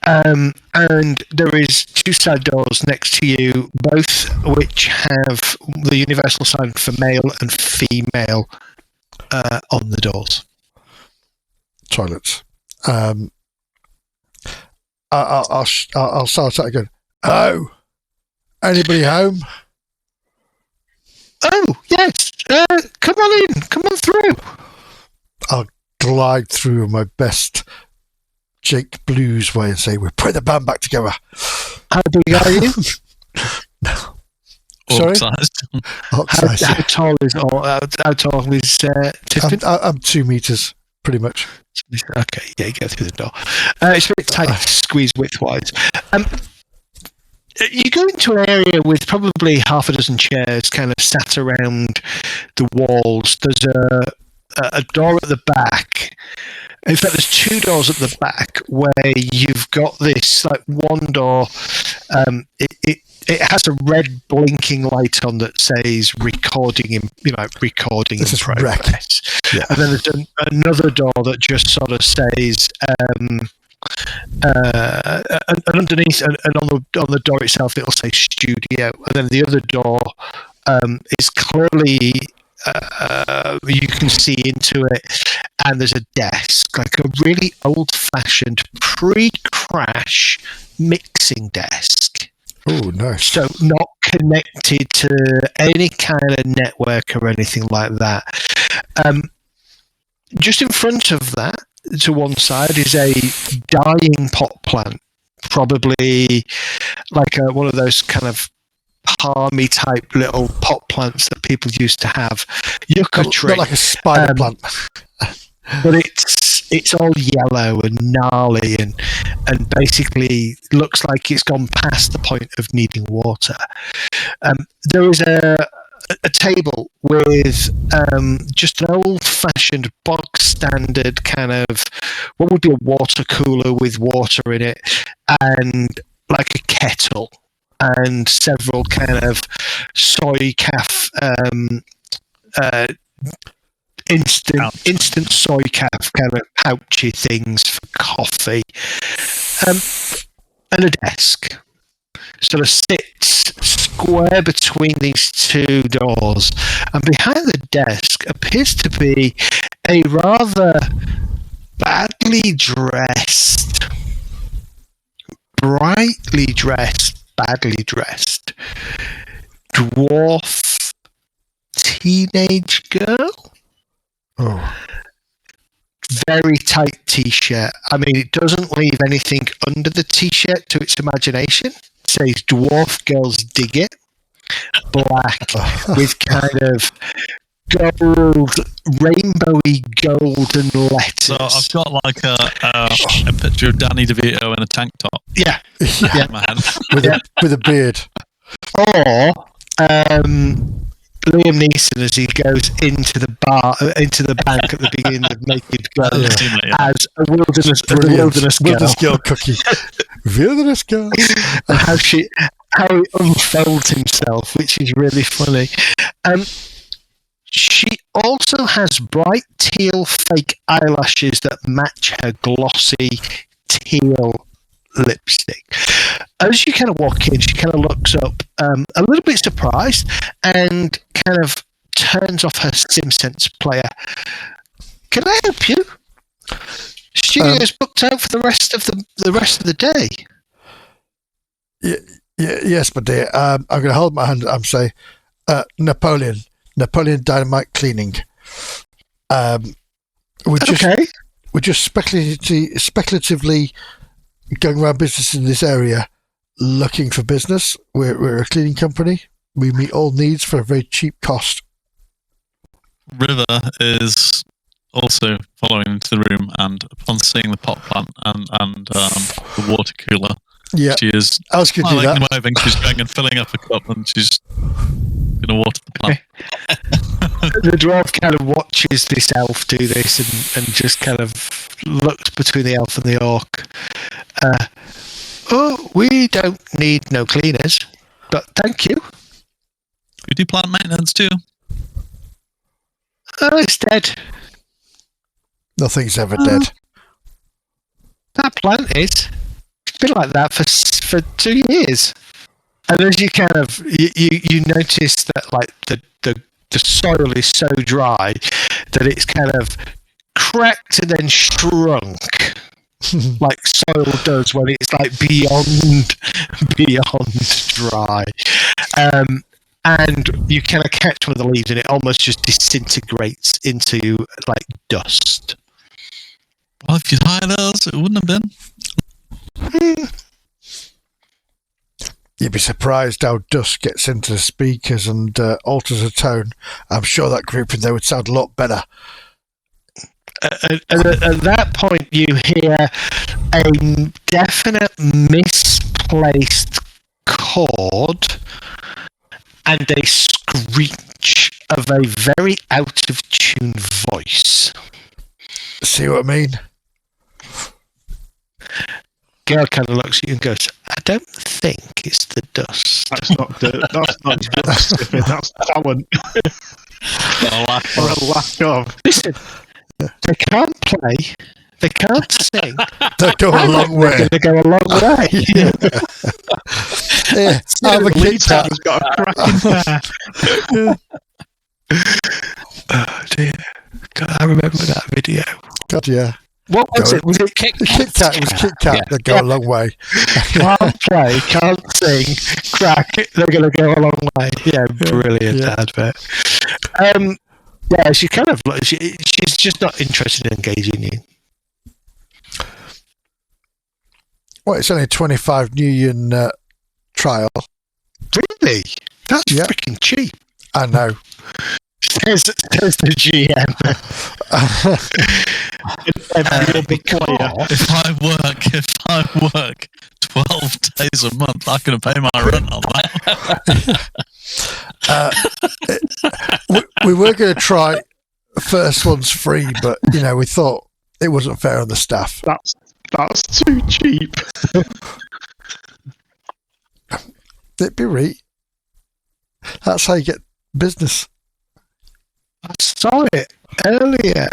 and there is two side doors next to you, both which have the universal sign for male and female on the doors. Toilets. I'll start out again. Oh, anybody home? Oh, yes. Come on in. Come on through. I'll glide through my best Jake Blues way and say, we're putting the band back together. How big are you? No. Sorry? How tall is Tiffin? I'm 2 meters, pretty much. Okay, yeah, you get through the door. It's very tight, squeeze width-wise. You go into an area with probably half a dozen chairs kind of sat around the walls. There's a door at the back. In fact, there's two doors at the back where you've got this, like, one door. It has a red blinking light on that says recording in progress. Yeah. And then there's another door that just sort of says and underneath and on the door itself it'll say studio, and then the other door It's clearly you can see into it, and there's a desk, like a really old-fashioned pre-crash mixing desk. Oh, nice. So not connected to any kind of network or anything like that. Just in front of that, to one side, is a dying pot plant, probably like one of those kind of palmy type little pot plants that people used to have. Yucca tree, not like a spider plant, but it's all yellow and gnarly and basically looks like it's gone past the point of needing water. There is a table with just an old-fashioned bog standard kind of what would be a water cooler with water in it, and like a kettle and several kind of soy calf instant soy calf kind of pouchy things for coffee, and a desk sort of sits square between these two doors, and behind the desk appears to be a rather brightly dressed, badly dressed dwarf teenage girl. Oh. Very tight t-shirt. I mean, it doesn't leave anything under the t-shirt to its imagination. It says dwarf girls dig it. Black with kind of gold, rainbowy golden letters. So I've got like a picture of Danny DeVito in a tank top. Yeah. In my head. with a beard. Or Liam Neeson as he goes into the bank at the beginning of Naked Gun as a wilderness girl cookie. Wilderness girl. And how he unfolds himself, which is really funny. She also has bright teal fake eyelashes that match her glossy teal lipstick. As you kind of walk in, she kind of looks up a little bit surprised and kind of turns off her SimSense player. Can I help you? Studio's booked out for the rest of the day. Yes, my dear. I'm going to hold my hand. I'm saying Napoleon Dynamite Cleaning. We're just speculatively going around business in this area, looking for business. We're a cleaning company. We meet all needs for a very cheap cost. River is also following into the room, and upon seeing the pot plant and the water cooler, she is moving. She's going and filling up a cup, and she's going to water the plant. The dwarf kind of watches this elf do this and just kind of looks between the elf and the orc. We don't need no cleaners, but thank you. We do plant maintenance too. Oh, it's dead. Nothing's ever dead. That plant is. It's been like that for 2 years. And as you kind of you notice that like the soil is so dry that it's kind of cracked and then shrunk. Like soil does when it's like beyond dry. And you kind of catch one of the leaves and it almost just disintegrates into like dust. Well, if you'd hired us, it wouldn't have been. You'd be surprised how dust gets into the speakers and alters the tone. I'm sure that group in there would sound a lot better. At that point, you hear a definite misplaced chord and a screech of a very out-of-tune voice. See what I mean? Girl kind of looks at you and goes, I don't think it's the dust. That's not dust. That's talent. Or a lack of. Listen, they can't play, they can't sing. They go a long way. They go a long way. Yeah, I'm a Kit Kat. Has got a cracking pair. Oh dear. God, I remember that video. God, yeah. What was it? Was it Kit Kat? It was Kit Kat. They go a long way. Can't play, can't sing, crack. They're going to go a long way. Yeah, brilliant advert. Yeah, she kind of she's just not interested in engaging you. Well, it's only a 25 New Year trial. Really? That's freaking cheap. I know. Says the GM. If I work 12 days a month, I can pay my rent on that. We were going to try first one's free, but we thought it wasn't fair on the staff. That's too cheap. It'd be right. That's how you get business. I saw it earlier.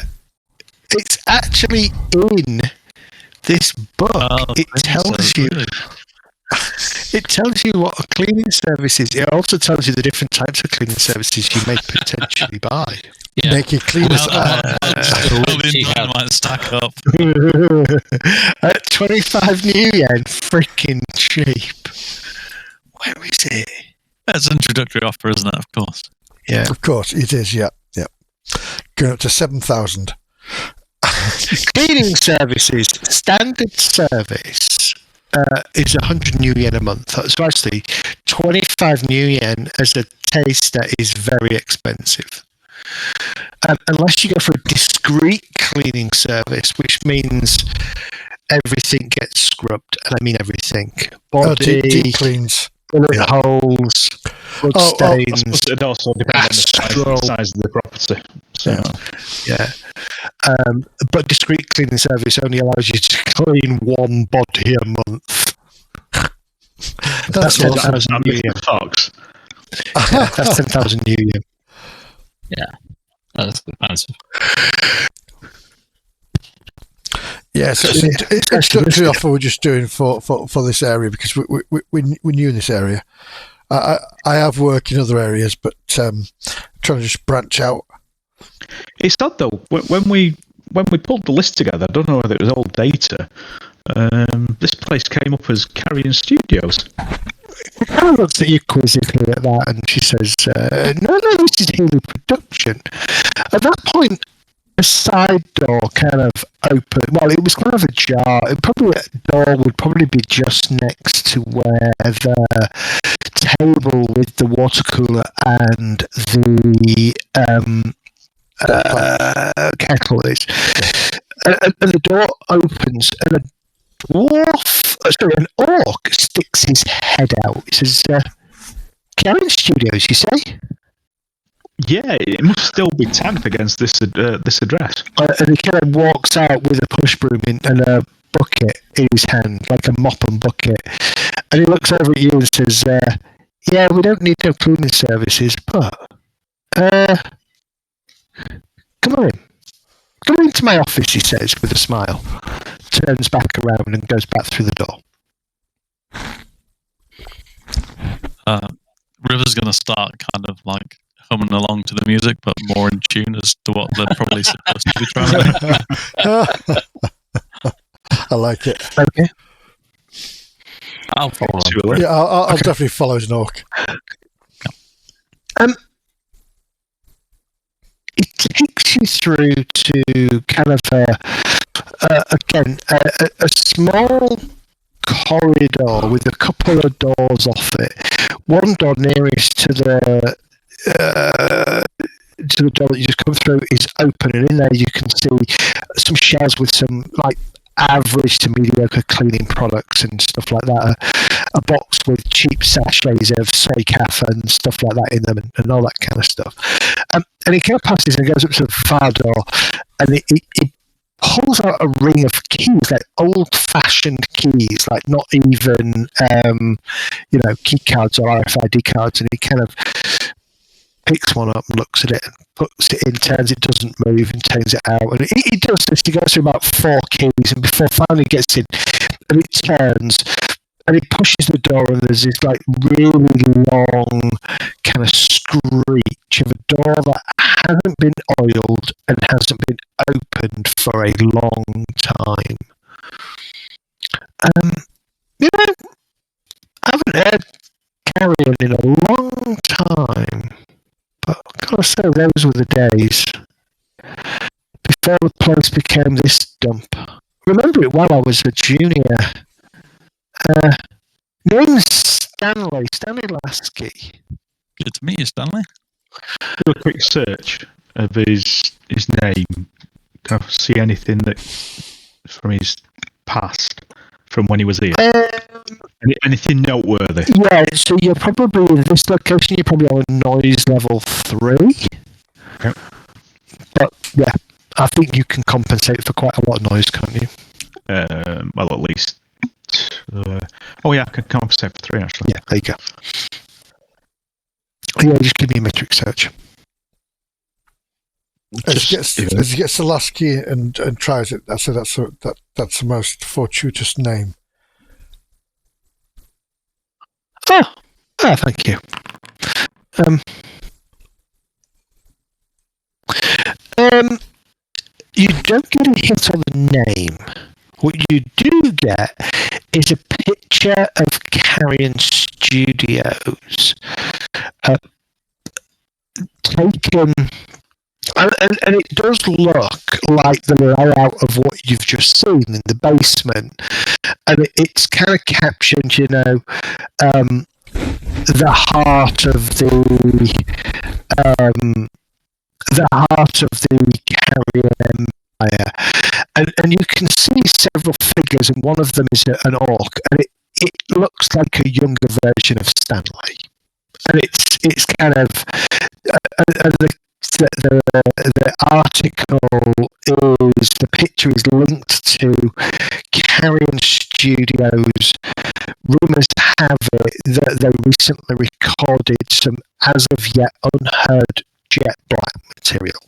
It's actually in this book. It tells you. It tells you what a cleaning service is. It also tells you the different types of cleaning services you may potentially buy. Yeah. Make it clean. Might stack up. At 25 New Yen, freaking cheap. Where is it? That's an introductory offer, isn't it? Of course. Yeah. Of course, it is, yeah. Going up to 7,000. Cleaning services, standard service is 100 New Yen a month. So actually, 25 New Yen as a taster is very expensive. Unless you go for a discreet cleaning service, which means everything gets scrubbed, and I mean everything. Body, deep cleans. bullet holes, blood stains. It also depends on the size of the property. So. Yeah. But discreet cleaning service only allows you to clean one body a month. That's 10,000 New Yen. That's 10,000 New Yen. Yeah. That's expensive. Yeah, so it's introductory offer we're just doing for this area because we're new in this area. I have work in other areas, but trying to just branch out. It's odd though. When we pulled the list together, I don't know whether it was old data. This place came up as Carrion Studios. Hannah looks at you quizzically at that, and she says, "No, this is Healy Production." At that point, a side door kind of opened. Well, it was kind of ajar. The door would probably be just next to where the table with the water cooler and the kettle is. And the door opens, and an orc sticks his head out. He says, "Carrion Studios, you say?" Yeah, it must still be tagged against this address. And he kind of walks out with a push broom and a bucket in his hand, like a mop and bucket. And he looks over at you and says, "Yeah, we don't need no cleaning services, but come on in. Come into my office," he says with a smile. Turns back around and goes back through the door. River's going to start kind of like humming along to the music, but more in tune as to what they're probably supposed to be trying to do. I like it. Okay. I'll follow. Yeah, I'll definitely follow as an orc. It takes you through to kind of a small corridor with a couple of doors off it. One door nearest to the door that you just come through is open, and in there you can see some shelves with some like average to mediocre cleaning products and stuff like that. A box with cheap sachets of soy calf and stuff like that in them, and all that kind of stuff. And he kind of passes and goes up to the far door, and it pulls out a ring of keys, like old-fashioned keys, like not even key cards or RFID cards. And he kind of picks one up and looks at it and puts it in, turns it, doesn't move, and turns it out. And he does this. He goes through about 4 keys, and before finally gets in, and it turns, and he pushes the door, and there's this like really long kind of screech of a door that hasn't been oiled and hasn't been opened for a long time. You know, I haven't heard Carrion in a long time, but I've got to say, those were the days before the place became this dump. I remember it while I was a junior. Name's Stanley Lasky. Good to meet you, Stanley. Do a quick search of his name. Can I see anything that from his past, from when he was here? Anything noteworthy? Yeah, so you're probably in this location. You're probably on noise level 3. Okay. But yeah, I think you can compensate for quite a lot of noise, can't you? Well, at least. Oh yeah, I can compensate for 3 actually. Yeah, there you go. Yeah, just give me a metric search. As he gets the last key and tries it, I say that's the most fortuitous name. Oh, thank you. You don't get a hit on the name. What you do get is a picture of Carrion Studios taken, and it does look like the layout of what you've just seen in the basement, and it's kind of captioned, the heart of the Carrion Empire, and you can see several figures, and one of them is an orc, and it looks like a younger version of Stanley, and it's kind of the article is, the picture is linked to Carrion Studios. Rumours have it that they recently recorded some as of yet unheard jet black material.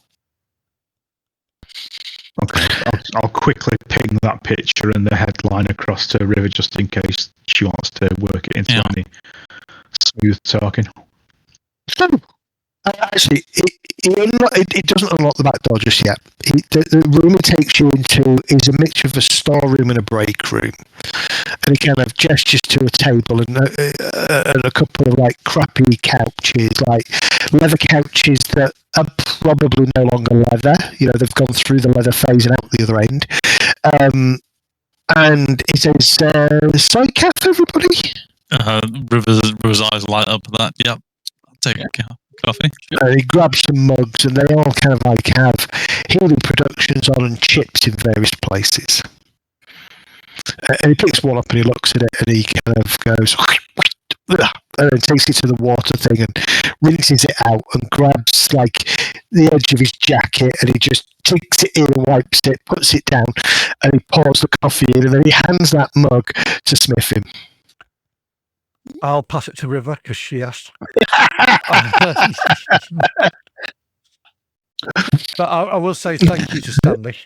Okay, I'll quickly ping that picture and the headline across to River just in case she wants to work it into any smooth talking. So, actually, it doesn't unlock the back door just yet. The room it takes you into is a mixture of a storeroom and a break room. And he kind of gestures to a table and a couple of like crappy couches, like leather couches that are probably no longer leather. They've gone through the leather phase and out the other end. And he says, "Sorry, cat for everybody." River's eyes light up at that. Yep, I'll take a coffee. He grabs some mugs, and they all kind of like have Healy Productions on and chips in various places. And he picks one up and he looks at it and he kind of goes, and then takes it to the water thing and rinses it out and grabs like the edge of his jacket and he just takes it in and wipes it, puts it down, and he pours the coffee in, and then he hands that mug to Smithin. I'll pass it to River because she asked. But I will say thank you to Stanley.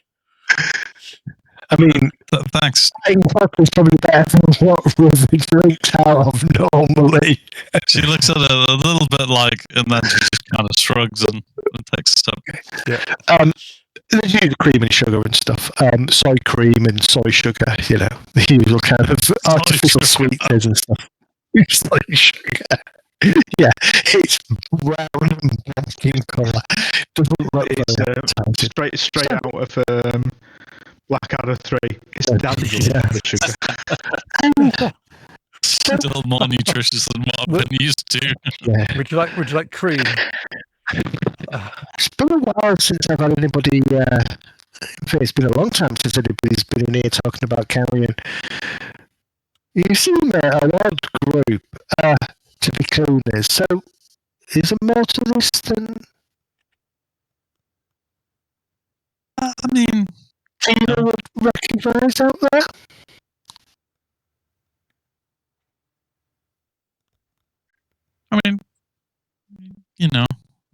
I mean, thanks. I think coffee's probably better than what River drinks out of normally. She looks at it a little bit like, and then she just kind of shrugs and takes a step. Yeah. They do the cream and sugar and stuff. Soy cream and soy sugar, the usual kind of artificial sweeteners and stuff. Soy sugar. Yeah, it's brown and black in colour. Doesn't look it's straight out of Blackadder 3. It's the sugar. Still more nutritious than what I've been used to. Yeah. Would you like cream? It's been a while since I've had anybody. It's been a long time since anybody's been in here talking about Carrion. You seem an odd group to be cleaners. So, is there more to this than? I mean, do you recognise out there? I mean,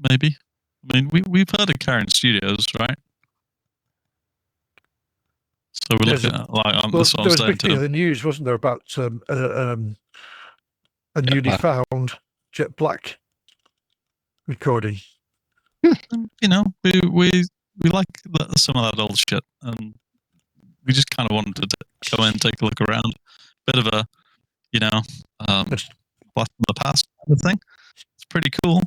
maybe. I mean, we've heard of Carrion Studios, right? So we're looking at that's what there was I'm a big saying thing in to the news, wasn't there, about a newly found Jet Black recording? We like some of that old shit, and we just kind of wanted to go in and take a look around. Bit of a, blast from the past kind of thing. It's pretty cool.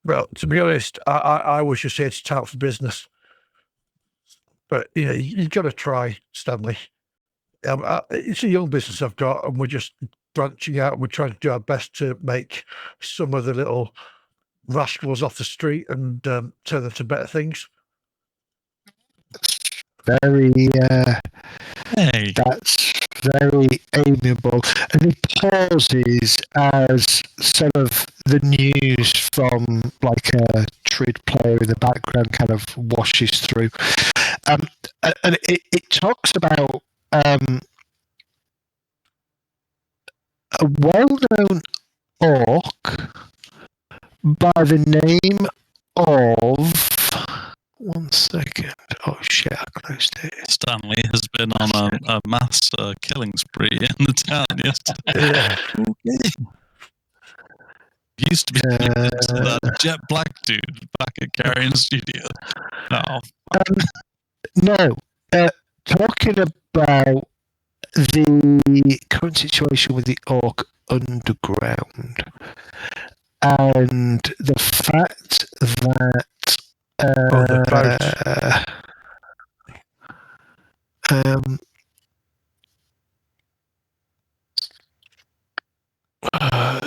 Well, to be honest, I was just here to tout for business. But, you've got to try, Stanley. It's a young business I've got, and we're just branching out. We're trying to do our best to make some of the little rascals off the street and turn them to better things. Very, Hey. that's very amiable. And he pauses as some of the news from like a trid player in the background kind of washes through. And it talks about a well-known orc by the name of... One second. Oh shit, I closed it. Stanley has been on a mass killing spree in the town yesterday. He used to be next to that Jet Black dude back at Carrion Studio. No, talking about the current situation with the Orc Underground and the fact that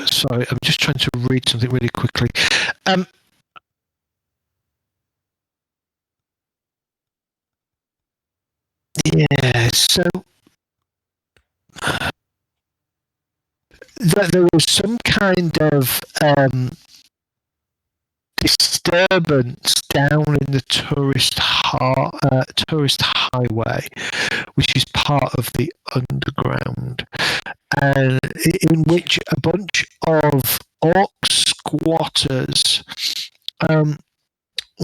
sorry, I'm just trying to read something really quickly. Yeah, so there was some kind of disturbance down in the tourist highway, which is part of the underground, and in which a bunch of orc squatters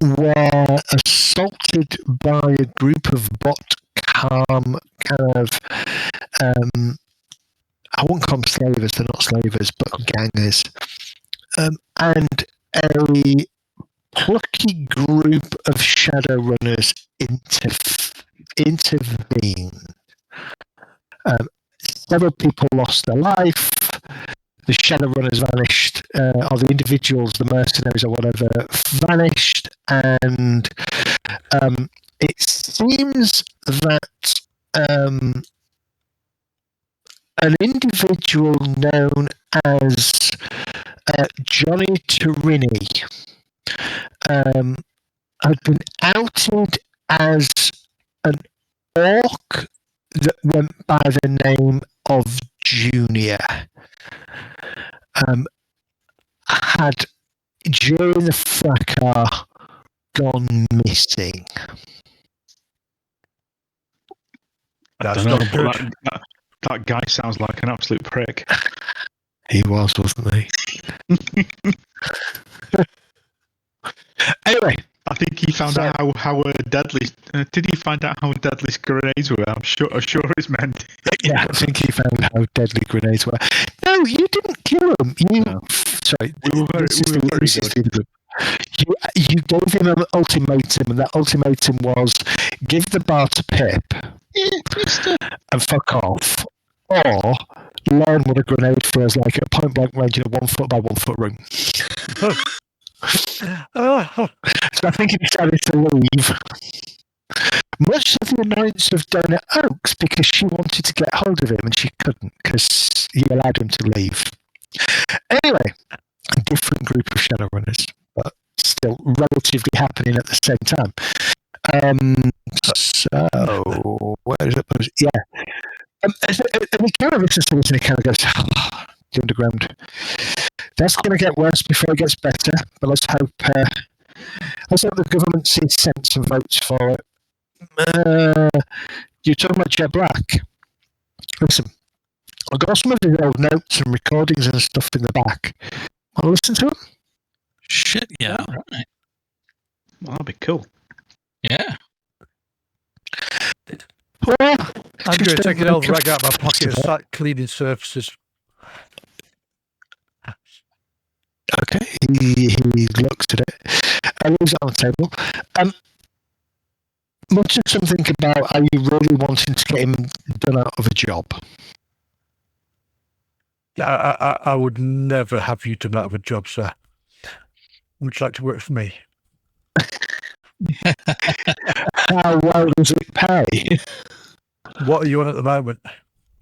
were assaulted by a group of bot-calm kind of I won't call them slavers, they're not slavers, but gangers. And a plucky group of Shadowrunners intervened. Several people lost their life. The Shadowrunners vanished, or the individuals, the mercenaries or whatever, vanished. And it seems that an individual known as Johnny Turini had been outed as an orc that went by the name of Junior. Had, during the fracas, gone missing. That's not good. That guy sounds like an absolute prick. He was, wasn't he? Anyway, I think he found out how deadly. Did he find out how deadly grenades were? I'm sure his men did. Yeah, I think he found how deadly grenades were. No, you didn't kill him. Sorry, we were very good. You gave him an ultimatum, and that ultimatum was give the bar to Pip and fuck off, or learn what a grenade feels like at point blank range in a 1 foot by 1 foot room. So I think he decided to leave. Much to the annoyance of Donna Oakes, because she wanted to get hold of him and she couldn't because he allowed him to leave. Anyway, a different group of Shadowrunners, but still relatively happening at the same time. So, where is it? Yeah. And he kind of listens to this and he kind of goes, the underground. That's going to get worse before it gets better, but let's hope the government sees sense and votes for it. You're talking about Jet Black. Listen, I've got some of his old notes and recordings and stuff in the back. Want to listen to them? Shit, yeah. All right. Well, that'd be cool. Yeah. Well, I'm going to take an old rag out of my pocket and start cleaning surfaces. Okay, he looks at it. Leaves it on the table. Much of something about, are you really wanting to get him done out of a job? I would never have you done out of a job, sir. Would you like to work for me? How well does it pay? What are you on at the moment?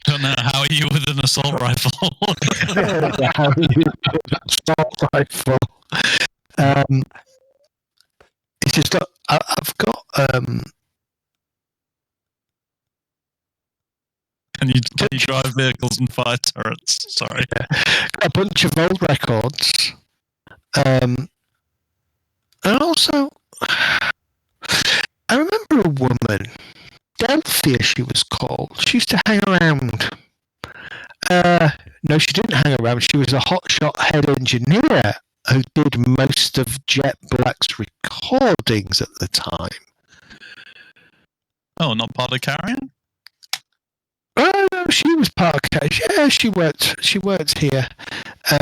Don't know. How are you with an assault rifle? How are you with an assault rifle? It's just that I've got. Can you drive vehicles and fire turrets? Sorry. A bunch of old records. And also, I remember a woman, Delphia she was called. She used to hang around. No, she didn't hang around. She was a hotshot head engineer who did most of Jet Black's recordings at the time. Oh, not part of Carrion? Oh, no, she was part of Cage. Yeah, she worked here.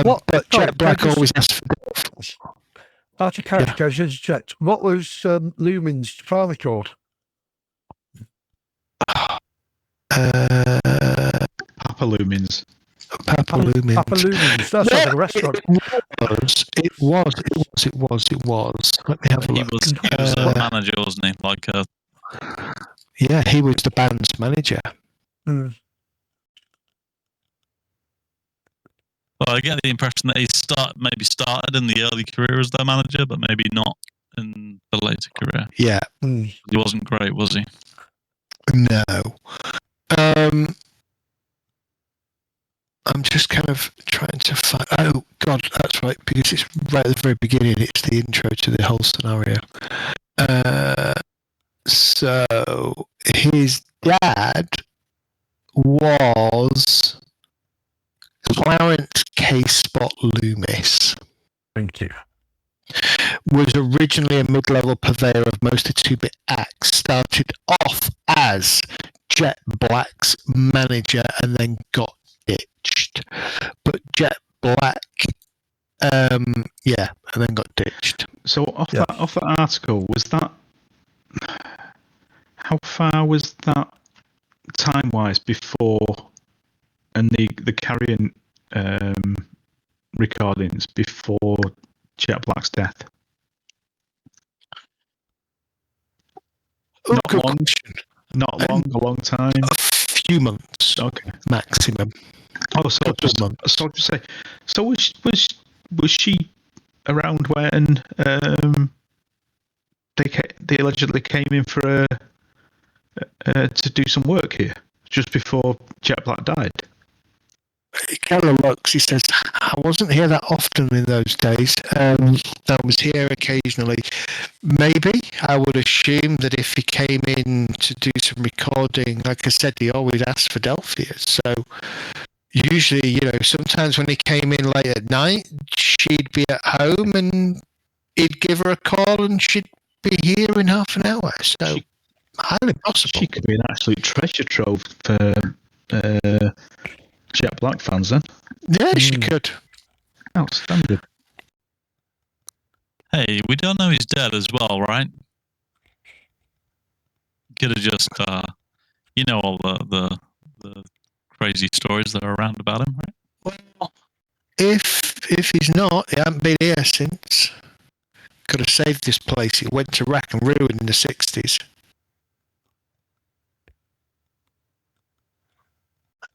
But Jet Black always asked for Delph. Out of character, goes interject. What was Lumen's father called? Papa Lumens. Papa Lumens. Papa Lumens. That's like a restaurant. It was. Let me have a He look. was a manager, wasn't he? Like a... Yeah, he was the band's manager. Mm. Well, I get the impression that he maybe started in the early career as their manager, but maybe not in the later career. Yeah. He wasn't great, was he? No. I'm just kind of trying to find... Oh, God, that's right, because it's right at the very beginning. It's the intro to the whole scenario. So, his dad was Clarence K. Spot Loomis. Thank you. Was originally a mid-level purveyor of mostly 2-bit acts. Started off as Jet Black's manager and then got ditched. But Jet Black, and then got ditched. So off that article, was that... How far was that time-wise before... And the Carrion recordings before Jet Black's death? Oh, not long. Not long. A long time. A few months. Okay. Maximum. Oh, so just say. So was she around when they allegedly came in for to do some work here just before Jet Black died? He kind of looks, he says, I wasn't here that often in those days. I was here occasionally. Maybe I would assume that if he came in to do some recording, like I said, he always asked for Delphia. So usually, sometimes when he came in late at night, she'd be at home and he'd give her a call and she'd be here in half an hour. So highly possible. She could be an absolute treasure trove for Jet Black fans, then. Yeah, she could. Outstanding. Hey, we don't know he's dead as well, right? Could have just, all the crazy stories that are around about him, right? Well, if he's not, he hasn't been here since. Could have saved this place. It went to rack and ruin in the 60s.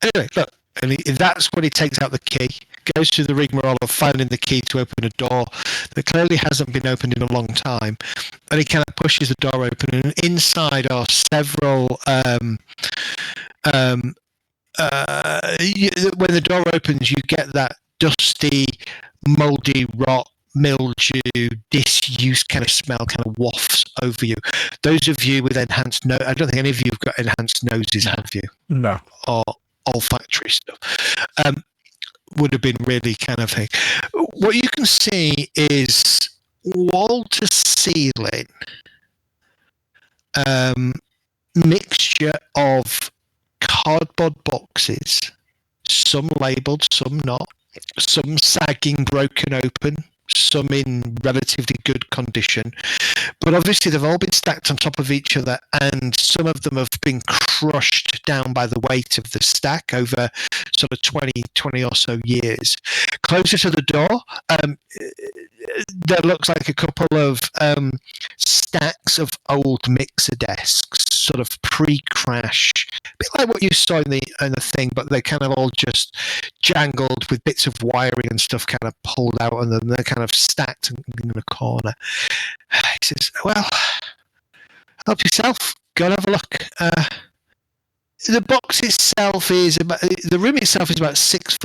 Anyway, look. And that's when he takes out the key, goes through the rigmarole of finding the key to open a door that clearly hasn't been opened in a long time. And he kind of pushes the door open, and inside are several... when the door opens, you get that dusty, mouldy, rot, mildew, disused kind of smell kind of wafts over you. Those of you with enhanced nose... I don't think any of you have got enhanced noses, have you? No. Or olfactory stuff, would have been really kind of thing. What you can see is wall to ceiling, mixture of cardboard boxes, some labelled, some not, some sagging, broken open, some in relatively good condition. But obviously they've all been stacked on top of each other, and some of them have been crushed down by the weight of the stack over sort of 20 or so years. Closer to the door, there looks like a couple of stacks of old mixer desks, sort of pre-crash, a bit like what you saw in the thing, but they kind of all just jangled with bits of wiring and stuff kind of pulled out, and then they're kind of stacked in a corner. He says, "Well, help yourself. Go and have a look." The box itself the room itself is about 6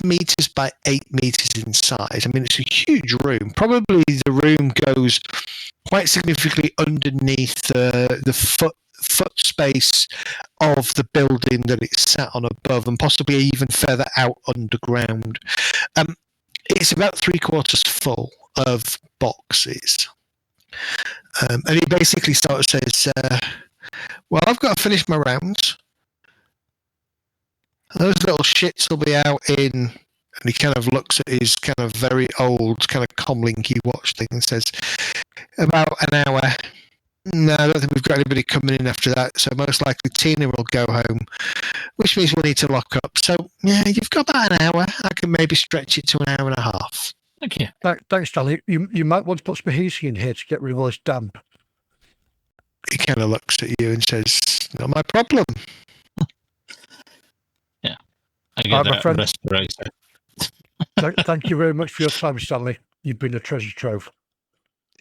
meters by 8 meters in size. I mean, it's a huge room. Probably the room goes quite significantly underneath the foot space of the building that it's sat on above, and possibly even further out underground. It's about 3/4 full of boxes. And he basically sort of says, well, I've got to finish my rounds. Those little shits will be out in, and he kind of looks at his kind of very old kind of comlinky watch thing and says, about an hour. No, I don't think we've got anybody coming in after that, so most likely Tina will go home, which means we'll need to lock up. So, yeah, you've got about an hour. I can maybe stretch it to an hour and a half. Thank you. Thanks, Stanley. You might want to put some heating in here to get rid of all this damp. He kind of looks at you and says, not my problem. Yeah. I get that respirator. Thank you very much for your time, Stanley. You've been a treasure trove.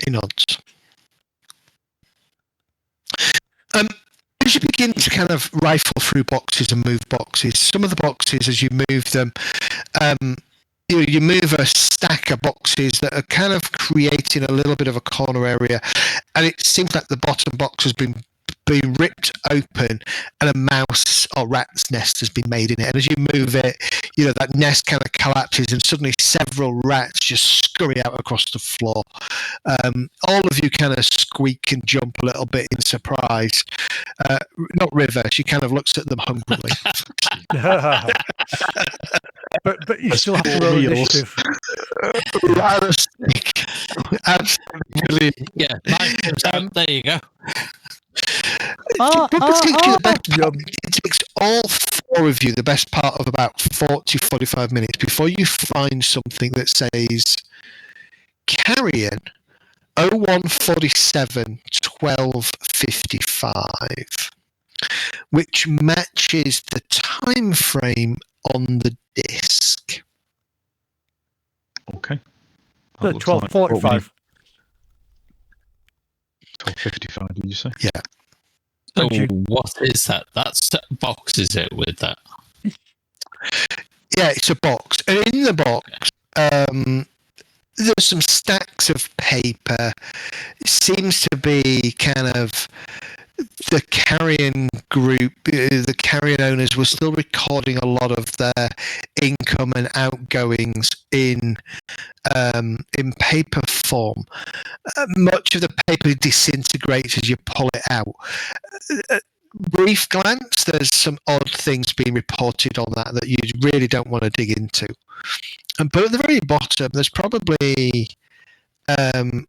He nods. As you begin to kind of rifle through boxes and move boxes, some of the boxes, as you move them, you move a stack of boxes that are kind of creating a little bit of a corner area, and it seems like the bottom box has been ripped open and a mouse or rat's nest has been made in it. And as you move it, that nest kind of collapses and suddenly several rats just scurry out across the floor. All of you kind of squeak and jump a little bit in surprise. Not River, she kind of looks at them hungrily. but you still have to roll initiative. Absolutely. Yeah, there you go. It takes all four of you the best part of about 40-45 minutes before you find something that says Carrion 0147 1255, which matches the time frame on the disc. Okay. 12:45. 12:55, did you say? Yeah. So what is that? That's box, is it, with that? Yeah, it's a box. And in the box, there's some stacks of paper. It seems to be kind of the Carrion group, the Carrion owners were still recording a lot of their income and outgoings in paper form. Much of the paper disintegrates as you pull it out. Brief glance, there's some odd things being reported on that you really don't want to dig into. But at the very bottom, there's probably a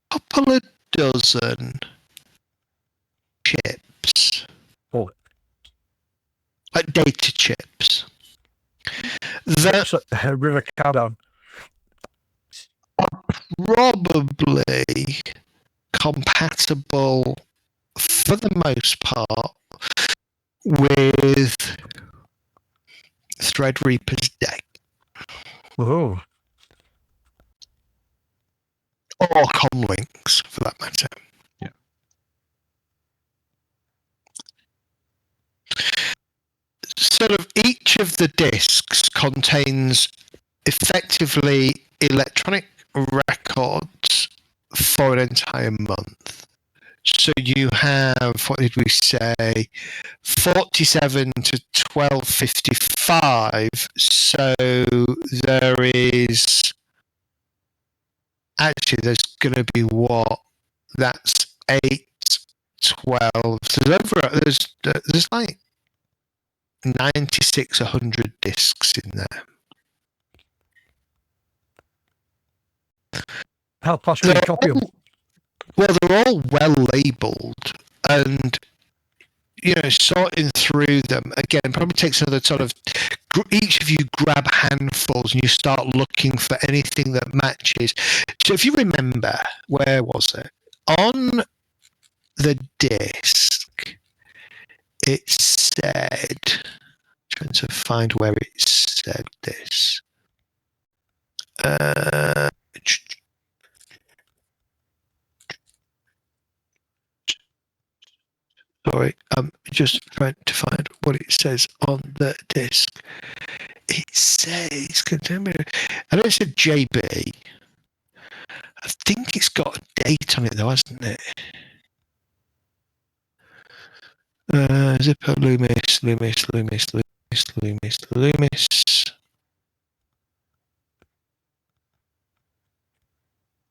couple of dozen chips. Oh. Like data chips. That River Countdown. Probably compatible for the most part with Threadreaper's deck. Oh. Or Comlinks, for that matter. Yeah. Sort of each of the discs contains effectively electronic records for an entire month. So you have, what did we say, 47 to 1255. So there's going to be what? That's 8, 12. So there's like 96, 100 discs in there. How fast can you copy them? Well, they're all well labelled, and sorting through them again probably takes another sort of. Each of you grab handfuls and you start looking for anything that matches. So, if you remember, where was it? On the disc, it said. Trying to find where it said this. Sorry, I'm just trying to find what it says on the disc. It says, I know it said JB. I think it's got a date on it though, hasn't it? Zipper, Loomis. I'm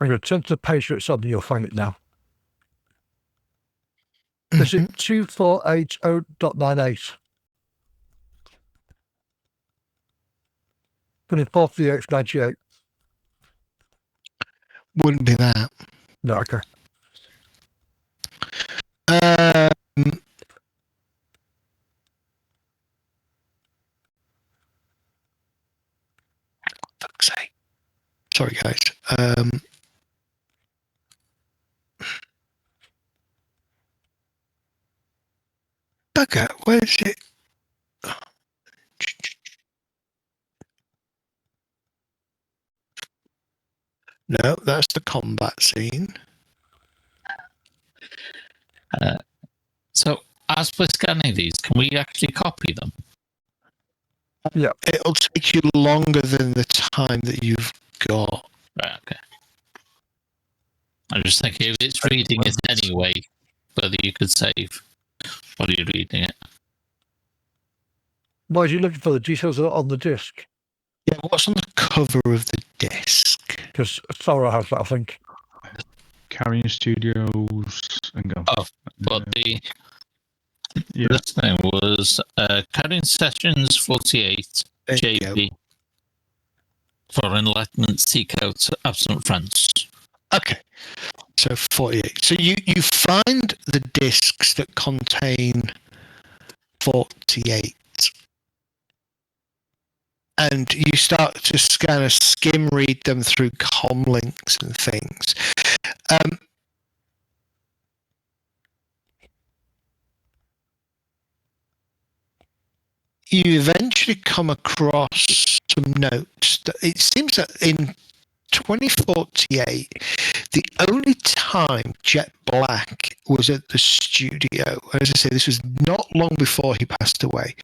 going to turn to the page where it's on, and you'll find it now. Is it 2480.98? 24th 98. Wouldn't be that. No, okay. Fuck's sake. Sorry, guys. Bugger, where is it? No, that's the combat scene. So, as we're scanning these, can we actually copy them? Yeah. It'll take you longer than the time that you've got. Right, okay. I'm just thinking if it's reading it anyway, whether you could save while you're reading it. Why are you looking for the details on the disc? Yeah, what's on the cover of the disc? Because Thora has that, I think. Carrion Studios and go. Oh, but the thing was Carrion Sessions 48 JB for Enlightenment Seek Out Absent Friends. Okay, so 48. So you find the discs that contain 48. And you start to kind of skim read them through com links and things. You eventually come across some notes that it seems that in 2048, the only time Jet Black was at the studio, as I say, this was not long before he passed away.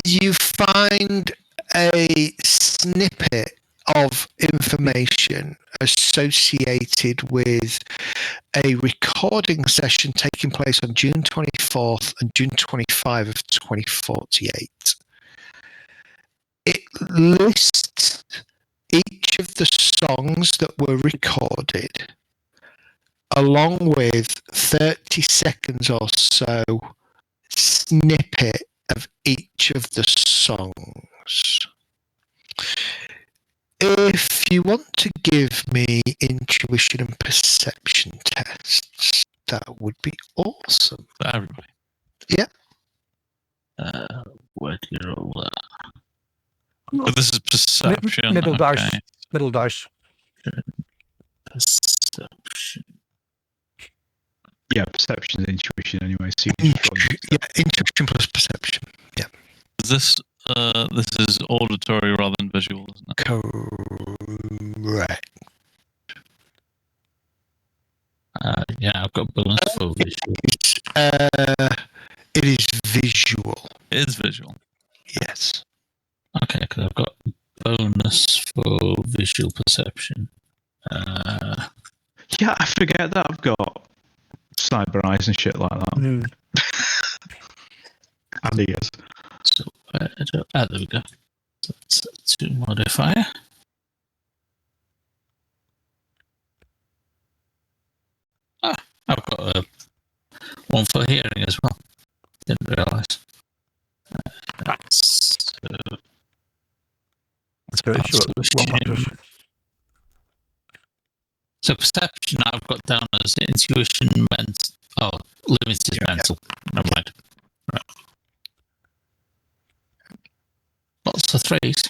You find a snippet of information associated with a recording session taking place on June 24th and June 25 of 2048. It lists each of the songs that were recorded along with 30 seconds or so snippet of each of the songs. If you want to give me intuition and perception tests, that would be awesome. For everybody. Yeah. Where do you roll that? But this is perception. Middle okay. dice. Middle dice. Perception. Yeah, perception and intuition anyway. So you can Intuition plus perception. Yeah. Is this is auditory rather than visual, isn't it? Correct. Yeah, I've got bonus for visual. It is visual. It is visual. Yes. Okay, because I've got bonus for visual perception. Yeah, I forget that I've got cyber eyes and shit like that. And ears. So, there we go. So that's 2 modifier. one for hearing as well. Didn't realise. So perception I've got down as intuition, limited mental. Never mind. Right. Lots of threes.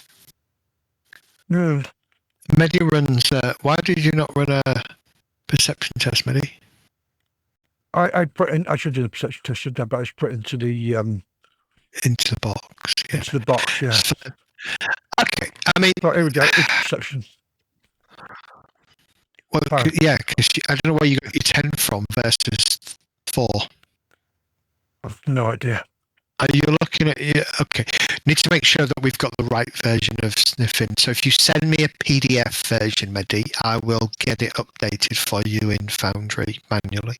Medi runs. Why did you not run a perception test, Medi? I put in. I should do the perception test, shouldn't I? But I should put it into the box. Yeah. Into the box. Yeah. Okay. I mean, right, here we go. It's perception. Well, yeah, because I don't know where you got your 10 from versus 4. I've no idea. Are you looking at it? Okay. Need to make sure that we've got the right version of sniffing. So if you send me a PDF version, Medi, I will get it updated for you in Foundry manually.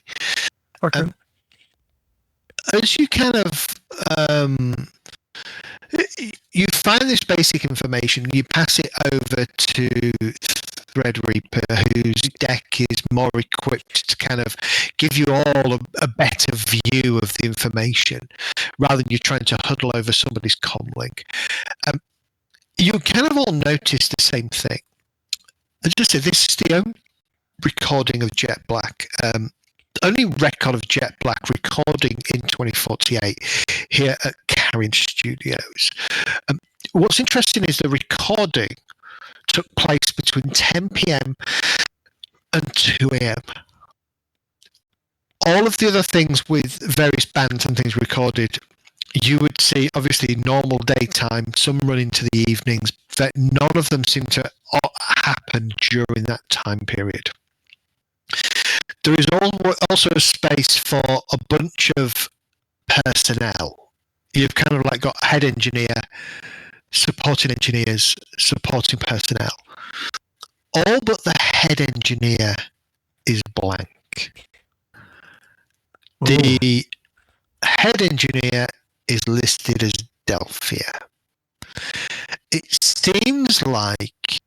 Okay. As you kind of you find this basic information, you pass it over to Threadreaper, whose deck is more equipped to kind of give you all a better view of the information, rather than you trying to huddle over somebody's comlink. You kind of all notice the same thing. As I said, this is the only recording of Jet Black. Only record of Jet Black recording in 2048 here at Carrion Studios. What's interesting is the recording took place between 10 p.m. and 2 a.m. All of the other things with various bands and things recorded, you would see obviously normal daytime, some run into the evenings, but none of them seem to happen during that time period. There is also a space for a bunch of personnel. You've kind of like got head engineer, supporting engineers, supporting personnel. All but the head engineer is blank. The head engineer is listed as Delphia. It seems like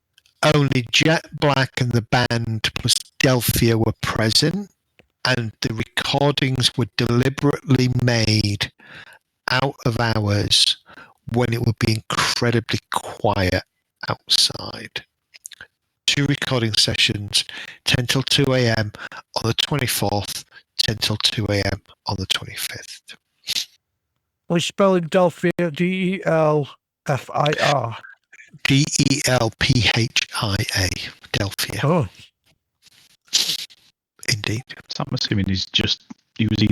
only Jet Black and the band plus Delphia were present, and the recordings were deliberately made out of hours when it would be incredibly quiet outside. 2 recording sessions, 10 till 2 a.m. on the 24th, 10 till 2 a.m. on the 25th. Well, spelling Delphia, D-E-L-F-I-R. D-E-L-P-H-I-A, Delphia. Oh. Indeed. So I'm assuming he was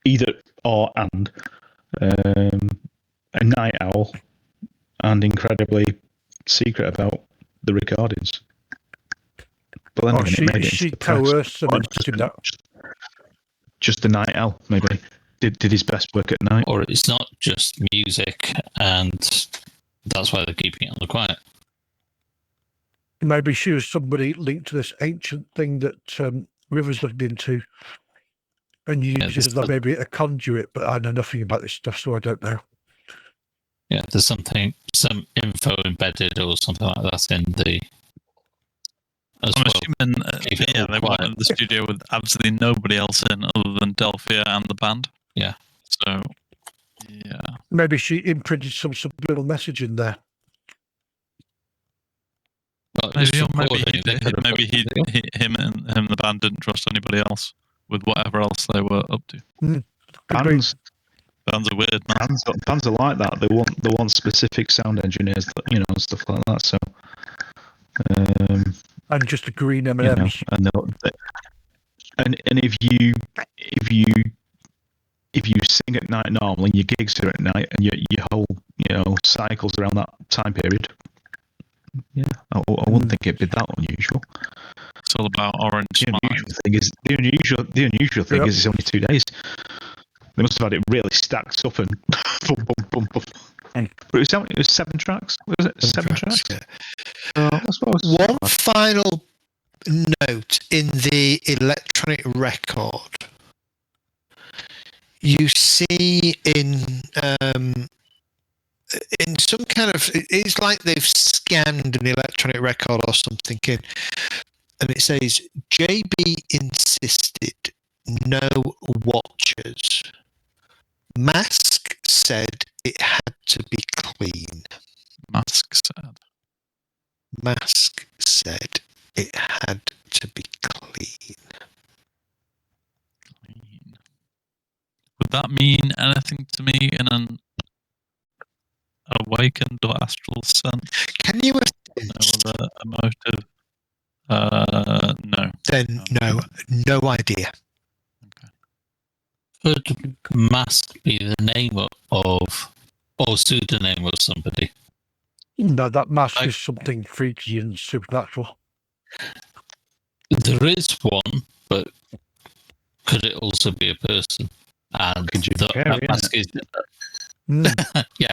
either or and a night owl and incredibly secret about the recordings. But then again, she coerced him into that. Just a night owl, maybe. Did his best work at night. Or it's not just music, and that's why they're keeping it on the quiet. Maybe she was somebody linked to this ancient thing that Rivers looked into and used it as maybe a conduit, but I know nothing about this stuff, so I don't know. Yeah, there's some info embedded or something like that in the... I'm assuming they wanted the studio with absolutely nobody else in other than Delphia and the band. Yeah. So, yeah. Maybe she imprinted some subliminal message in there. Well, maybe him and the band didn't trust anybody else with whatever else they were up to. Bands are weird, man. Bands are like that. They want specific sound engineers, and stuff like that. So, and just a green M&Ms. And if you sing at night normally, your gigs are at night, and your whole cycles around that time period. Yeah, I wouldn't think it'd be that unusual. It's all about orange. The unusual thing is it's only 2 days. They must have had it really stacked up and boom, boom, boom, boom. But it was 7 tracks. Was it 7 tracks? Yeah. One final note in the electronic record. You see in some kind of, it's like they've scanned an electronic record or something in, and it says JB insisted no watchers. Mask said it had to be clean. Mask said. Mask said it had to be clean. Would that mean anything to me in an awakened or astral sense? Can you No other emotive? No. Then no idea. Could Mask be the name of or pseudonym of somebody? No, that mask is something freaky and supernatural. There is one, but could it also be a person? And that mask is yeah,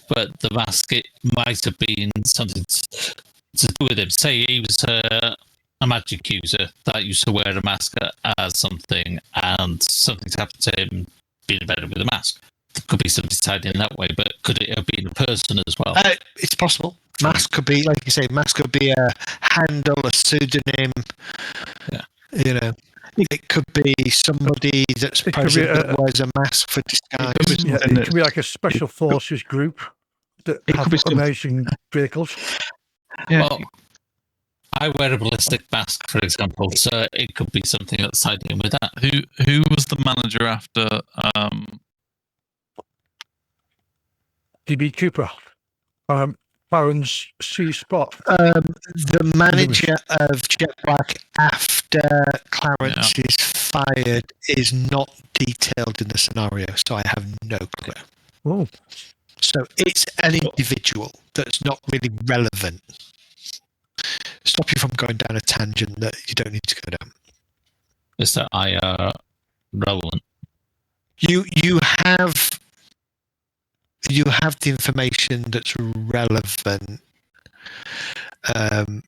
but the mask, it might have been something to do with him. Say he was a magic user that used to wear a mask as something, and something's happened to him being better with a mask. There could be something tied in that way, but could it have been a person as well? It's possible. Mask could be, like you say, mask could be a handle, a pseudonym. Yeah. You know, it could be somebody that's present that wears a mask for disguise. It could be like a special forces group that have amazing vehicles. Yeah. Well, I wear a ballistic mask, for example, so it could be something that's tied in with that. Who was the manager after DB Cooper? Baron's C Spot. The manager of Jet Black after Clarence is fired is not detailed in the scenario, so I have no clue. Oh. So it's an individual that's not really relevant. Stop you from going down a tangent that you don't need to go down. Is that IR relevant? You have the information that's relevant, and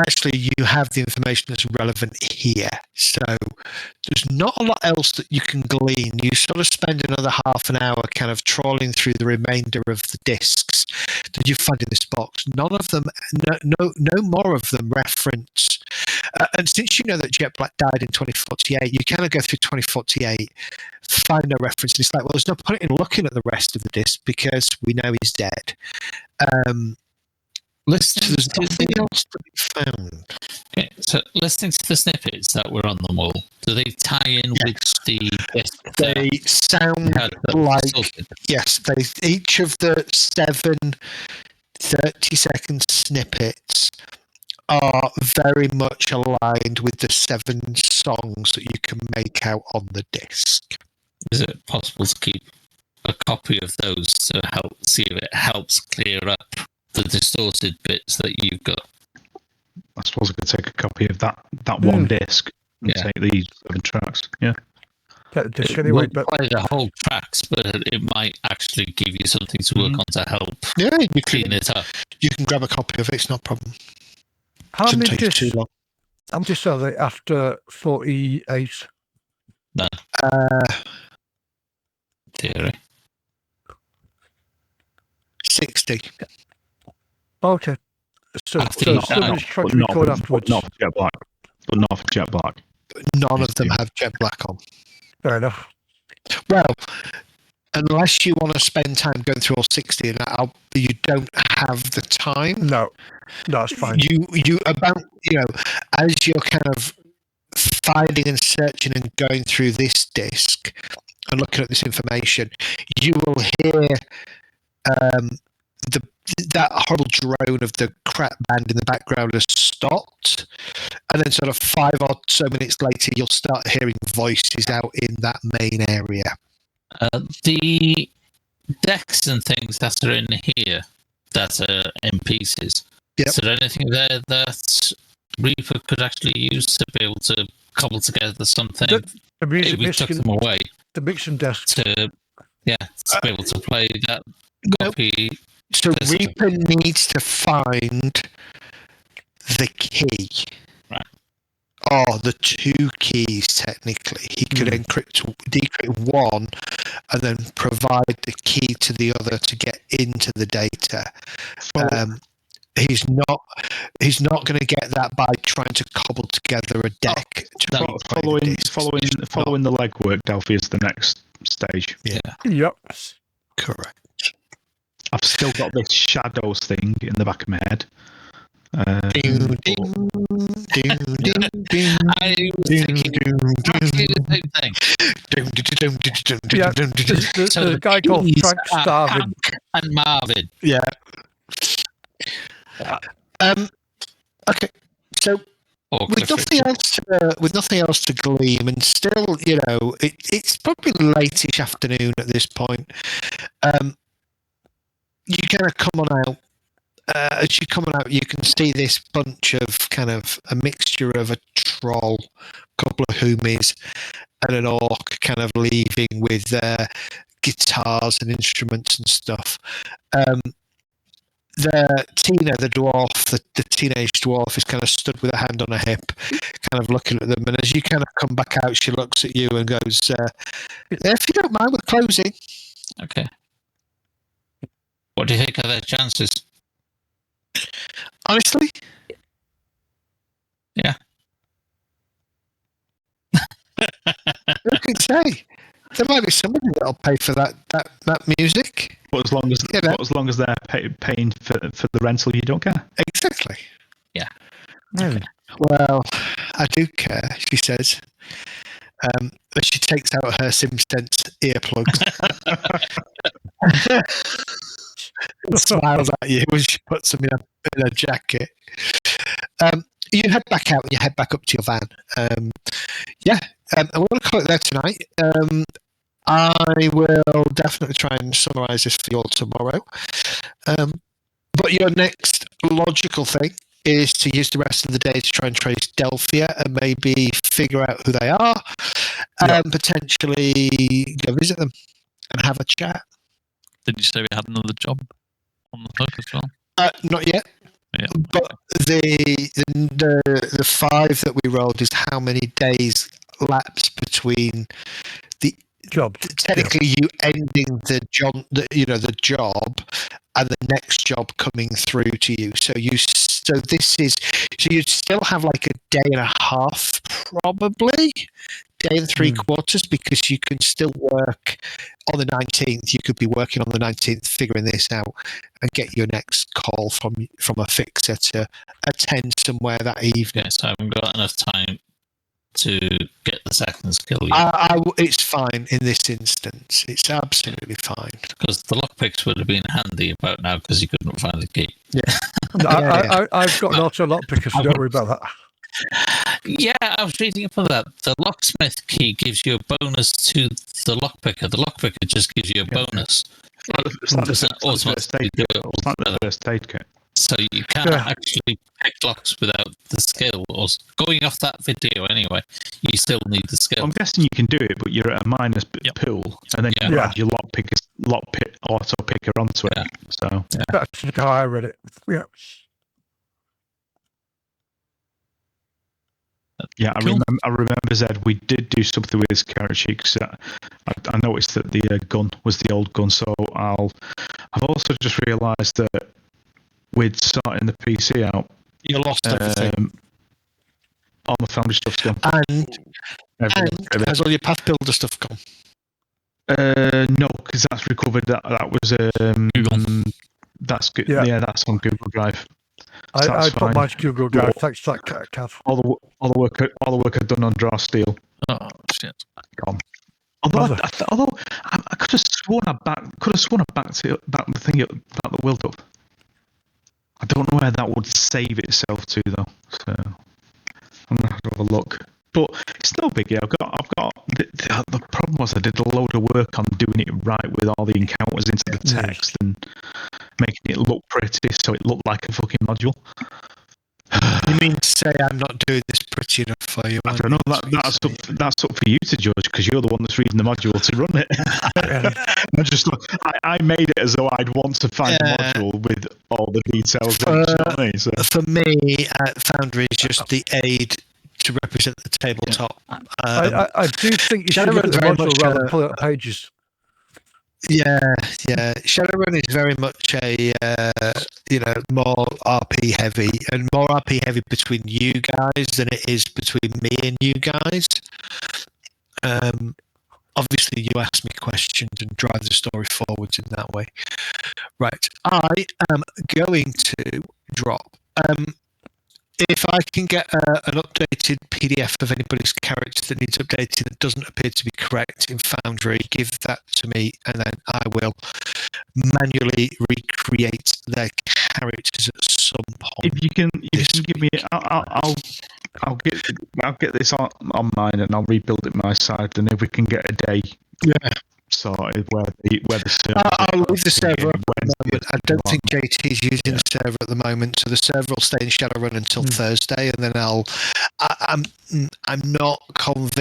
actually you have the information that's relevant here. So there's not a lot else that you can glean. You sort of spend another half an hour kind of trawling through the remainder of the discs that you find in this box. None of them, no more of them reference. And since you know that Jet Black died in 2048, you kind of go through 2048, find no reference. And it's like, well, there's no point in looking at the rest of the disc because we know he's dead. There's nothing else to be found. Okay, so listening to the snippets that were on the wall, do they tie in with the disc? They sound like, yes, each of the 7 30-second snippets are very much aligned with the 7 songs that you can make out on the disc. Is it possible to keep a copy of those to help see if it helps clear up the distorted bits that you've got? I suppose I could take a copy of that one disc and take these 7 tracks. Yeah. Anyway, but play the whole tracks, but it might actually give you something to work on to help you clean it up. You can grab a copy of it, it's no problem. How many take discs? Too long. How many are they after 48? No. Theory. 60. Okay. So somebody's trying to record afterwards. Not for Jet Black. But not for Jet Black. None of them have Jet Black on. Fair enough. Well, unless you want to spend time going through all 60, and you don't have the time. No, it's fine. As you're kind of finding and searching and going through this disc and looking at this information, you will hear that horrible drone of the crap band in the background has stopped, and then sort of 5 or so minutes later you'll start hearing voices out in that main area. The decks and things that are in here that are in pieces, is there anything there that Reaper could actually use to be able to cobble together something if we took them away? The mixing desk. To be able to play that copy. So Reaper needs to find the key. Right. Or the 2 keys, technically. He could decrypt one and then provide the key to the other to get into the data. he's not going to get that by trying to cobble together a deck. Following the legwork, Delphi is the next stage. Yeah. Yep. Correct. I've still got this shadows thing in the back of my head. I was thinking exactly the same thing. Yeah, there's a guy called Frank Starvin and Marvin. Yeah. Okay. So with nothing else to glean, and still, it's probably late-ish afternoon at this point. You kind of come on out. As you come on out, you can see this bunch of kind of a mixture of a troll, a couple of humis, and an orc kind of leaving with their guitars and instruments and stuff. Tina, the dwarf, the teenage dwarf, is kind of stood with a hand on her hip, kind of looking at them. And as you kind of come back out, she looks at you and goes, if you don't mind, we're closing. Okay. What do you think of their chances? Honestly? Yeah. I can say. There might be somebody that'll pay for that music. But as long as they're paying for the rental, you don't care. Exactly. Yeah. Okay. Well, I do care, she says. But she takes out her SimSense earplugs. Smiles at you when she puts them in a jacket. You head back out and you head back up to your van. I'm going to call it there tonight. I will definitely try and summarise this for you all tomorrow. But your next logical thing is to use the rest of the day to try and trace Delphia and maybe figure out who they are and potentially go visit them and have a chat. Did you say we had another job on the hook as well? Not yet. Yeah. But the 5 that we rolled is how many days lapse between the job. Technically, you ending the job and the next job coming through to you. So you'd still have like a day and a half, probably day and 3/4, because you can still work on the 19th. You could be working on the 19th, figuring this out, and get your next call from a fixer to attend somewhere that evening. Yes, I haven't got enough time to get the second skill yet. It's fine in this instance. It's absolutely fine. Because the lockpicks would have been handy about now because you couldn't find the key. Yeah. I've got an auto lockpicker, so don't worry about that. Yeah, I was reading up on that. The locksmith key gives you a bonus to the lockpicker. The lockpicker just gives you a bonus. It's like the first aid kit. So you can't actually pick locks without the skill. Or going off that video anyway, you still need the skill. I'm guessing you can do it, but you're at a minus pool, and then you add your lockpick auto picker onto it. So that's how I read it. Yeah. Yeah, cool. I remember, Zed, we did do something with his character sheet, because I noticed that the gun was the old gun, so I've also just realised that with starting the PC out, you lost everything. All the Foundry stuff's gone. And has all your path builder stuff gone? No, because that's recovered. That was Google. That's good. Yeah, that's on Google Drive. So I put mine to Google Drive. Thanks for that, Cav. All the work I've done on Draw Steel. Oh shit! Gone. Although I could have sworn I backed the thing about the World Cup. I don't know where that would save itself to though. So I'm gonna have to have a look. But it's no biggie. I've got the problem was I did a load of work on doing it right with all the encounters into the text and making it look pretty, so it looked like a fucking module. You mean to say I'm not doing this pretty enough for you? I don't know. That's up for you to judge, because you're the one that's reading the module to run it. I made it as though I'd want to find the module with all the details. For me, Foundry is just the aid to represent the tabletop. I do think you should look at the module rather than pull out pages. Yeah. Shadowrun is very much a more RP heavy, and more RP heavy between you guys than it is between me and you guys. Obviously, you ask me questions and drive the story forwards in that way. Right, I am going to drop. If I can get an updated PDF of anybody's character that needs updating that doesn't appear to be correct in Foundry, give that to me, and then I will manually recreate their characters at some point. If you can give me, I'll get this on mine and I'll rebuild it my side. And if we can get a day, sorted where the server. I'll leave the server up at the moment. I don't think JT is using the server at the moment, so the server will stay in Shadowrun until Thursday, and then I'm not convinced